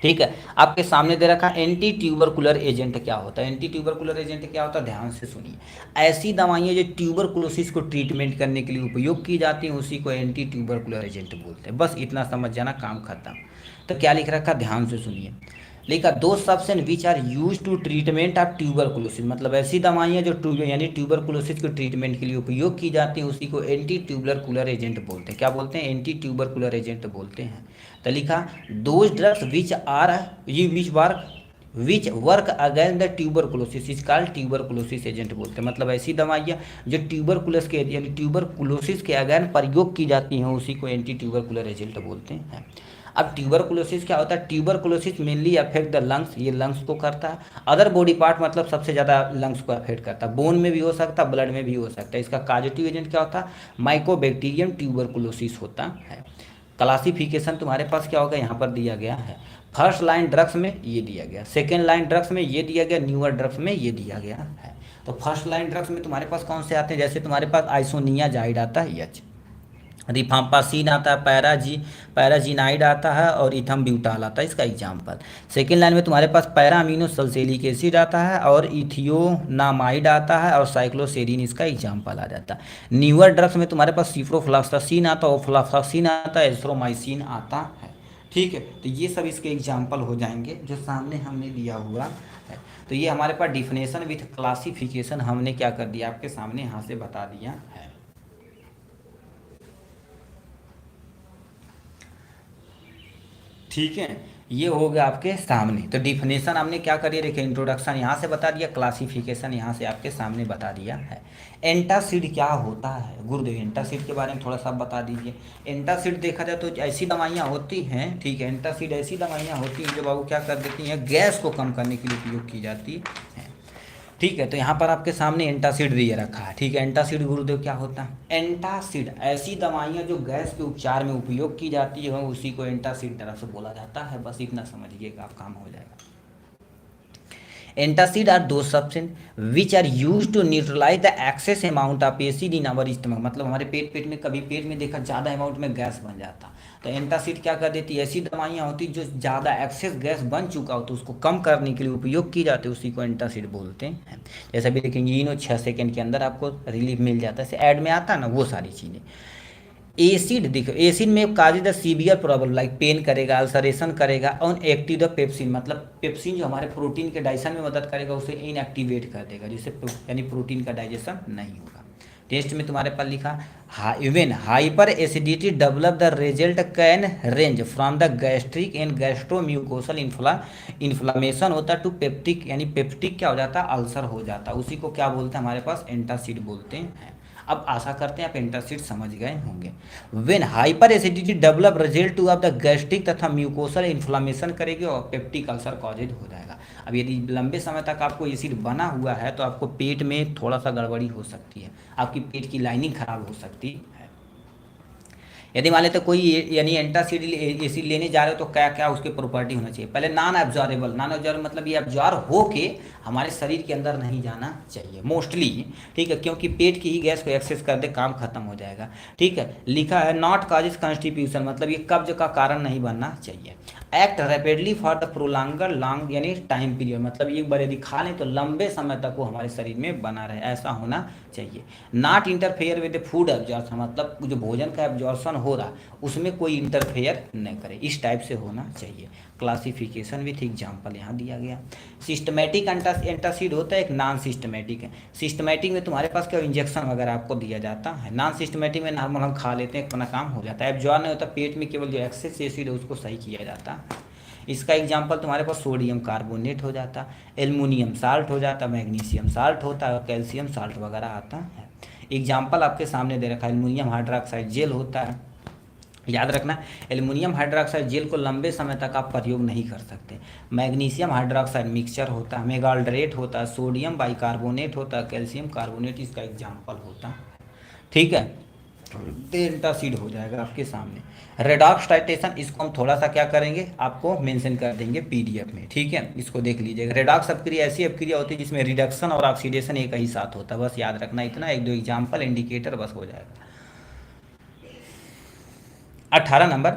[SPEAKER 1] ठीक है। आपके सामने दे रखा एंटी ट्यूबरकुलर एजेंट क्या होता है, एंटी ट्यूबरकुलर एजेंट क्या होता है, ध्यान से सुनिए। ऐसी दवाइयाँ जो ट्यूबरकुलोसिस को ट्रीटमेंट करने के लिए उपयोग की जाती हैं उसी को एंटी ट्यूबरकुलर एजेंट बोलते हैं, बस इतना समझ जाना, काम खत्म। तो क्या लिख रखा, ध्यान से सुनिए, लिखा those substance which are use to treatment of tuberculosis, मतलब ऐसी दवाइयाँ जो यानी ट्यूबरकुलोसिस के ट्रीटमेंट के लिए उपयोग की जाती हैं उसी को एंटी ट्यूबरकुलर एजेंट बोलते हैं। क्या बोलते हैं, एंटी ट्यूबरकुलर एजेंट बोलते हैं। तो लिखा those drugs which are which work which work against the tuberculosis is called tuberculosis agent बोलते हैं। मतलब ऐसी दवाइयाँ जो ट्यूबरकुलस के यानी ट्यूबरकुलोसिस के अगेंस्ट प्रयोग की जाती हैं उसी को एंटी ट्यूबरकुलर एजेंट बोलते हैं। अब ट्यूबरकुलोसिस क्या होता है? Tuberculosis mainly affect the lungs, ये लंग्स को करता है। अदर बॉडी पार्ट मतलब सबसे ज़्यादा लंग्स को अफेक्ट करता है। बोन में भी हो सकता है, ब्लड में भी हो सकता है। इसका काजेटिव एजेंट क्या होता है? माइकोबैक्टीरियम ट्यूबरकुलोसिस होता है। क्लासिफिकेशन तुम्हारे पास क्या होगा यहाँ पर दिया गया है। फर्स्ट लाइन ड्रग्स में ये दिया गया, सेकेंड लाइन ड्रग्स में ये दिया गया, न्यूअर ड्रग्स में ये दिया गया है। तो फर्स्ट लाइन ड्रग्स में तुम्हारे पास कौन से आते हैं? जैसे तुम्हारे पास आइसोनियाजाइड आता है, एच, रिफाम्पासिन आता है, पैराजीनाइड आता है और इथम ब्यूटाल आता है, इसका एग्जाम्पल। सेकेंड लाइन में तुम्हारे पास पैरा अमीनो सल्फोनिक एसिड आता है और इथियोनामाइड आता है और साइक्लोसेरिन इसका एग्जाम्पल आ जाता है। न्यूअर ड्रग्स में तुम्हारे पास सिप्रोफ्लॉक्सासिन आता है, ओफ्लाफ्लॉक्सिन आता है, एज़्थ्रोमाइसिन आता है। ठीक है, तो ये सब इसके एग्जाम्पल हो जाएंगे जो सामने हमने दिया हुआ है। तो ये हमारे पास डिफिनेशन विथ क्लासिफिकेशन हमने क्या कर दिया आपके सामने यहाँ से बता दिया है। ठीक है, ये हो गया आपके सामने। तो डिफिनेशन हमने क्या करिए, देखिए इंट्रोडक्शन यहाँ से बता दिया, क्लासिफिकेशन यहाँ से आपके सामने बता दिया है। एंटासिड क्या होता है गुरुदेव? एंटासिड के बारे में थोड़ा सा बता दीजिए। एंटासिड देखा जाए तो ऐसी दवाइयाँ होती हैं, ठीक है, एंटासिड ऐसी दवाइयाँ होती हैं जो बाबू क्या कर देती हैं, गैस को कम करने के लिए उपयोग की जाती है। ठीक है, तो यहाँ पर आपके सामने एंटासिड दिए रखा है। ठीक है, एंटासिड गुरुदेव क्या होता है? एंटासिड ऐसी दवाइयाँ जो गैस के उपचार में उपयोग की जाती है उसी को एंटासिड तरह से बोला जाता है। बस इतना समझिएगा, आप काम हो जाएगा। Antacid are those substance which are use to neutralise the excess amount of acid in our stomach. मतलब हमारे पेट में कभी पेट में देखा ज़्यादा अमाउंट में गैस बन जाता, तो एंटासिड क्या कर देती है, ऐसी दवाइयाँ होती जो ज़्यादा एक्सेस गैस बन चुका हो तो उसको कम करने के लिए उपयोग की जाती है, उसी को एंटासिड बोलते हैं। जैसे भी देखेंगे इनो 6 सेकंड के अंदर आपको रिलीफ मिल जाता है, ऐसे ऐड में आता है ना, वो सारी चीज़ें। एसिड देखो, एसिड में cause the severe problem like pain करेगा, अल्सरेशन करेगा, और एक्टिव द पेप्सिन मतलब पेप्सिन जो हमारे प्रोटीन के डाइजेशन में मदद करेगा उसे इनएक्टिवेट कर देगा, जिससे यानी प्रोटीन का डाइजेशन नहीं होगा। टेस्ट में तुम्हारे पास लिखा even hyperacidity develop the result can range from the gastric and gastromucosal inflammation होता है टू पेप्टिक, यानी पेप्टिक क्या हो जाता है, अल्सर हो जाता है, उसी को क्या बोलते हैं हमारे पास एंटासिड बोलते हैं। अब आशा करते हैं आप एंटासिड समझ गए होंगे। When hyper acidity develop result two of the gastric तथा म्यूकोसल इन्फ्लामेशन करेगी और पेप्टिक अल्सर कॉजेज हो जाएगा। अब यदि लंबे समय तक आपको एसिड बना हुआ है तो आपको पेट में थोड़ा सा गड़बड़ी हो सकती है, आपकी पेट की लाइनिंग खराब हो सकती है। यदि मान लेते कोई यानी एंटासिड एसिड लेने जा रहे हो तो क्या क्या उसके प्रॉपर्टी होना चाहिए? पहले नॉन एब्जॉर्बेबल मतलब ये एब्जॉर्ब हो के हमारे शरीर के अंदर नहीं जाना चाहिए मोस्टली। ठीक है, क्योंकि पेट की ही गैस को एक्सेस कर दे काम खत्म हो जाएगा। ठीक है, लिखा है नॉट काजेस कॉन्स्टिट्यूशन मतलब ये कब्ज का कारण नहीं बनना चाहिए। Act rapidly for the prolonged long यानी टाइम पीरियड मतलब एक बार यदि खा लें तो लंबे समय तक वो हमारे शरीर में बना रहे, ऐसा होना चाहिए। Not interfere with food absorption मतलब जो भोजन का एब्जॉर्प्शन हो रहा उसमें कोई इंटरफेयर न करे, इस टाइप से होना चाहिए। क्लासिफिकेशन विथ एग्जाम्पल यहाँ दिया गया। सिस्टमेटिक एंटासिड होता है, एक नॉन सिस्टमेटिक है। सिस्टमेटिक में तुम्हारे पास क्या इंजेक्शन वगैरह आपको दिया जाता है, नॉन सिस्टमेटिक में नॉर्मल हम खा लेते हैं, अपना काम हो जाता है। एब्जॉर्ब नहीं होता, पेट में केवल जो एक्सेस एसिड है उसको सही किया जाता है। इसका एग्जाम्पल तुम्हारे पास सोडियम कार्बोनेट हो जाता, एल्युमिनियम साल्ट हो जाता, मैग्नीशियम साल्ट होता है, कैल्शियम साल्ट वगैरह आता है। एग्जाम्पल आपके सामने दे रखा है, एल्युमिनियम हाइड्रोक्साइड जेल होता है। याद रखना एल्युमिनियम हाइड्रोक्साइड जेल को लंबे समय तक आप प्रयोग नहीं कर सकते। मैग्नीशियम हाइड्रोक्साइड मिक्सचर होता है, मेगाल्डरेट होता है, सोडियम बाइकार्बोनेट होता है, कैल्शियम कार्बोनेट इसका एग्जाम्पल होता है। ठीक है, एंटासिड हो जाएगा आपके सामने। रेडॉक्स टाइट्रेशन इसको हम थोड़ा सा क्या करेंगे आपको मेंशन कर देंगे पीडीएफ में। ठीक है, इसको देख लीजिएगा। रेडॉक्स अपक्रिया ऐसी अपक्रिया होती है जिसमें रिडक्शन और ऑक्सीडेशन एक ही साथ होता है, बस याद रखना इतना, एक दो एग्जाम्पल इंडिकेटर बस हो जाएगा। 18 number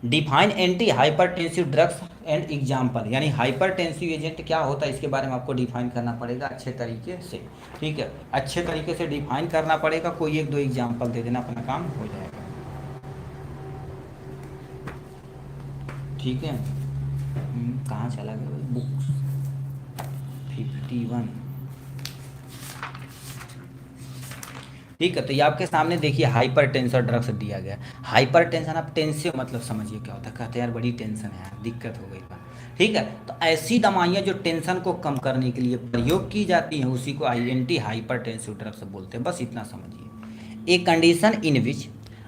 [SPEAKER 1] define anti hypertensive drugs and example, यानी हाइपरटेंसिव एजेंट क्या होता है इसके बारे में आपको डिफाइन करना पड़ेगा अच्छे तरीके से। ठीक है, अच्छे तरीके से डिफाइन करना पड़ेगा, कोई एक दो एग्जाम्पल दे देना, अपना काम हो जाएगा। ठीक है, कहाँ चला गया बुक्स 51। ठीक है, तो ये आपके सामने देखिए हाइपर टेंशन ड्रग्स दिया गया। हाइपर टेंशन आप टेंसिव मतलब समझिए क्या होता है, कहते हैं यार बड़ी टेंशन है यार, दिक्कत हो गई बा। ठीक है। तो ऐसी दवाइयाँ जो टेंशन को कम करने के लिए प्रयोग की जाती हैं उसी को एंटी हाइपरटेंसिव ड्रग्स बोलते हैं। बस इतना समझिए। A condition in which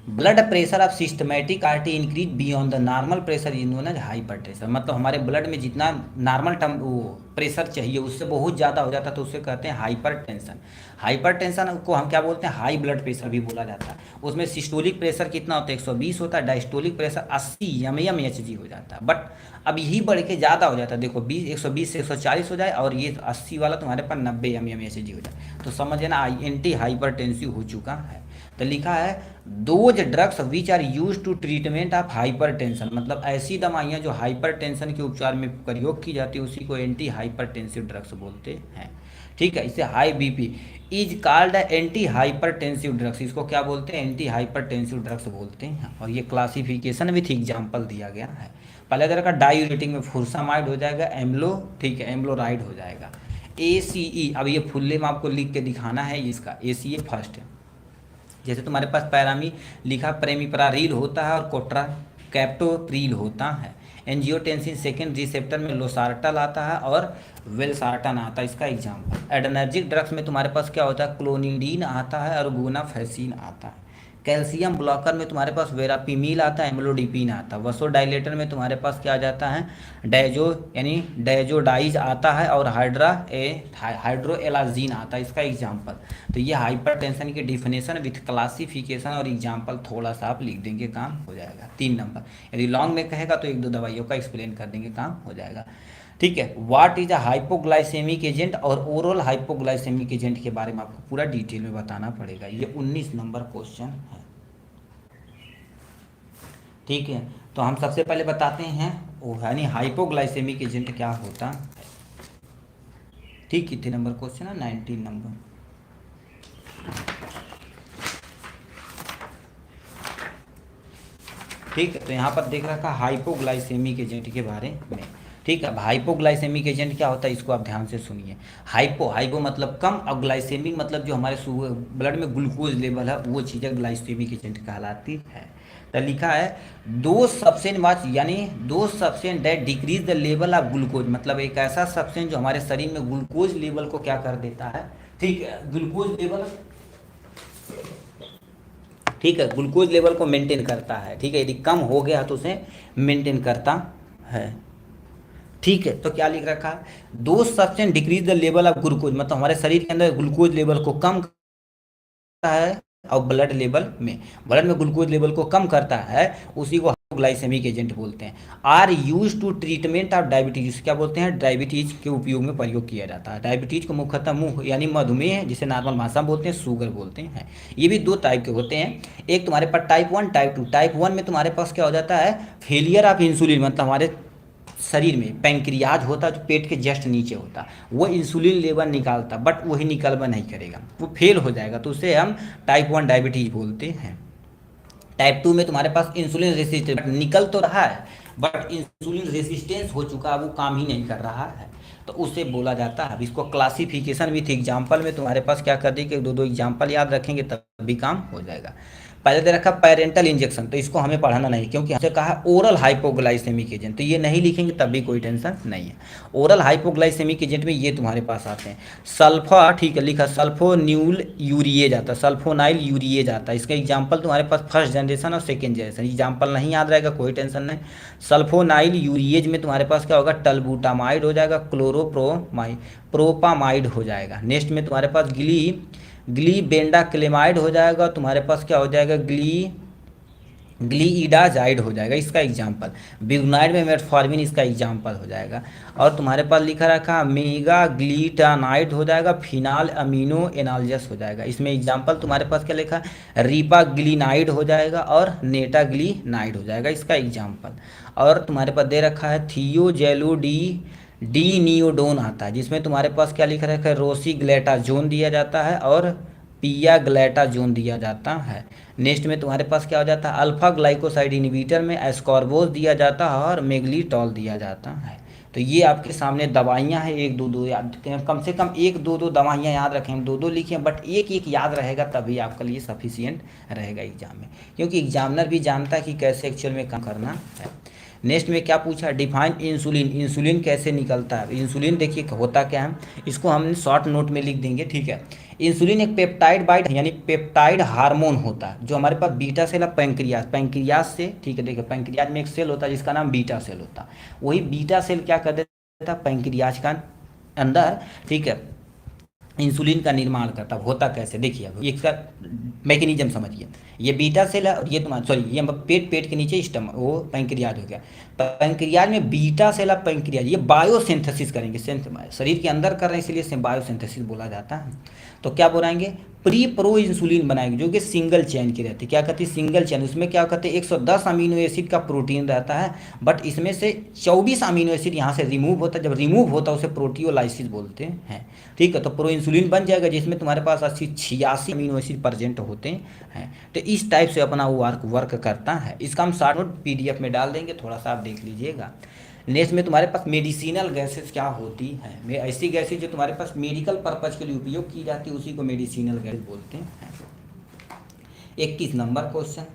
[SPEAKER 1] blood pressure of systematic artery increase beyond the normal pressure is known as hypertension. मतलब हमारे ब्लड में जितना नॉर्मल वो प्रेशर चाहिए उससे बहुत ज़्यादा हो जाता है तो उसे कहते हैं हाइपरटेंशन। हाइपरटेंशन को हम क्या बोलते हैं, हाई ब्लड प्रेशर भी बोला जाता है। उसमें सिस्टोलिक प्रेशर कितना होता है 120 होता है, डायस्टोलिक प्रेशर 80 mmHg हो जाता है। बट अब यही बढ़ के ज़्यादा हो जाता है, देखो 120 से 140 हो जाए और ये 80 वाला तुम्हारे पास 90 mmHg हो जाए तो समझे ना एंटी हाइपरटेंसिव हो चुका है। तो लिखा है those drugs which are use to treatment of hypertension, मतलब ऐसी दवाइयाँ जो हाइपरटेंशन के उपचार में प्रयोग की जाती है उसी को एंटी हाइपरटेंसिव ड्रग्स बोलते हैं। ठीक है। इसे high BP is called anti hypertensive drugs, इसको क्या बोलते हैं, एंटी हाइपरटेंसिव ड्रग्स बोलते हैं। और ये क्लासिफिकेशन विथ एग्जाम्पल दिया गया है। पहले तरह का डायूरेटिक में फुरसामाइड हो जाएगा, एम्लो, ठीक है, एम्लोराइड हो जाएगा। ACE, अब ये फुल नेम आपको लिख के दिखाना है इसका, ACE फर्स्ट है। जैसे तुम्हारे पास पैरामी लिखा प्रेमिप्रारिल होता है और कोट्रा कैप्टोप्रिल होता है। एंजियोटेंसिन सेकेंड रिसेप्टर में लोसार्टल आता है और वेलसार्टन आता है, इसका एग्जाम्पल। एडनर्जिक ड्रग्स में तुम्हारे पास क्या होता है, क्लोनिडीन आता है और गुनाफेसिन आता है। कैल्शियम ब्लॉकर में तुम्हारे पास वेरापिमिल आता है, एम्लोडिपिन आता है। वसोडाइलेटर में तुम्हारे पास क्या आ जाता है, डायजो यानी डायजोडाइज आता है और हाइड्रोएलाजीन आता है, इसका एग्जाम्पल। तो ये हाइपरटेंशन की डिफिनेशन विथ क्लासिफिकेशन और एग्जाम्पल थोड़ा सा आप लिख देंगे, काम हो जाएगा। 3 नंबर। यदि लॉन्ग में कहेगा तो 1-2 दवाइयों का एक्सप्लेन कर देंगे, काम हो जाएगा। ठीक है। What is a hypoglycaemic agent और ओरल हाइपोग्लाइसेमिक एजेंट के बारे में आपको पूरा डिटेल में बताना पड़ेगा। ये 19 नंबर क्वेश्चन है। ठीक है। तो हम सबसे पहले बताते हैं यानी हाइपोग्लाइसेमिक एजेंट क्या होता है। ठीक, कितने नंबर क्वेश्चन है, 19 नंबर। ठीक है। तो यहाँ पर देख रखा हाइपोग्लाइसेमिक एजेंट के बारे में। ठीक है। अब हाइपोग्लाइसेमिक एजेंट क्या होता है इसको आप ध्यान से सुनिए। हाइपो मतलब कम और ग्लाइसेमिक मतलब जो हमारे ब्लड में ग्लूकोज लेवल है वो चीज़ें ग्लाइसेमिक एजेंट कहलाती है। तो लिखा है दो सब्सटेंस वाच यानी दो substance that decrease the level of glucose, मतलब एक ऐसा सब्सटेंस जो हमारे शरीर में ग्लूकोज लेवल को क्या कर देता है, ठीक है, ग्लूकोज लेवल, ठीक है, ग्लूकोज लेवल को मेंटेन करता है। ठीक है। यदि कम हो गया तो उसे मेंटेन करता है। ठीक है। तो क्या लिख रखा है, दो substance decrease the level of glucose, मतलब हमारे शरीर के अंदर ग्लूकोज लेवल को कम करता है और ब्लड में ग्लूकोज लेवल को कम करता है, उसी को हाइपोग्लाइसेमिक एजेंट बोलते हैं। Are use to treatment of diabetes, क्या बोलते हैं, डायबिटीज के उपयोग में प्रयोग किया जाता है। डायबिटीज को मुख्यतः मुंह यानी मधुमेह जिसे नॉर्मल भाषा में बोलते हैं शुगर बोलते हैं। ये भी 2 टाइप के होते हैं, एक तुम्हारे पास टाइप 1 टाइप 2। टाइप 1 में तुम्हारे पास क्या हो जाता है, फेलियर ऑफ इंसुलिन, मतलब हमारे शरीर में पैंक्रियाज होता है जो पेट के जस्ट नीचे होता है, वो इंसुलिन लेवल निकालता बट वही निकलवा नहीं करेगा, वो फेल हो जाएगा, तो उसे हम टाइप 1 डायबिटीज बोलते हैं। टाइप 2 में तुम्हारे पास इंसुलिन रेसिस्टेंस निकल तो रहा है बट इंसुलिन रेसिस्टेंस हो चुका है, वो काम ही नहीं कर रहा है, तो उसे बोला जाता है। अब इसको क्लासिफिकेशन विथ एग्जाम्पल में तुम्हारे पास क्या कर दी कि 2-2 एग्जाम्पल याद रखेंगे तब भी काम हो जाएगा। पहले दे रखा पेरेंटल इंजेक्शन, तो इसको हमें पढ़ाना नहीं क्योंकि हमसे कहा ओरल हाइपोग्लाइसेमिक एजेंट, तो ये नहीं लिखेंगे तब भी कोई टेंशन नहीं है। ओरल हाइपोग्लाइसेमिक एजेंट में ये तुम्हारे पास आते हैं सल्फा, ठीक है, लिखा सल्फोन्यूल यूरिएज आता है, सल्फोनाइल यूरिएज आता है। इसका एग्जाम्पल तुम्हारे पास फर्स्ट जनरेशन और सेकेंड जनरेशन, एग्जाम्पल नहीं याद रहेगा कोई टेंशन नहीं। सल्फोनाइल यूरिएज में तुम्हारे पास क्या होगा, टलबूटामाइड हो जाएगा, प्रोपामाइड हो जाएगा। नेक्स्ट में तुम्हारे पास ग्लीबेंडाक्लेमाइड हो जाएगा, तुम्हारे पास क्या हो जाएगा, ग्लीइडाजाइड हो जाएगा, इसका एग्जाम्पल। बिग्नाइड में मेटफॉर्मिन, इसका एग्जाम्पल हो जाएगा। और तुम्हारे पास लिखा रखा मेगा ग्लीटानाइड हो जाएगा, फिनाल अमीनो एनाल्जस हो जाएगा। इसमें एग्जाम्पल तुम्हारे पास क्या लिखा, रिपाग्लिनाइड हो जाएगा और नेटाग्लिनाइड हो जाएगा, इसका एग्जाम्पल। और तुम्हारे पास दे रखा है डी नियोडोन आता है, जिसमें तुम्हारे पास क्या लिखा रखा है, रोसीग्लेटाजोन दिया जाता है और पियाग्लेटाजोन दिया जाता है। नेक्स्ट में तुम्हारे पास क्या हो जाता है, अल्फा ग्लाइकोसाइड इनहिबिटर में एस्कॉर्बोज दिया जाता है और मेग्लीटॉल दिया जाता है। तो ये आपके सामने दवाइयाँ हैं, 1-2 याद, कम से कम 1-2 दवाइयाँ याद रखें, 2 लिखें बट एक याद रहेगा तभी आपके लिए सफिशियंट रहेगा एग्जाम में, क्योंकि एग्जामिनर भी जानता है कि कैसे एक्चुअल में काम करना है। नेक्स्ट में क्या पूछा, डिफाइन इंसुलिन, इंसुलिन कैसे निकलता है। इंसुलिन देखिए होता क्या है, इसको हम शॉर्ट नोट में लिख देंगे, ठीक है। इंसुलिन एक पेप्टाइड बाइट यानी पेप्टाइड हार्मोन होता है जो हमारे पास बीटा सेल है पैंक्रियास, पैंक्रियास से, ठीक है। देखिए पैंक्रियास में एक सेल होता है जिसका नाम बीटा सेल होता है, वही बीटा सेल क्या कर देता है पैंक्रियास का अंदर, ठीक है, इंसुलिन का निर्माण करता है। होता कैसे देखिए, अब इसका मैकेनिज्म समझिए। ये बीटा सेल है और ये तुम्हारा सॉरी ये पेट, पेट के नीचे स्टमक वो पैंक्रियाज हो गया। पैंक्रियाज में बीटा सेल ऑफ पैंक्रियाज ये बायोसिंथेसिस करेंगे, शरीर के अंदर कर रहे हैं इसलिए इसे बायोसिंथेसिस बोला जाता है। तो क्या बोलाएंगे, प्री प्रो इंसुलिन बनाएंगे जो कि सिंगल चेन की रहती है। क्या कहती है, सिंगल चेन। उसमें क्या कहते हैं 110 अमीनो एसिड का प्रोटीन रहता है, बट इसमें से 24 अमीनो एसिड यहाँ से रिमूव होता है। जब रिमूव होता है उसे प्रोटियोलाइसिस बोलते हैं, ठीक है। तो प्रो इंसुलिन बन जाएगा जिसमें तुम्हारे पास 86 अमीनो एसिड प्रेजेंट होते हैं। तो इस टाइप से अपना वो वर्क करता है। इसका हम शॉर्ट नोट PDF में डाल देंगे, थोड़ा सा आप देख लीजिएगा। नेक्स्ट में तुम्हारे पास मेडिसिनल गैसेस क्या होती हैं, में ऐसी गैसेज जो तुम्हारे पास मेडिकल पर्पज के लिए उपयोग की जाती है उसी को मेडिसिनल गैस बोलते हैं। 21 नंबर क्वेश्चन,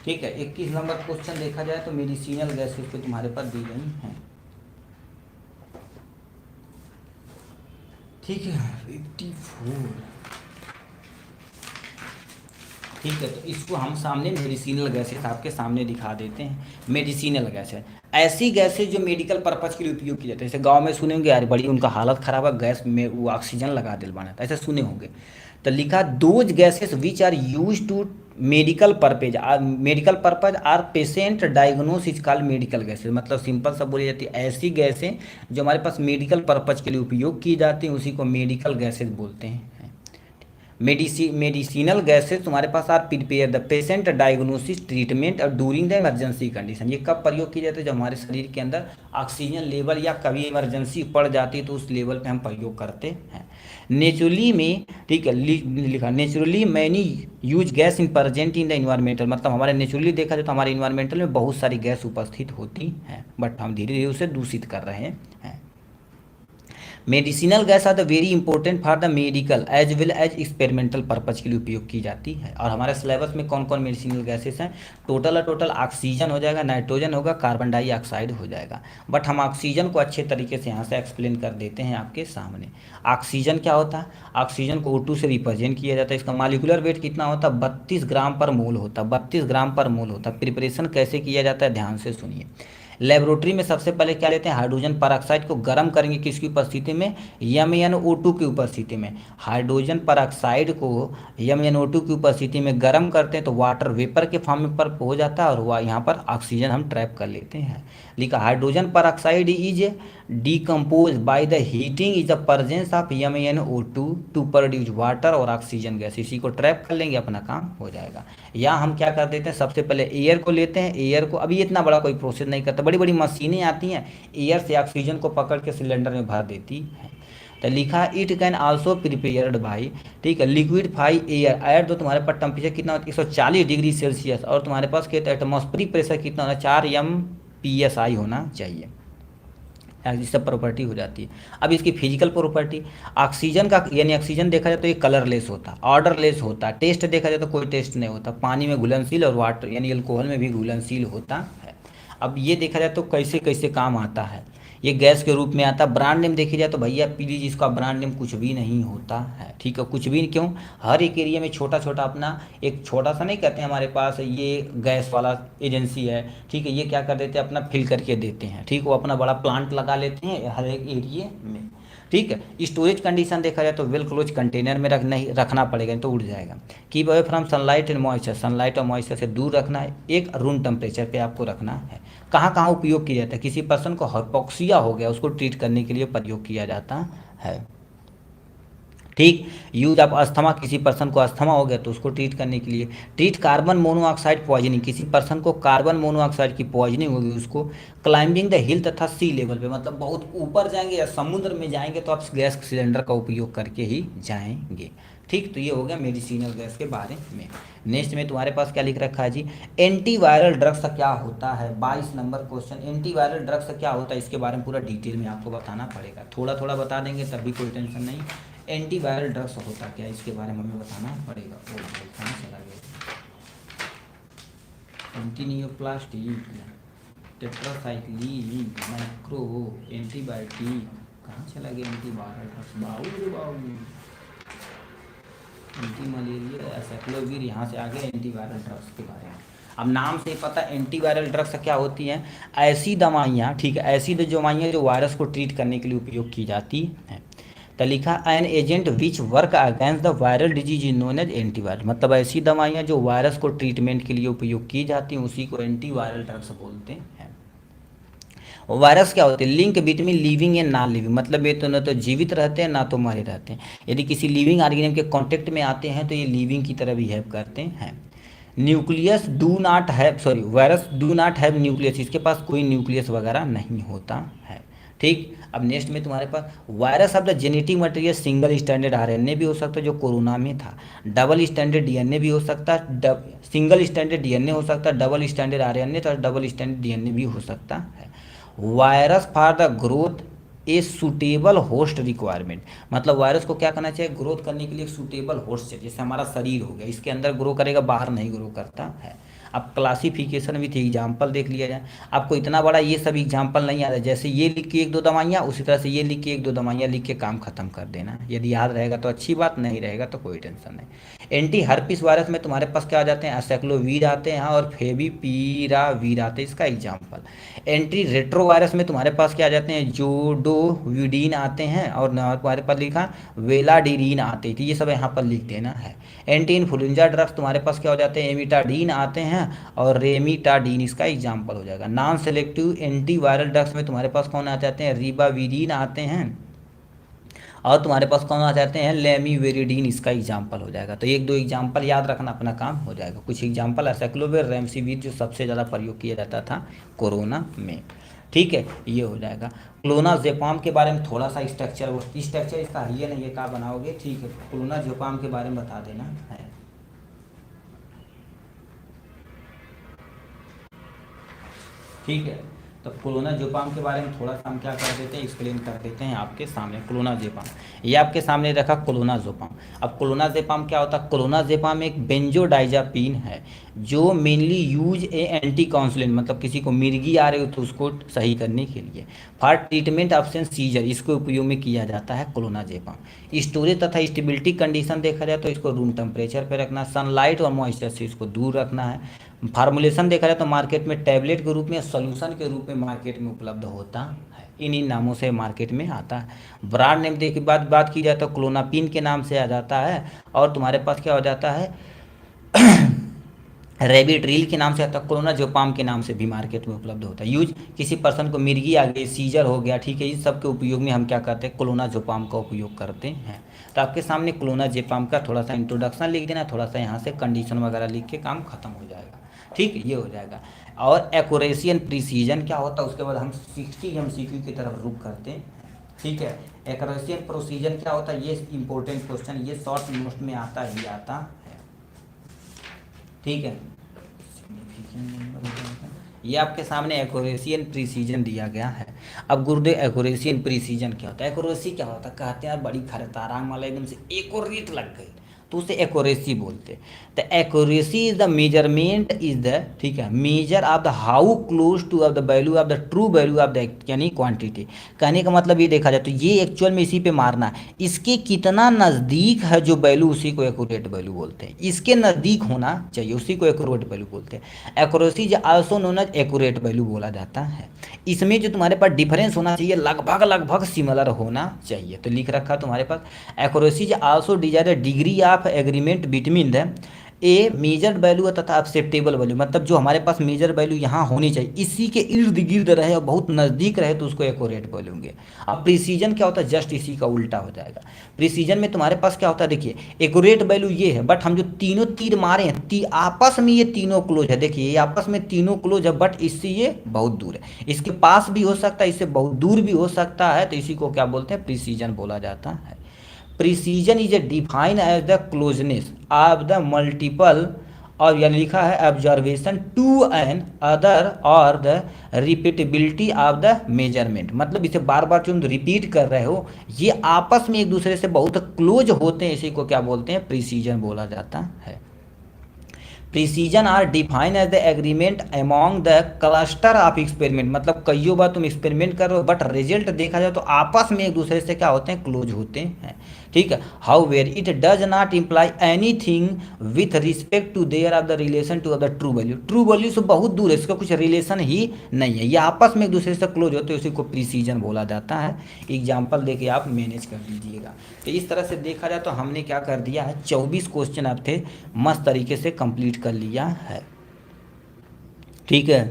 [SPEAKER 1] ठीक है। 21 नंबर क्वेश्चन देखा जाए तो मेडिसिनल गैसेज पे तुम्हारे पास दी गई हैं, ठीक है। 54, ठीक है। तो इसको हम सामने मेडिसिनल गैसेस आपके सामने दिखा देते हैं। मेडिसिनल गैसेस ऐसी गैसेस जो मेडिकल पर्पज के लिए उपयोग की जाती है। जैसे गांव में सुने होंगे यार बड़ी उनका हालत खराब है, गैस में वो ऑक्सीजन लगा दिल बना, ऐसे सुने होंगे। तो लिखा those gases which are use to medical purpose, medical purpose are patient diagnosis called medical gases. मतलब सिंपल सा बोली जाती है ऐसी गैसें जो हमारे पास मेडिकल पर्पज के लिए उपयोग की जाती हैं उसी को मेडिकल गैसेस बोलते हैं। मेडिसिनल गैसेस तुम्हारे पास are prepare the patient diagnosis treatment और ड्यूरिंग द इमरजेंसी कंडीशन। ये कब प्रयोग की जाती है, जब हमारे शरीर के अंदर ऑक्सीजन लेवल या कभी इमरजेंसी पड़ जाती है तो उस लेवल पे हम प्रयोग करते हैं। नेचुरली में, ठीक है, लिखा naturally many use gas in present in the environmental. मतलब हमारे नेचुरली देखा जाए तो हमारे इन्वायरमेंटल में बहुत सारी गैस उपस्थित होती हैं, बट हम धीरे धीरे उसे दूषित कर रहे हैं। Medicinal gas are the very important for the medical as well as experimental purpose के लिए उपयोग की जाती है। और हमारे सिलेबस में कौन कौन मेडिसिनल गैसेस हैं, टोटल ऑक्सीजन हो जाएगा, नाइट्रोजन होगा, कार्बन डाइऑक्साइड हो जाएगा। बट हम ऑक्सीजन को अच्छे तरीके से यहाँ से एक्सप्लेन कर देते हैं आपके सामने। ऑक्सीजन क्या होता है, ऑक्सीजन को O2 से रिप्रेजेंट किया जाता है। इसका मॉलिक्यूलर वेट कितना होता है, 32 ग्राम पर मोल होता है, 32 ग्राम पर मोल होता है। प्रिपरेशन कैसे किया जाता है ध्यान से सुनिए। लेबोरेटरी में सबसे पहले क्या लेते हैं, हाइड्रोजन परऑक्साइड को गर्म करेंगे किसकी उपस्थिति में, MnO2 की उपस्थिति में। हाइड्रोजन परऑक्साइड को MnO2 की उपस्थिति में गर्म करते हैं तो वाटर वेपर के फॉर्म में पर हो जाता है और वह यहाँ पर ऑक्सीजन हम ट्रैप कर लेते हैं। लिखा hydrogen peroxide is decompose by the heating is the presence of MnO2 to produce water और ऑक्सीजन गैस। इसी को ट्रैप कर लेंगे अपना काम हो जाएगा। या हम क्या कर देते हैं, सबसे पहले एयर को लेते हैं, एयर को अभी इतना बड़ा कोई प्रोसेस नहीं करता, बड़ी बड़ी मशीनें आती हैं एयर से ऑक्सीजन को पकड़ के सिलेंडर में भर देती है। तो लिखा it can also prepared by, ठीक है, लिक्विडफाई एयर। एयर तो तुम्हारे पास टेम्परेचर कितना होता है 140 डिग्री सेल्सियस और तुम्हारे पास कहते हैं एटमॉस्फेरिक प्रेशर कितना होना 4 MPSI होना चाहिए। ये सब प्रॉपर्टी हो जाती है। अब इसकी फिजिकल प्रॉपर्टी, ऑक्सीजन का यानी ऑक्सीजन देखा जाए तो ये कलरलेस होता, ऑर्डरलेस होता, टेस्ट देखा जाए तो कोई टेस्ट नहीं होता, पानी में घुलनशील और वाटर यानी अल्कोहल में भी घुलनशील होता है। अब ये देखा जाए तो कैसे कैसे काम आता है, ये गैस के रूप में आता है। ब्रांड नेम देखी जाए तो भैया प्लीज इसका ब्रांड नेम कुछ भी नहीं होता है, ठीक है, कुछ भी क्यों, हर एक एरिया में छोटा छोटा अपना एक छोटा सा नहीं कहते हैं हमारे पास ये गैस वाला एजेंसी है, ठीक है, ये क्या कर देते हैं अपना फिल करके देते हैं, ठीक, वो अपना बड़ा प्लांट लगा लेते हैं हर एक एरिए में, ठीक है। स्टोरेज कंडीशन देखा जाए तो वेल क्लोज कंटेनर में रखना पड़ेगा नहीं तो उड़ जाएगा। Keep away from sunlight and moisture, sunlight और मॉइस्चर से दूर रखना है। एक रूम टेम्परेचर पे आपको रखना है। कहाँ कहाँ उपयोग किया जाता है, किसी पर्सन को हाइपोक्सिया हो गया उसको ट्रीट करने के लिए प्रयोग किया जाता है, ठीक। यूज ऑफ अस्थमा, किसी पर्सन को अस्थमा हो गया तो उसको ट्रीट करने के लिए। ट्रीट कार्बन मोनोऑक्साइड पॉइजनिंग, किसी पर्सन को कार्बन मोनोऑक्साइड की पॉइजनिंग होगी उसको। क्लाइंबिंग द हिल तथा सी लेवल पे, मतलब बहुत ऊपर जाएंगे या समुद्र में जाएंगे तो आप गैस सिलेंडर का उपयोग करके ही जाएंगे, ठीक। तो ये हो गया मेडिसिनल गैस के बारे में। नेक्स्ट में तुम्हारे पास क्या लिख रखा है जी, एंटीवायरल ड्रग्स क्या होता है। 22 नंबर क्वेश्चन, एंटीवायरल ड्रग्स क्या होता है इसके बारे में पूरा डिटेल में आपको बताना पड़ेगा। थोड़ा थोड़ा बता देंगे तब भी कोई टेंशन नहीं। एंटीवायरल ड्रग्स होता क्या है इसके बारे में हमें बताना पड़ेगा। चला गया, anti neoplastic, tetracycline, micro antibiotic, कहाँ चला गया एंटीवायरल ड्रग्स, बाऊ रे बाऊ, एंटी मलेरिया, एसाइक्लोविर, यहाँ से आगे एंटीवायरल ड्रग्स के बारे में। अब नाम से पता एंटीवायरल ड्रग्स क्या होती हैं, ऐसी दवाइयाँ, ठीक है, ऐसी दवाइयाँ जो वायरस को ट्रीट करने के लिए उपयोग की जाती हैं। तो लिखा an agent which work against the viral disease is known as antiviral, मतलब ऐसी दवाइयाँ जो वायरस को ट्रीटमेंट के लिए उपयोग की जाती हैं उसी को एंटीवायरल ड्रग्स बोलते हैं। वायरस क्या होते हैं, link between living and non living, मतलब ये तो न तो जीवित रहते हैं ना तो मरे रहते हैं। यदि किसी लिविंग ऑर्गेनिज्म के कांटेक्ट में आते हैं तो ये लिविंग की तरह बिहेव करते हैं। Nucleus do not have, sorry, virus do not have nucleus, इसके पास कोई न्यूक्लियस वगैरह नहीं होता है। ठीक, अब नेक्स्ट में तुम्हारे पास virus of the genetic material single standard RNA भी हो सकता है जो कोरोना में था, डबल स्टैंडर्ड डीएनए भी हो सकता है, सिंगल स्टैंडर्ड डीएनए हो सकता है, डबल स्टैंडर्ड आरएनए तो डबल स्टैंडर्ड डीएनए भी हो सकता है। Virus for the growth a suitable host requirement, मतलब वायरस को क्या करना चाहिए, ग्रोथ करने के लिए एक सुटेबल होस्ट चाहिए, जैसे हमारा शरीर हो गया, इसके अंदर ग्रो करेगा, बाहर नहीं ग्रो करता है। अब क्लासिफिकेशन भी थी, एग्जाम्पल देख लिया जाए, आपको इतना बड़ा ये सब एग्जाम्पल नहीं आता, जैसे ये लिख के एक दो दवाइयाँ, उसी तरह से ये लिख के एक दो दवाइयाँ लिख के काम खत्म कर देना। यदि याद रहेगा तो अच्छी बात, नहीं रहेगा तो कोई टेंशन नहीं। एंटी हर्पिस वायरस में तुम्हारे पास क्या आ जाते हैं, एसाइक्लोविर आते हैं और फेविपिराविर आते हैं, इसका एग्जाम्पल। एंटी रेट्रोवायरस में तुम्हारे पास क्या आ जाते हैं, जोडोविडीन आते हैं और तुम्हारे पास लिखा वेलाडिरीन आते थे, ये सब यहाँ पर लिख देना है। एंटी इन्फ्लुएंजा ड्रग्स तुम्हारे पास क्या हो जाते हैं, एमिटाडीन आते हैं और रेमिटाडीन, इसका एग्जाम्पल हो जाएगा। Non selective anti viral drugs में तुम्हारे पास कौन आ जाते हैं, रिबाविरीन आते हैं और तुम्हारे पास कौन आ जाते हैं, लेमिवेरिडीन, इसका एग्जाम्पल हो जाएगा। तो एक दो एग्जाम्पल याद रखना, अपना काम हो जाएगा। कुछ एग्जाम्पल एसाइक्लोविर, रेमसिविर जो सबसे ज़्यादा प्रयोग किया जाता था कोरोना में, ठीक है, ये हो जाएगा। क्लोनाजेपाम के बारे में थोड़ा सा स्ट्रक्चर इसका ये नहीं है, क्या बनाओगे, ठीक है, क्लोनाजेपाम के बारे में बता देना है। ठीक है, तो क्लोनाजेपाम के बारे में थोड़ा सा हम क्या कर देते हैं, एक्सप्लेन कर देते हैं आपके सामने। क्लोनाजेपाम, ये आपके सामने रखा क्लोनाजेपाम। अब क्लोनाजेपाम क्या होता है, क्लोनाजेपाम एक बेंजोडाइजापीन है जो मेनली यूज ए एंटी काउंसलिन, मतलब किसी को मिर्गी आ रही हो तो उसको सही करने के लिए, फॉर ट्रीटमेंट ऑप्शन सीजर, इसको उपयोग में किया जाता है क्लोनाजेपाम। स्टोरेज तथा स्टेबिलिटी कंडीशन देखा जाए तो इसको रूम टेम्परेचर पर रखना, सनलाइट और मॉइस्चर से इसको दूर रखना है। फार्मूलेशन देखा जाए तो मार्केट में टैबलेट के रूप में, सॉल्यूशन के रूप में मार्केट में उपलब्ध होता है, इन नामों से मार्केट में आता है। ब्रांड नेम के बाद बात की जाए तो क्लोनापिन के नाम से आ जाता है और तुम्हारे पास क्या हो जाता है, रेबिट्रिल के नाम से आता है, क्लोनाजेपाम के नाम से भी मार्केट में उपलब्ध होता है। यूज किसी पर्सन को मिर्गी आ गई, सीजर हो गया, ठीक है, इस सब के उपयोग में हम क्या करते हैं, क्लोनाजेपाम का उपयोग करते हैं। तो आपके सामने क्लोनाजेपाम का थोड़ा सा इंट्रोडक्शन लिख देना, थोड़ा सा यहाँ से कंडीशन वगैरह लिख के काम खत्म हो जाएगा, ठीक, ये हो जाएगा। और एक्यूरेसी एंड प्रिसीजन क्या होता है, उसके बाद हम 60 MCQ की तरफ रुक करते हैं, ठीक है। एक्यूरेसी एंड प्रोसीजन क्या होता है, ये इंपॉर्टेंट क्वेश्चन, ये शॉर्ट नोट में आता ही आता है, ठीक है। ये आपके सामने एक्यूरेसी एंड प्रिसीजन दिया गया है। अब गुरुदेव एक्यूरेसी एंड प्रिसीजन क्या होता है, एक्यूरेसी क्या होता है, कहते हैं यार बड़ी खरताराम वाला एकदम से एक्यूरेट लग गई तो उसे एक्यूरेसी बोलते हैं। तो accuracy is the measurement is the, ठीक है, measure of the how close two of the value of the true value of the यानी क्वांटिटी। कहने का मतलब ये देखा जाए तो ये एक्चुअल में इसी पे मारना है, इसके कितना नज़दीक है जो वैल्यू उसी को एक्यूरेट वैल्यू बोलते हैं, इसके नज़दीक होना चाहिए उसी को एक्यूरेट वैल्यू बोलते हैं। एक्यूरेसी जो also known as accurate value बोला जाता है। इसमें जो तुम्हारे पास डिफरेंस होना चाहिए लगभग लगभग सिमिलर होना चाहिए। तो लिख रखा तुम्हारे पास एक्यूरेसी जो also desire degree of agreement between the a measured value तथा एक्सेप्टेबल वैल्यू, मतलब जो हमारे पास मेजर वैल्यू यहाँ होनी चाहिए इसी के इर्द गिर्द रहे और बहुत नज़दीक रहे तो उसको एक्यूरेट बोलेंगे। अब प्रिसीजन क्या होता है, जस्ट इसी का उल्टा हो जाएगा। प्रिसीजन में तुम्हारे पास क्या होता है, देखिए एक्यूरेट वैल्यू ये है, बट हम जो तीनों तीर मारे हैं आपस में ये तीनों क्लोज है, देखिए ये आपस में तीनों क्लोज है, बट इससे ये बहुत दूर है, इसके पास भी हो सकता है, इससे बहुत दूर भी हो सकता है, तो इसी को क्या बोलते हैं, प्रिसीजन बोला जाता है। Precision is a define as the closeness of the multiple, और यह लिखा है ऑब्जर्वेशन टू एन अदर और the repeatability of the measurement, मतलब इसे बार बार तुम रिपीट कर रहे हो, ये आपस में एक दूसरे से बहुत क्लोज होते हैं, इसी को क्या बोलते हैं, प्रिसीजन बोला जाता है। Precision are define as the agreement among the cluster of experiment, मतलब कईयों बार तुम एक्सपेरिमेंट कर रहे हो बट रिजल्ट देखा जाए तो आपस में एक दूसरे से क्या होते हैं, क्लोज होते हैं। ठीक है, however it does not imply anything with respect to their of the relation to the true value, true value से बहुत दूर है, इसका कुछ रिलेशन ही नहीं है, ये आपस में एक दूसरे से क्लोज होते हैं, उसी को प्रिसीजन बोला जाता है। एग्जाम्पल देके आप मैनेज कर लीजिएगा। तो इस तरह से देखा जाए तो हमने क्या कर दिया है, 24 क्वेश्चन आप थे मस्त तरीके से कंप्लीट कर लिया है। ठीक है,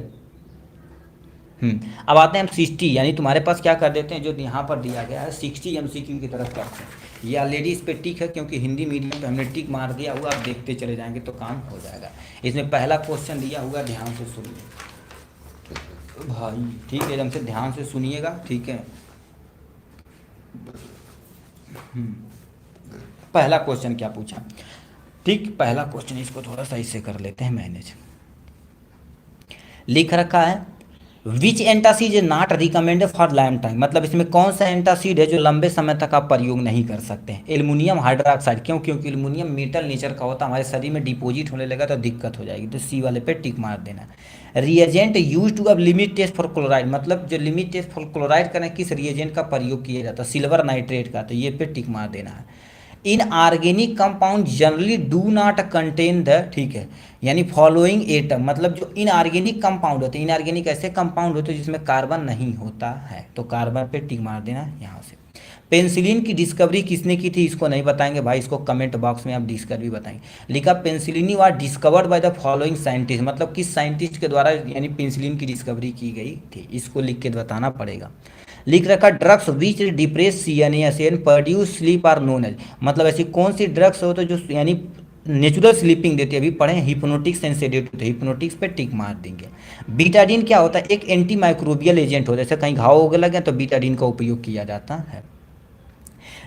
[SPEAKER 1] अब आते हैं हम 60, यानी तुम्हारे पास क्या कर देते हैं, जो यहाँ पर दिया गया है 60 MCQ की तरफ करते हैं। ये ऑलरेडी इस पर टिक है, क्योंकि हिंदी मीडियम पे हमने टिक मार दिया हुआ, आप देखते चले जाएंगे तो काम हो जाएगा। इसमें पहला क्वेश्चन दिया हुआ, ध्यान से सुनिए भाई, ठीक है, एकदम से ध्यान से सुनिएगा। ठीक है, पहला क्वेश्चन क्या पूछा, ठीक, पहला क्वेश्चन इसको थोड़ा सा इससे कर लेते हैं मैनेज। लिख रखा है which antacid is not recommended for long time, मतलब इसमें कौन सा एंटासिड है जो लंबे समय तक आप प्रयोग नहीं कर सकते हैं। एल्युमिनियम हाइड्रोक्साइड, क्यों, क्योंकि एल्युमिनियम मेटल नेचर का होता है, हमारे शरीर में डिपोजिट होने लगा तो दिक्कत हो जाएगी, तो सी वाले पे टिक मार देना। रिएजेंट यूज टू अब लिमिट टेस्ट फॉर क्लोराइड, मतलब जो लिमिट टेस्ट फॉर क्लोराइड करना किस रिएजेंट का प्रयोग किया जाता है, सिल्वर नाइट्रेट का, तो ये पे टिक मार देना है। In organic compound generally do not contain the, ठीक है, यानी फॉलोइंग एटम, मतलब जो इनऑर्गेनिक कंपाउंड होते हैं, इनऑर्गेनिक ऐसे कंपाउंड होते हैं जिसमें कार्बन नहीं होता है, तो कार्बन पे टिक मार देना यहाँ से। पेंसिलिन की डिस्कवरी किसने की थी, इसको नहीं बताएंगे भाई, इसको कमेंट बॉक्स में आप डिस्कवरी बताएंगे। लिखा penicillin was discovered by the following scientist, मतलब किस साइंटिस्ट के द्वारा यानी पेंसिलिन की डिस्कवरी की गई थी, इसको लिख के बताना पड़ेगा। लिख रखा drugs which depress CNS and produce sleep are known as, मतलब ऐसी कौन सी ड्रग्स होते जो यानी नेचुरल स्लीपिंग देती है, अभी पढ़े हिप्नोटिक्स एंड सेडेटिव, हिप्नोटिक्स पे टिक मार देंगे। बीटाडीन क्या होता है, एक एंटी माइक्रोबियल एजेंट होता है, जैसे कहीं घाव हो लगे तो बीटाडीन का उपयोग किया जाता है।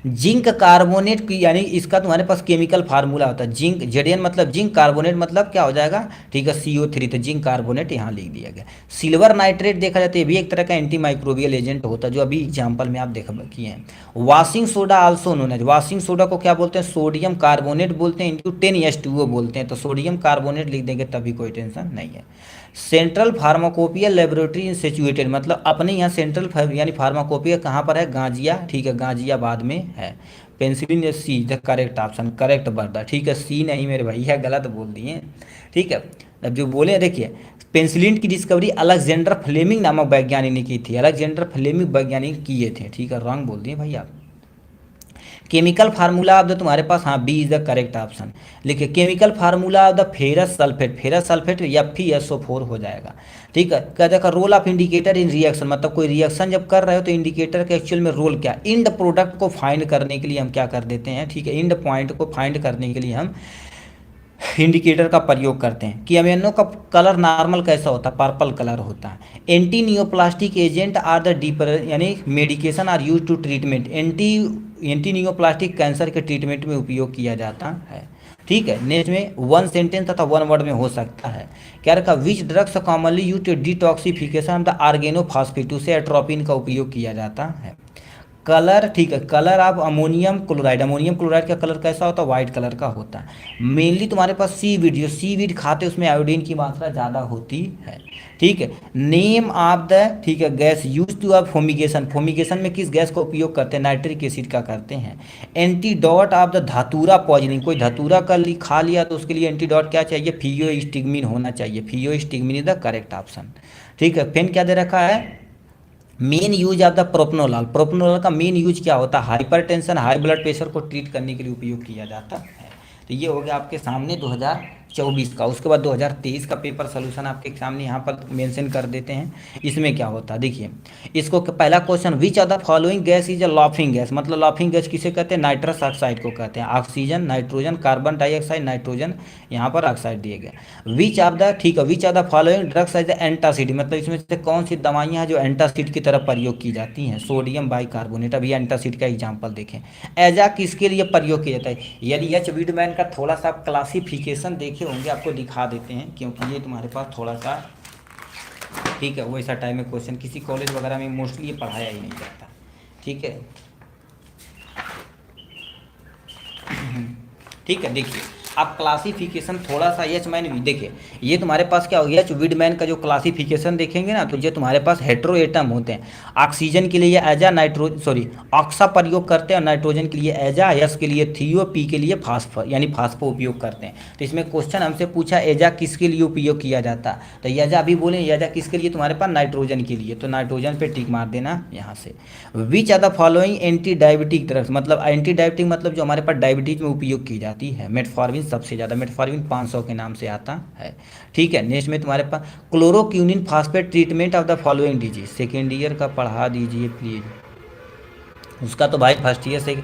[SPEAKER 1] जिंक कार्बोनेट की, यानी इसका तुम्हारे पास केमिकल फार्मूला होता है, जिंक जेडन मतलब जिंक, कार्बोनेट मतलब क्या हो जाएगा, ठीक है, CO3, तो जिंक कार्बोनेट यहाँ लिख दिया गया। सिल्वर नाइट्रेट देखा जाता है, ये भी एक तरह का एंटी माइक्रोबियल एजेंट होता है, जो अभी एग्जाम्पल में आप देख किए हैं। Washing soda also known as, washing soda को क्या बोलते हैं, सोडियम कार्बोनेट बोलते हैं, इंटू 10H2O बोलते हैं, तो सोडियम कार्बोनेट लिख देंगे तभी कोई टेंशन नहीं है। Central pharmacopoeia laboratory in situated, मतलब अपने यहाँ सेंट्रल यानी फार्माकोपिया कहाँ पर है, गाजिया, ठीक है, गाजियाबाद में है। Penicillin C the correct option, correct बर्दा, ठीक है, सी नहीं मेरे भैया गलत बोल दिए। ठीक है, अब जो बोले देखिए, पेंसिलिन की डिस्कवरी अलेक्जेंडर फ्लेमिंग नामक वैज्ञानिक ने की थी, अलेक्जेंडर फ्लेमिंग वैज्ञानिक किए थे, ठीक है, रॉन्ग बोल दिए भैया। केमिकल फार्मूला ऑफ द तुम्हारे पास, हाँ, B is the correct option. लिखिए chemical formula of the ferrous sulphate, ferrous sulphate FeSO4 हो जाएगा। ठीक है, क्या देखा, role of indicator in reaction, मतलब कोई रिएक्शन जब कर रहे हो तो इंडिकेटर के एक्चुअल में रोल क्या, इंड प्रोडक्ट को फाइंड करने के लिए हम क्या कर देते हैं, ठीक है, इंड पॉइंट को फाइंड करने के लिए हम इंडिकेटर का प्रयोग करते हैं। कि अमीनो का कलर नॉर्मल कैसा होता है, पर्पल कलर होता है। Anti neoplastic agent are the deeper, यानी medication are use to treatment, antineoplastic cancer के ट्रीटमेंट में उपयोग किया जाता है। ठीक है, नेक्स्ट में 1 सेंटेंस तथा 1 वर्ड में हो सकता है। क्या रखा, which drugs commonly use to detoxification the organophosphate, से एट्रोपिन का उपयोग किया जाता है। कलर, ठीक है, colour of ammonium chloride, ammonium chloride का कलर कैसा होता है, वाइट कलर का होता है। मेनली तुम्हारे पास सीवीड, जो सीवीड खाते उसमें आयोडीन की मात्रा ज़्यादा होती है। ठीक है, नेम ऑफ द, ठीक है, गैस यूज टू ऑफ फोमिगेशन, फोमिगेशन में किस गैस का उपयोग करते हैं, नाइट्रिक एसिड का करते हैं। एंटीडॉट ऑफ द धतूरा पॉइजनिंग, कोई धतूरा का खा लिया तो उसके लिए एंटीडॉट क्या चाहिए, फियोस्टिग्मिन होना चाहिए, फियोस्टिग्मिन इज द करेक्ट ऑप्शन। ठीक है, पेन क्या दे रखा है, मेन यूज ऑफ द प्रोपनोलॉल, प्रोपनोलॉल का मेन यूज क्या होता है, हाइपरटेंशन, हाई ब्लड प्रेशर को ट्रीट करने के लिए उपयोग किया जाता है। तो ये हो गया आपके सामने 2024 का। उसके बाद 2023 का पेपर सोल्यूशन आपके सामने यहाँ पर मेंशन कर देते हैं। इसमें क्या होता है देखिए, इसको पहला question, which of the following gas is a laughing gas, मतलब लाफिंग गैस किसे कहते हैं, नाइट्रस ऑक्साइड को कहते हैं। Oxygen, nitrogen, carbon dioxide, nitrogen, यहाँ पर ऑक्साइड दिए गए। विच ऑफ द, ठीक है, which of the following drugs as antacid, मतलब इसमें से कौन सी दवाइयाँ हैं जो एंटासिड की तरह प्रयोग की जाती हैं। सोडियम बाइकार्बोनेट, अभी एंटासिड का एग्जाम्पल देखें। एजा किसके लिए प्रयोग किया जाता है, यदि एच वीडमैन का थोड़ा सा क्लासिफिकेशन देखे होंगे, आपको दिखा देते हैं, क्योंकि ये तुम्हारे पास थोड़ा सा, ठीक है, वैसा टाइम में क्वेश्चन किसी कॉलेज वगैरह में मोस्टली ये पढ़ाया ही नहीं जाता। ठीक है, ठीक है, देखिए आप क्लासिफिकेशन थोड़ा सा एच मैन देखिए, ये तुम्हारे पास क्या हो गया, एच विडमैन का जो क्लासिफिकेशन देखेंगे ना, तो ये तुम्हारे पास हेट्रो एटम होते हैं। ऑक्सीजन के लिए एजा, नाइट्रो सॉरी ऑक्सा प्रयोग करते हैं, और नाइट्रोजन के लिए एजा, एस के लिए थियो, पी के लिए फास्फर यानी फास्फो उपयोग करते हैं। तो इसमें क्वेश्चन हमसे पूछा एजा किसके लिए उपयोग किया जाता है, तो एजा अभी बोले एजा किसके लिए, तुम्हारे पास नाइट्रोजन के लिए, तो नाइट्रोजन पे टिक मार देना यहाँ से। Which are the following anti diabetic drugs, मतलब एंटी डायबिटिक मतलब जो हमारे पास डायबिटीज में उपयोग की जाती है, मेटफॉर्मिन सबसे ज़्यादा, मेटफॉर्मिन 500 के नाम से आता है। ठीक है, नेक्स्ट में तुम्हारे पास chloroquine phosphate treatment of the following disease, second year का पढ़ा दीजिए प्लीज। उसका तो भाई फर्स्ट ईयर से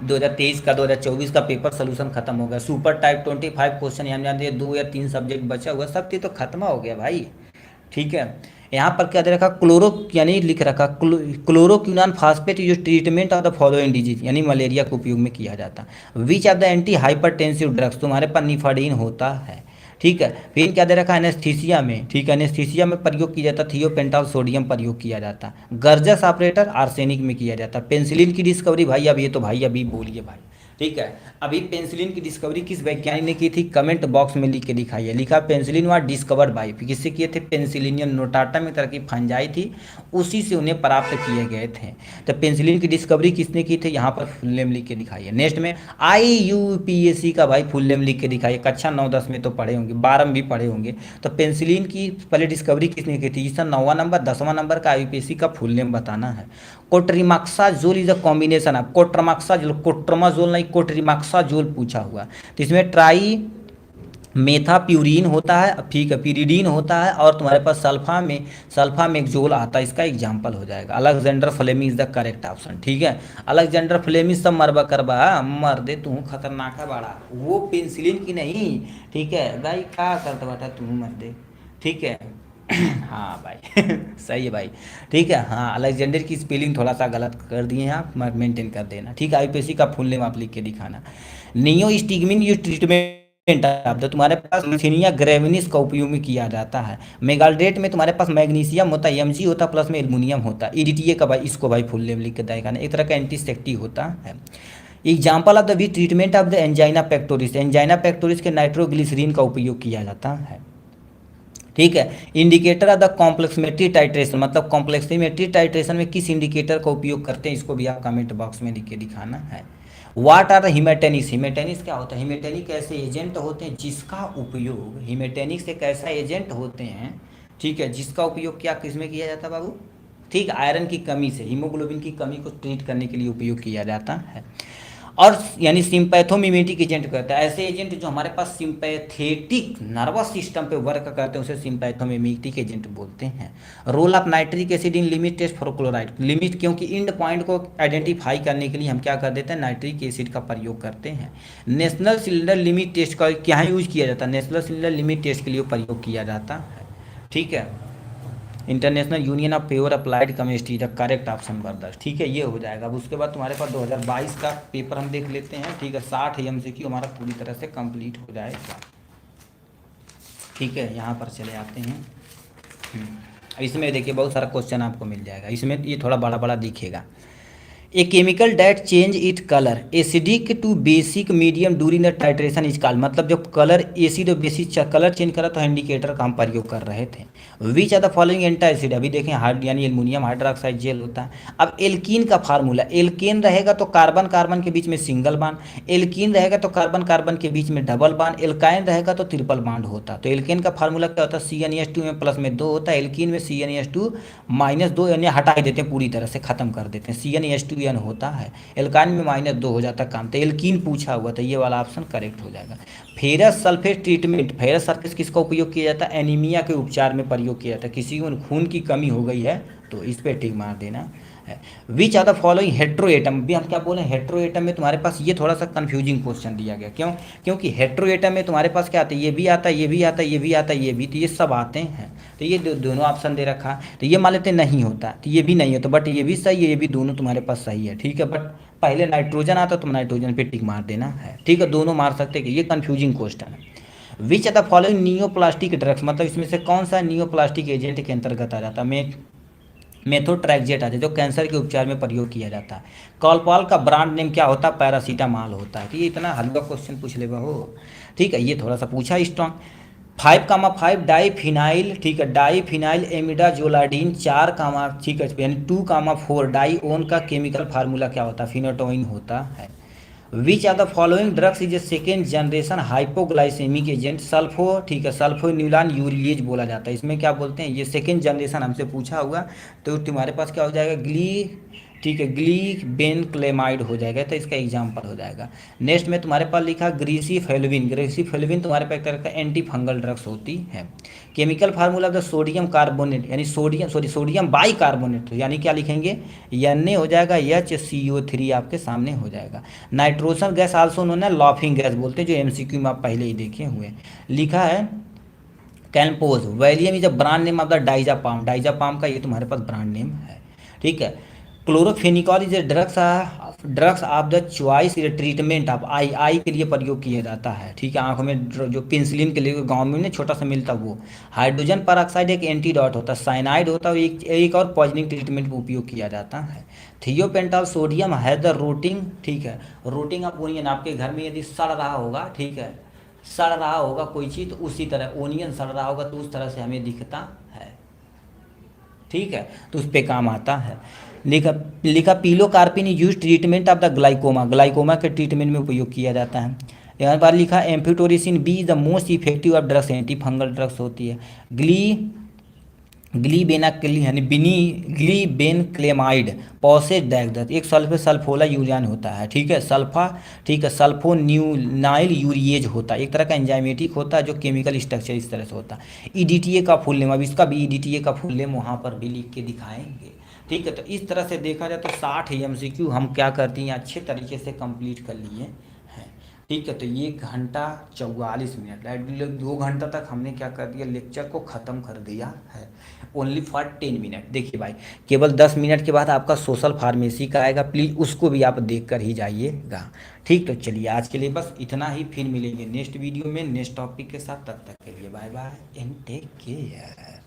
[SPEAKER 1] 2023 का 2024 का पेपर सोल्यूशन खत्म हो गया। सुपर टाइप 25 क्वेश्चन यहाँ जानते हैं, 2 या 3 सब्जेक्ट बचा हुआ, सब चीज़ तो खत्म हो गया भाई। ठीक है, यहाँ पर क्या दे रखा, क्लोरो यानी लिख रखा क्लोरोक्यूनान फास्फेट जो treatment of the following disease यानी मलेरिया के उपयोग में किया जाता है। Which of the anti hypertensive drugs, तुम्हारे पास निफाडीन होता है। ठीक है, फिर क्या दे रखा है, एनेस्थीसिया में, ठीक है, एनेस्थीसिया में प्रयोग किया जाता है, थियोपेंटाल सोडियम प्रयोग किया जाता है। गर्जस ऑपरेटर आर्सेनिक में किया जाता है। पेंसिलिन की डिस्कवरी भाई अब ये तो भाई अभी बोलिए भाई। ठीक है, अभी पेंसिलिन की डिस्कवरी किस वैज्ञानिक ने की थी, कमेंट बॉक्स में लिख के दिखाइए। लिखा पेंसिलिन वॉज डिस्कवर्ड बाय, किससे किए थे, पेंसिलिनियम नोटाटा में तरह की फंजाई थी, उसी से उन्हें प्राप्त किए गए थे। तो पेंसिलिन की डिस्कवरी किसने की थी, यहाँ पर फुल नेम लिख के दिखाइए। नेक्स्ट में IUPAC का भाई फुल नेम लिख के दिखाइए। कक्षा 9-10 में तो पढ़े होंगे, 12 में भी पढ़े होंगे। तो पेंसिलिन की पहले डिस्कवरी किसने की थी, इसका 9वां नंबर 10वां नंबर का IUPAC का फुल नेम बताना है। कोट्रिमाक्साजोल इज अ कॉम्बिनेशन ऑफ, कोट्रमाक्साजोल, कोट्रमाजोल नहीं कोट्रिमाक्साजोल पूछा हुआ। तो इसमें ट्राई मेथाप्यूरिन होता है, ठीक है, पिरिडीन होता है, और तुम्हारे पास सल्फामेक्सोल आता है, इसका एग्जाम्पल हो जाएगा। Alexander Fleming is the correct option. ठीक है, अलेक्जेंडर फ्लेमिंग सब मरबा करबा, मर दे तू खतरनाक है बड़ा, वो पेंसिलिन की नहीं। ठीक है भाई, क्या करता बेटा तू, मर दे। ठीक है हाँ भाई सही है भाई। ठीक है, हाँ अलेक्जेंडर की स्पेलिंग थोड़ा सा गलत कर दिए हैं आप, मेंटेन कर देना। ठीक है, IUPAC का फुल नेम आप लिख के दिखाना। नियोस्टिग्मिन ये ट्रीटमेंट आप तो तुम्हारे पास मिथेनिया ग्रेविनिस का उपयोग में किया जाता है। मेगाल्डेट में तुम्हारे पास मैग्नीशियम होता है, Mg होता है, प्लस में एल्युमिनियम होता है। EDTA का भाई, इसको भाई फुल नेम लिख के दिखाना, एक तरह का एंटीसेप्टिक होता है। Example of the we treatment of the angina pectoris, angina pectoris के नाइट्रोग्लिसरीन का उपयोग किया जाता है। ठीक है, indicator of the complexometry titration, मतलब कॉम्प्लेक्सिमेट्री टाइट्रेशन में किस इंडिकेटर का उपयोग करते हैं, इसको भी आप कमेंट बॉक्स में लिख के दिखाना है। वाट आर द हिमेटेनिक्स, हिमेटेनिक्स क्या होता है, हिमेटेनिक ऐसे एजेंट होते हैं जिसका उपयोग, हिमेटेनिक्स एक ऐसा एजेंट होते हैं, ठीक है, जिसका उपयोग क्या किस में किया जाता है बाबू, ठीक, आयरन की कमी से, हीमोग्लोबिन की कमी को ट्रीट करने के लिए उपयोग किया जाता है। और यानी सिंपैथोमिमेटिक एजेंट कहता है, ऐसे एजेंट जो हमारे पास सिंपैथेटिक नर्वस सिस्टम पे वर्क करते हैं उसे सिंपैथोमिमेटिक एजेंट बोलते हैं। Role of nitric acid in limit test for chloride, limit क्योंकि इंड पॉइंट को आइडेंटिफाई करने के लिए हम क्या कर देते हैं, नाइट्रिक एसिड का प्रयोग करते हैं। नेशनल सिलेंडर लिमिट टेस्ट का क्या यूज किया जाता है, नेशनल सिलेंडर लिमिट टेस्ट के लिए प्रयोग किया जाता है। ठीक है, international union of pure applied chemistry the correct option brothers. ठीक है, ये हो जाएगा। अब उसके बाद तुम्हारे पास 2022 का पेपर हम देख लेते हैं। ठीक है, 60 MCQ हमारा पूरी तरह से कंप्लीट हो जाएगा। ठीक है, यहाँ पर चले आते हैं। इसमें देखिए बहुत सारा क्वेश्चन आपको मिल जाएगा, इसमें ये थोड़ा बड़ा बड़ा दिखेगा। A chemical that change it colour acidic to basic medium during the titration is called, मतलब जब कलर एसिड और बेसिक कलर चेंज करा तो इंडिकेटर का हम प्रयोग कर रहे थे। Which are the following anti acid, अभी देखें हार्ड यानी एल्युमिनियम हाइड्रोक्साइड जेल होता है। अब एल्कीन का फार्मूला, एल्केन रहेगा तो कार्बन कार्बन के बीच में सिंगल बांड, एल्कीन रहेगा तो कार्बन कार्बन के बीच में डबल बांड, एल्काइन रहेगा तो ट्रिपल बांड होता। तो एल्केन का फार्मूला क्या होता है, CnH2 में प्लस में 2 होता है, एल्कीन में CnH2 -2 यानी हटा देते हैं, पूरी तरह से खत्म कर देते हैं, CnH2 होता है, एल्काइन में -2 हो जाता है काम। तो एल्कीन पूछा हुआ था, ये वाला ऑप्शन करेक्ट हो जाएगा। Ferrous sulphate treatment, ferrous sulphate किसका उपयोग किया जाता है, एनीमिया के उपचार में प्रयोग किया जाता है, किसी को खून की कमी हो गई है तो इस पे टिक मार देना है। Which are the following heteroatom, भी हम क्या बोले, हेट्रोएटम में तुम्हारे पास ये थोड़ा सा कंफ्यूजिंग क्वेश्चन दिया गया, क्यों, क्योंकि हेट्रोएटम में तुम्हारे पास क्या आता है, ये भी आता है, ये भी आता है, ये भी आता है, ये भी, तो ये सब आते हैं। तो ये दोनों ऑप्शन दे रखा, तो ये मान लेते नहीं होता, तो ये भी नहीं होता, बट ये भी सही है, ये भी दोनों तुम्हारे पास सही है। ठीक है, बट पहले नाइट्रोजन आता तो नाइट्रोजन पे टिक मार देना है। ठीक है, दोनों मार सकते हैं, ये कंफ्यूजिंग क्वेश्चन है। Which are the following neoplastic drugs, मतलब इसमें से कौन सा नियोप्लास्टिक एजेंट के अंतर्गत आ जाता है। मेथोट्रैक्सेट आता है जो कैंसर के उपचार में प्रयोग किया जाता है। कॉलपॉल का ब्रांड नेम क्या होता है? पैरासीटामॉल होता है। ठीक है, इतना हल्का क्वेश्चन पूछ ले हो। ठीक है, ये थोड़ा सा पूछा स्ट्रॉन्ग। 5,5 डाई फिनाइल, ठीक है, डाई फिनाइल एमिडाजोलाडीन 4, ठीक है, यानी 2,4 डाई ओन का केमिकल फार्मूला क्या होता है? फिनोटोइन होता है। Which are the following drugs is a second generation hypoglycaemic agent? Sulpho, ठीक है, सल्फोन्यूलान यूरिएज बोला जाता है। इसमें क्या बोलते हैं? ये सेकेंड जनरेशन हमसे पूछा हुआ, तो तुम्हारे पास क्या हो जाएगा? ठीक है, ग्लीबेनक्लेमाइड हो जाएगा, तो इसका एग्जाम्पल हो जाएगा। नेक्स्ट में तुम्हारे पास लिखा ग्रीसीफेल्विन। ग्रीसीफेल्विन तुम्हारे पास एक तरह का एंटी फंगल ड्रग्स होती है। Chemical formula of the sodium carbonate, यानी सोडियम बाई कार्बोनेट, यानी क्या लिखेंगे? Na हो जाएगा, HCO3 आपके सामने हो जाएगा। नाइट्रोजन गैस आल्सो नोन है लॉफिंग गैस बोलते हैं, जो MCQ में आप पहले ही देखे हुए हैं। लिखा है Calmpose. Valium is a brand name of the diazepam. Diazepam का ये तुम्हारे पास ब्रांड नेम है। ठीक है। Chloramphenicol is a drugs of the choice treatment of eye के लिए प्रयोग किया जाता है। ठीक है, आंखों में जो पेंसिलिन के लिए गांव में छोटा सा मिलता वो। हाइड्रोजन परऑक्साइड एक एंटीडॉट होता है, साइनाइड होता है, एक और पॉइजनिंग ट्रीटमेंट में उपयोग किया जाता है। थियोपेंटाल सोडियम है द रूटिंग, ठीक है, रूटिंग ऑफ ओनियन। आपके घर में यदि सड़ रहा होगा, ठीक है, सड़ रहा होगा कोई चीज़, तो उसी तरह ओनियन सड़ रहा होगा तो उस तरह से हमें दिखता है। ठीक है, तो उस पे काम आता है। लिखा लिखा pilocarpine use treatment of the glaucoma. Glaucoma के ट्रीटमेंट में उपयोग किया जाता है। यहाँ पर लिखा amphotericin B is the most effective of drugs, antifungal drugs होती है। ग्लीबेनाक्ली यानी ग्लीबेनक्लेमाइड पॉसेज डैगदत एक सल्फे सल्फोला यूरियान होता है। ठीक है, सल्फा, ठीक है, सल्फोन्यूलाइल यूरिएज होता है, एक तरह का एंजाइमेटिक होता है जो केमिकल स्ट्रक्चर इस तरह से होता है। ईडीटीए का फुल नेम, अब इसका भी ईडीटीए का फुल नेम वहाँ पर भी लिख के दिखाएंगे। ठीक है, तो इस तरह से देखा जाए तो 60 MCQ हम क्या करती हैं, अच्छे तरीके से कंप्लीट कर लिए हैं। ठीक है, तो ये 1 घंटा 44 मिनट, 2 घंटा तक हमने क्या कर दिया, लेक्चर को ख़त्म कर दिया है। Only for 10 minute. देखिए भाई, केवल 10 मिनट के बाद आपका सोशल फार्मेसी का आएगा, प्लीज़ उसको भी आप देख कर ही जाइएगा। ठीक, तो चलिए आज के लिए बस इतना ही, फिर मिलेंगे नेक्स्ट वीडियो में नेक्स्ट टॉपिक के साथ। तब तक के लिए bye bye and take care.